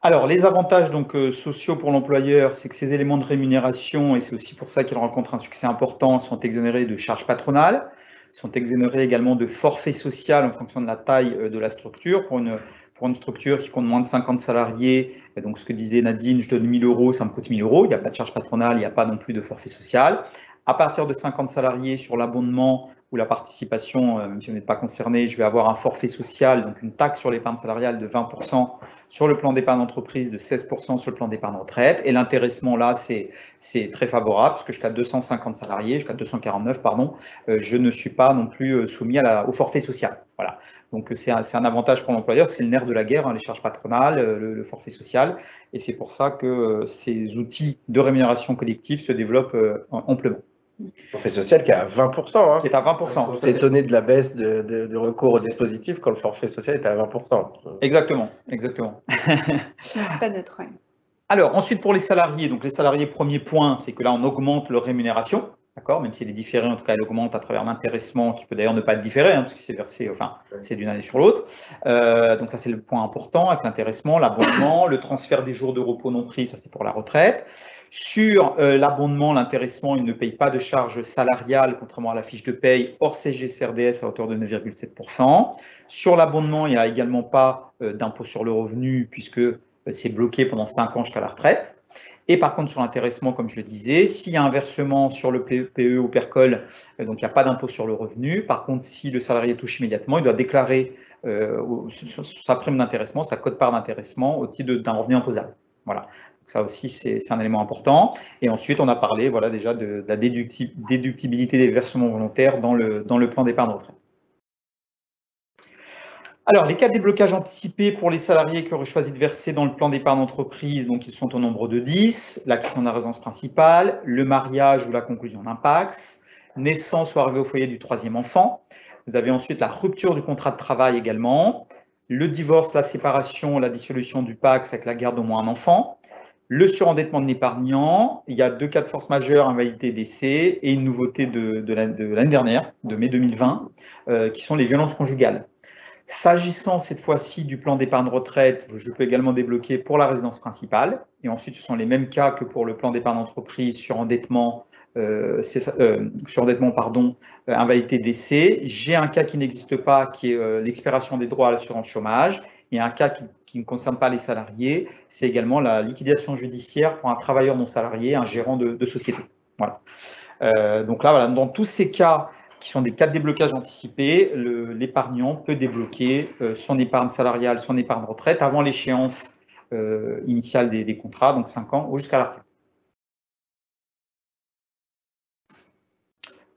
Alors, les avantages sociaux pour l'employeur, c'est que ces éléments de rémunération, et c'est aussi pour ça qu'ils rencontrent un succès important, sont exonérés de charges patronales, sont exonérés également de forfait social en fonction de la taille de la structure. Pour une structure qui compte moins de 50 salariés, donc ce que disait Nadine, je donne 1 000 €, ça me coûte 1 000 €, il n'y a pas de charge patronale, il n'y a pas non plus de forfait social. À partir de 50 salariés sur l'abondement ou la participation, même si on n'est pas concerné, je vais avoir un forfait social, donc une taxe sur l'épargne salariale de 20% sur le plan d'épargne d'entreprise, de 16% sur le plan d'épargne retraite. Et l'intéressement, là, c'est très favorable, parce que jusqu'à 250 salariés, jusqu'à 249, pardon, je ne suis pas non plus soumis au forfait social. Voilà. Donc, c'est un avantage pour l'employeur, c'est le nerf de la guerre, hein, les charges patronales, le forfait social. Et c'est pour ça que ces outils de rémunération collective se développent amplement. Le forfait social qui est à 20%. Hein. Qui est à 20%. On s'est étonné de la baisse du recours au dispositif quand le forfait social est à 20%. Exactement. C'est pas neutre. Alors, ensuite, pour les salariés, donc les salariés, premier point, c'est que là, on augmente leur rémunération. D'accord, même si elle est différée, en tout cas, elle augmente à travers l'intéressement, qui peut d'ailleurs ne pas être différé, parce que c'est versé, c'est d'une année sur l'autre. Donc ça, c'est le point important avec l'intéressement, l'abondement, le transfert des jours de repos non pris, ça c'est pour la retraite. Sur l'abondement, l'intéressement, il ne paye pas de charges salariales, contrairement à la fiche de paye, hors CSG-CRDS à hauteur de 9,7%. Sur l'abondement, il n'y a également pas d'impôt sur le revenu, puisque c'est bloqué pendant 5 ans jusqu'à la retraite. Et par contre, sur l'intéressement, comme je le disais, s'il y a un versement sur le PE ou PERCOL, donc il n'y a pas d'impôt sur le revenu. Par contre, si le salarié touche immédiatement, il doit déclarer sa prime d'intéressement, sa quote-part d'intéressement au titre d'un revenu imposable. Voilà. Donc ça aussi, c'est un élément important. Et ensuite, on a parlé déjà de la déductibilité des versements volontaires dans le plan d'épargne retraite. Alors, les cas de déblocage anticipé pour les salariés qui auraient choisi de verser dans le plan d'épargne entreprise, donc ils sont au nombre de 10, l'acquisition de la résidence principale, le mariage ou la conclusion d'un PACS, naissance ou arrivée au foyer du 3e enfant. Vous avez ensuite la rupture du contrat de travail également, le divorce, la séparation, la dissolution du PACS avec la garde d'au moins un enfant, le surendettement de l'épargnant. Il y a 2 cas de force majeure, invalidité, décès, et une nouveauté de l'année dernière, de mai 2020, qui sont les violences conjugales. S'agissant cette fois-ci du plan d'épargne retraite, je peux également débloquer pour la résidence principale. Et ensuite, ce sont les mêmes cas que pour le plan d'épargne entreprise, surendettement, invalidité, décès. J'ai un cas qui n'existe pas, qui est l'expiration des droits à l'assurance chômage. Et un cas qui ne concerne pas les salariés, c'est également la liquidation judiciaire pour un travailleur non salarié, un gérant de société. Voilà. Donc là, voilà, dans tous ces cas, qui sont des cas de déblocage anticipé, l'épargnant peut débloquer son épargne salariale, son épargne retraite avant l'échéance initiale des contrats, donc 5 ans ou jusqu'à la retraite.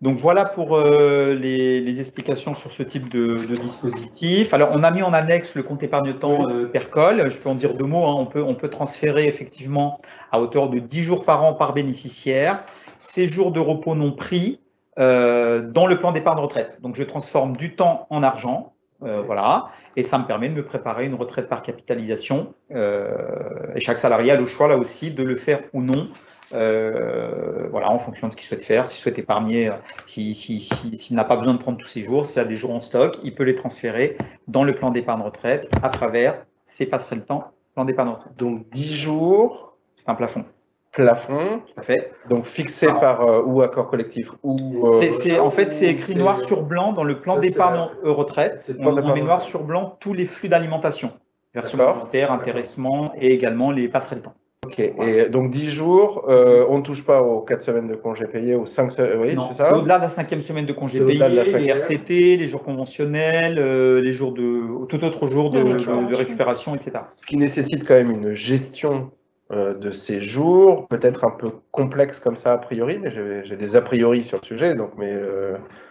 Donc voilà pour les explications sur ce type de dispositif. Alors on a mis en annexe le compte épargne-temps PERCOL. Je peux en dire 2 mots. Hein. On peut transférer effectivement à hauteur de 10 jours par an par bénéficiaire ces jours de repos non pris dans le plan d'épargne retraite. Donc, je transforme du temps en argent, voilà, et ça me permet de me préparer une retraite par capitalisation. Et chaque salarié a le choix, là aussi, de le faire ou non, voilà, en fonction de ce qu'il souhaite faire. S'il souhaite épargner, s'il n'a pas besoin de prendre tous ses jours, s'il a des jours en stock, il peut les transférer dans le plan d'épargne retraite à travers ses passerelles le temps, plan d'épargne retraite. Donc, 10 jours. C'est un plafond. Plafond, tout à fait. Donc fixé par ou accord collectif ou. En fait, c'est écrit noir sur blanc dans le plan d'épargne retraite. On met noir sur blanc tous les flux d'alimentation, versement volontaire, intéressement et également les passerelles temps. Ok, et donc 10 jours, on ne touche pas aux 4 semaines de congés payés, aux 5 semaines, oui, c'est ça? C'est au-delà de la 5e semaine de congés payés, les RTT, les jours conventionnels, les jours tout autre jour de récupération, etc. Ce qui nécessite quand même une gestion de ces jours, peut-être un peu complexe comme ça a priori, mais j'ai des a priori sur le sujet. Donc,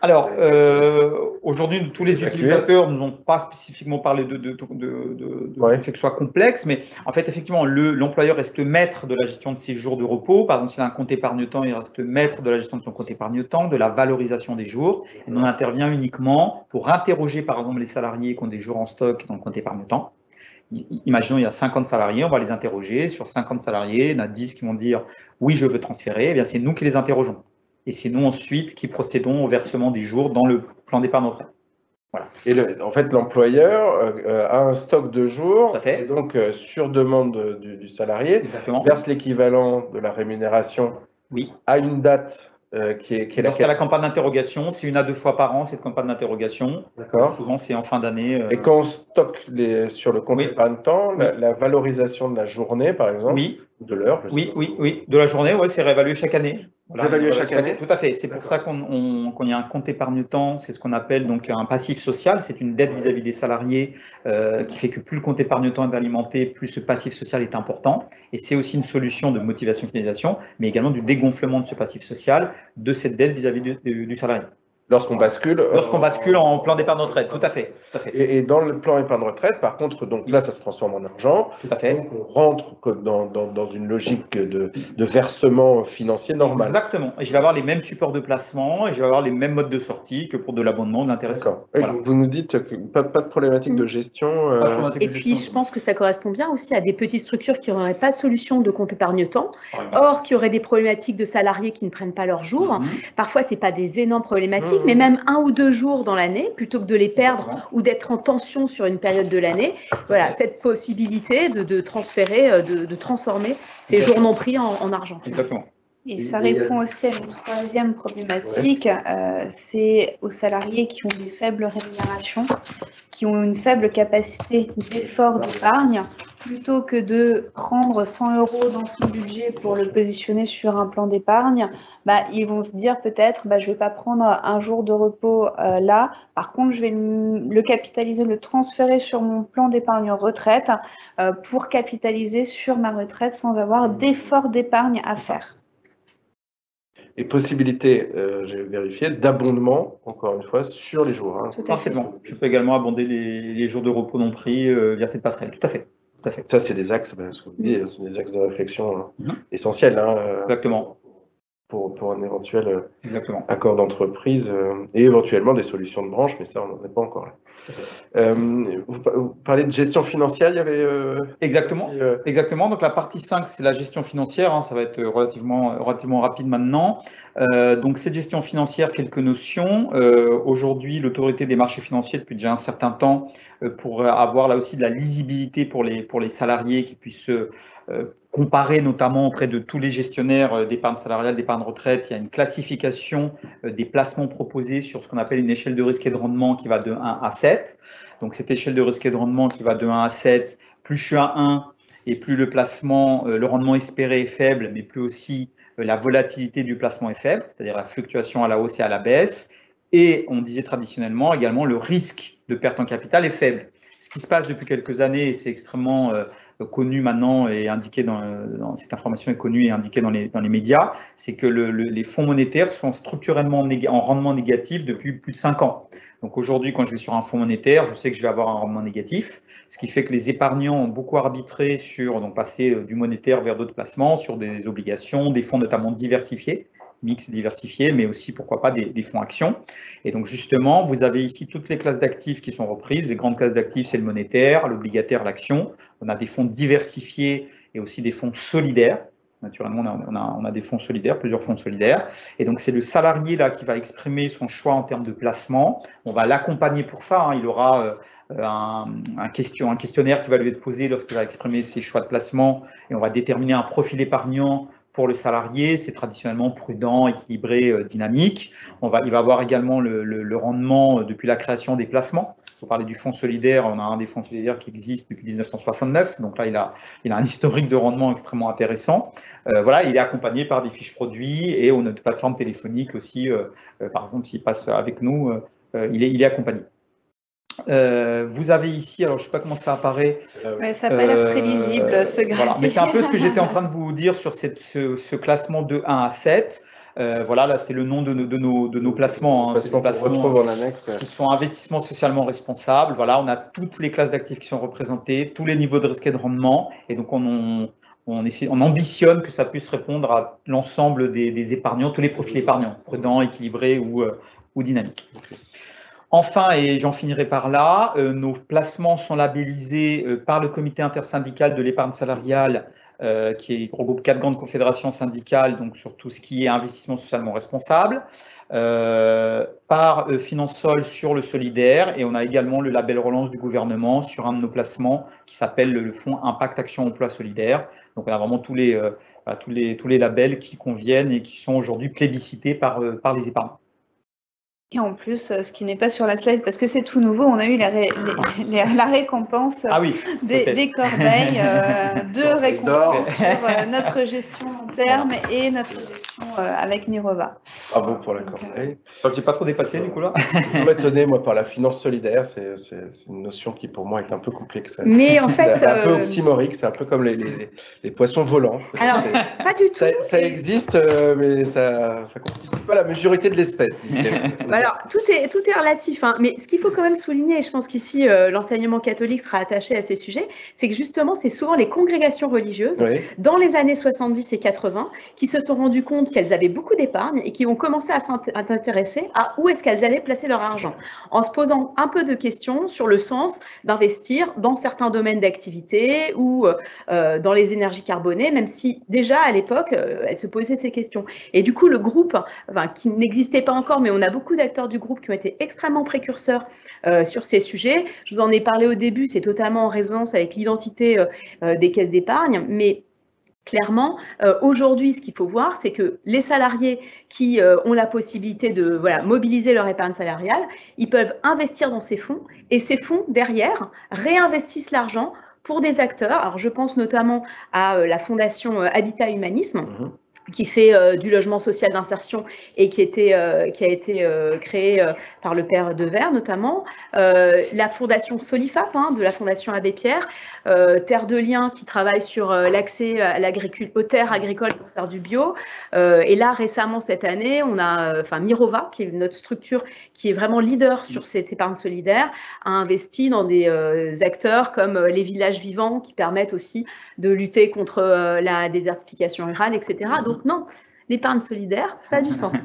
alors, aujourd'hui, tous les utilisateurs ne nous ont pas spécifiquement parlé de fait que ce soit complexe, mais en fait, effectivement, l'employeur reste maître de la gestion de ses jours de repos. Par exemple, s'il a un compte épargne-temps, il reste maître de la gestion de son compte épargne-temps, de la valorisation des jours. Et on intervient uniquement pour interroger, par exemple, les salariés qui ont des jours en stock dans le compte épargne-temps. Imaginons, il y a 50 salariés, on va les interroger. Sur 50 salariés, il y en a 10 qui vont dire « oui, je veux transférer ». Eh bien, c'est nous qui les interrogeons. Et c'est nous ensuite qui procédons au versement des jours dans le plan d'épargne retraite. Voilà. Et en fait, l'employeur a un stock de jours, et donc sur demande du salarié, exactement, verse l'équivalent de la rémunération à une date qui est Lorsqu'il y a la campagne d'interrogation, c'est 1 à 2 fois par an cette campagne d'interrogation. Souvent, c'est en fin d'année. Et quand on stocke sur le compte épargne-temps, la valorisation de la journée, par exemple, de l'heure. Oui, de la journée, c'est réévalué chaque année. Réévalué chaque année. Tout à fait. C'est pour ça qu'on y a un compte épargne-temps, c'est ce qu'on appelle donc un passif social. C'est une dette vis-à-vis des salariés qui fait que plus le compte épargne-temps est alimenté, plus ce passif social est important. Et c'est aussi une solution de motivation finalisation, mais également du dégonflement de ce passif social, de cette dette vis-à-vis du salarié. Lorsqu'on bascule. Lorsqu'on bascule en plan d'épargne retraite, tout à fait. Et dans le plan épargne retraite, par contre, donc là, ça se transforme en argent. Tout à fait. Donc on rentre dans une logique de versement financier normal. Exactement. Et je vais avoir les mêmes supports de placement et je vais avoir les mêmes modes de sortie que pour de l'abondement, de l'intéressement. Voilà. Vous nous dites que pas de problématique de gestion. Et puis, je pense que ça correspond bien aussi à des petites structures qui n'auraient pas de solution de compte épargne-temps, or qui auraient des problématiques de salariés qui ne prennent pas leurs jours. Parfois, ce n'est pas des énormes problématiques. problématique, mais même 1 ou 2 jours dans l'année, plutôt que de les perdre ou d'être en tension sur une période de l'année. Voilà, cette possibilité de transférer, de transformer ces jours non pris en argent. Exactement. Et ça répond aussi à une troisième problématique, c'est aux salariés qui ont des faibles rémunérations, qui ont une faible capacité d'effort d'épargne, plutôt que de prendre 100 € dans son budget pour le positionner sur un plan d'épargne, ils vont se dire peut-être je ne vais pas prendre un jour de repos là, par contre je vais le capitaliser, le transférer sur mon plan d'épargne retraite pour capitaliser sur ma retraite sans avoir d'effort d'épargne à faire. Et possibilité, j'ai vérifié, d'abondement, encore une fois, sur les jours. Parfaitement. Je peux également abonder les jours de repos non pris via cette passerelle. Tout à fait. Tout à fait. Ça, c'est des axes, ce que vous disiez, c'est des axes de réflexion essentiels. Exactement. Pour un éventuel accord d'entreprise et éventuellement des solutions de branche, mais ça, on n'en est pas encore là. Vous parlez de gestion financière, il y avait... Exactement. Exactement. Donc la partie 5, c'est la gestion financière. Ça va être relativement rapide maintenant. Donc cette gestion financière, quelques notions. Aujourd'hui, l'autorité des marchés financiers, depuis déjà un certain temps, pour avoir là aussi de la lisibilité pour les salariés qui puissent comparer notamment auprès de tous les gestionnaires d'épargne salariale, d'épargne retraite. Il y a une classification des placements proposés sur ce qu'on appelle une échelle de risque et de rendement qui va de 1 à 7. Donc cette échelle de risque et de rendement qui va de 1 à 7, plus je suis à 1 et plus le placement, le rendement espéré est faible, mais plus aussi la volatilité du placement est faible, c'est-à-dire la fluctuation à la hausse et à la baisse. Et on disait traditionnellement également le risque de perte en capital est faible. Ce qui se passe depuis quelques années, et c'est extrêmement connu maintenant et indiqué dans cette information est connue et indiquée dans les médias, c'est que les fonds monétaires sont structurellement en rendement négatif depuis plus de 5 ans. Donc aujourd'hui, quand je vais sur un fonds monétaire, je sais que je vais avoir un rendement négatif, ce qui fait que les épargnants ont beaucoup arbitré sur passer du monétaire vers d'autres placements, sur des obligations, des fonds notamment diversifiés, mix diversifié, mais aussi, pourquoi pas, des fonds actions. Et donc, justement, vous avez ici toutes les classes d'actifs qui sont reprises. Les grandes classes d'actifs, c'est le monétaire, l'obligataire, l'action. On a des fonds diversifiés et aussi des fonds solidaires. Naturellement, on a des fonds solidaires, plusieurs fonds solidaires. Et donc, c'est le salarié là qui va exprimer son choix en termes de placement. On va l'accompagner pour ça. Il aura un questionnaire qui va lui être posé lorsqu'il va exprimer ses choix de placement. Et on va déterminer un profil épargnant pour le salarié. C'est traditionnellement prudent, équilibré, dynamique. Il va avoir également le rendement depuis la création des placements. Pour parler du fonds solidaire, on a un des fonds solidaires qui existe depuis 1969. Donc là, il a un historique de rendement extrêmement intéressant. Voilà, il est accompagné par des fiches produits et on a une plateforme téléphonique aussi. Par exemple, s'il passe avec nous, il est accompagné. Vous avez ici, alors je ne sais pas comment ça apparaît. Ouais, ça n'a pas l'air très lisible, ce graphique. Voilà, mais c'est un peu ce que j'étais en train de vous dire sur ce classement de 1 à 7. Voilà, là c'est le nom de nos placements. C'est des placements qu'on retrouve en annexe. Qui sont investissements socialement responsables. Voilà, on a toutes les classes d'actifs qui sont représentées, tous les niveaux de risque et de rendement. Et donc on ambitionne que ça puisse répondre à l'ensemble des épargnants, tous les profils épargnants, prudents, équilibrés ou dynamiques. Okay. Enfin, et j'en finirai par là, nos placements sont labellisés par le comité intersyndical de l'épargne salariale qui regroupe 4 grandes confédérations syndicales, donc sur tout ce qui est investissement socialement responsable, par Finansol sur le solidaire, et on a également le label relance du gouvernement sur un de nos placements qui s'appelle le fonds Impact Action Emploi Solidaire. Donc on a vraiment tous les labels qui conviennent et qui sont aujourd'hui plébiscités par les épargnants. Et en plus, ce qui n'est pas sur la slide, parce que c'est tout nouveau, on a eu la récompense des corbeilles, 2 récompenses pour notre gestion long terme et notre gestion avec Mirova. Bravo pour la corbeille. Je n'ai pas trop dépassé du coup là. Je suis étonné moi par la finance solidaire, c'est une notion qui pour moi est un peu complexe. Mais en fait, c'est un peu oxymorique, c'est un peu comme les poissons volants. Alors, pas du tout. Ça existe, mais ça ne constitue pas la majorité de l'espèce. Alors, tout est relatif, hein, mais ce qu'il faut quand même souligner, et je pense qu'ici l'enseignement catholique sera attaché à ces sujets, c'est que justement, c'est souvent les congrégations religieuses, dans les années 70 et 80, qui se sont rendues compte qu'elles avaient beaucoup d'épargne et qui ont commencé à s'intéresser à où est-ce qu'elles allaient placer leur argent, en se posant un peu de questions sur le sens d'investir dans certains domaines d'activité ou dans les énergies carbonées, même si déjà à l'époque, elles se posaient ces questions. Et du coup, le groupe, qui n'existait pas encore, mais on a beaucoup d'acteurs acteurs du groupe qui ont été extrêmement précurseurs sur ces sujets. Je vous en ai parlé au début, c'est totalement en résonance avec l'identité des caisses d'épargne, mais clairement, aujourd'hui, ce qu'il faut voir, c'est que les salariés qui ont la possibilité de mobiliser leur épargne salariale, ils peuvent investir dans ces fonds et ces fonds, derrière, réinvestissent l'argent pour des acteurs. Alors, je pense notamment à la Fondation Habitat Humanisme, qui fait du logement social d'insertion et qui a été créé par le père Devers notamment, la fondation Solifap, de la fondation Abbé Pierre, Terre de Liens qui travaille sur l'accès aux terres agricoles pour faire du bio, et là récemment cette année on a Mirova, qui est notre structure qui est vraiment leader sur cette épargne solidaire, a investi dans des acteurs comme les villages vivants qui permettent aussi de lutter contre la désertification rurale, etc. Donc non, l'épargne solidaire, ça a du sens.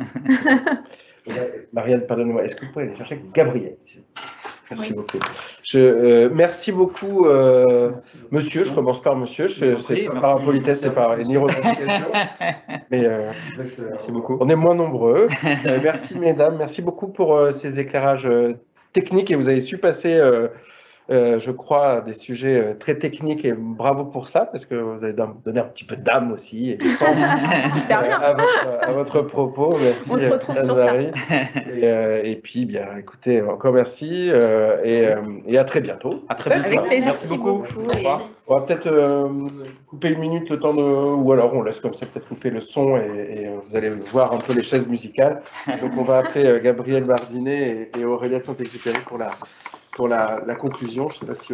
Marianne, pardonnez-moi, est-ce que vous pouvez aller chercher Gabriel? Merci beaucoup. Merci beaucoup, monsieur. Je commence par monsieur. C'est pas par politesse, c'est par ni revendication. Mais merci beaucoup. On est moins nombreux. Merci, mesdames. Merci beaucoup pour ces éclairages techniques et vous avez su passer. Je crois, des sujets très techniques et bravo pour ça parce que vous avez donné un petit peu d'âme aussi et de sens à votre propos. Merci. On se retrouve sur ça. Et puis, bien, écoutez, encore merci et à très bientôt. À très bientôt. Avec plaisir. Merci beaucoup. On va peut-être couper une minute le temps ou alors on laisse comme ça peut-être couper le son et vous allez voir un peu les chaises musicales. Donc on va appeler Gabriel Bardinet et Aurélia de Saint-Exupéry pour la conclusion. Je ne sais pas si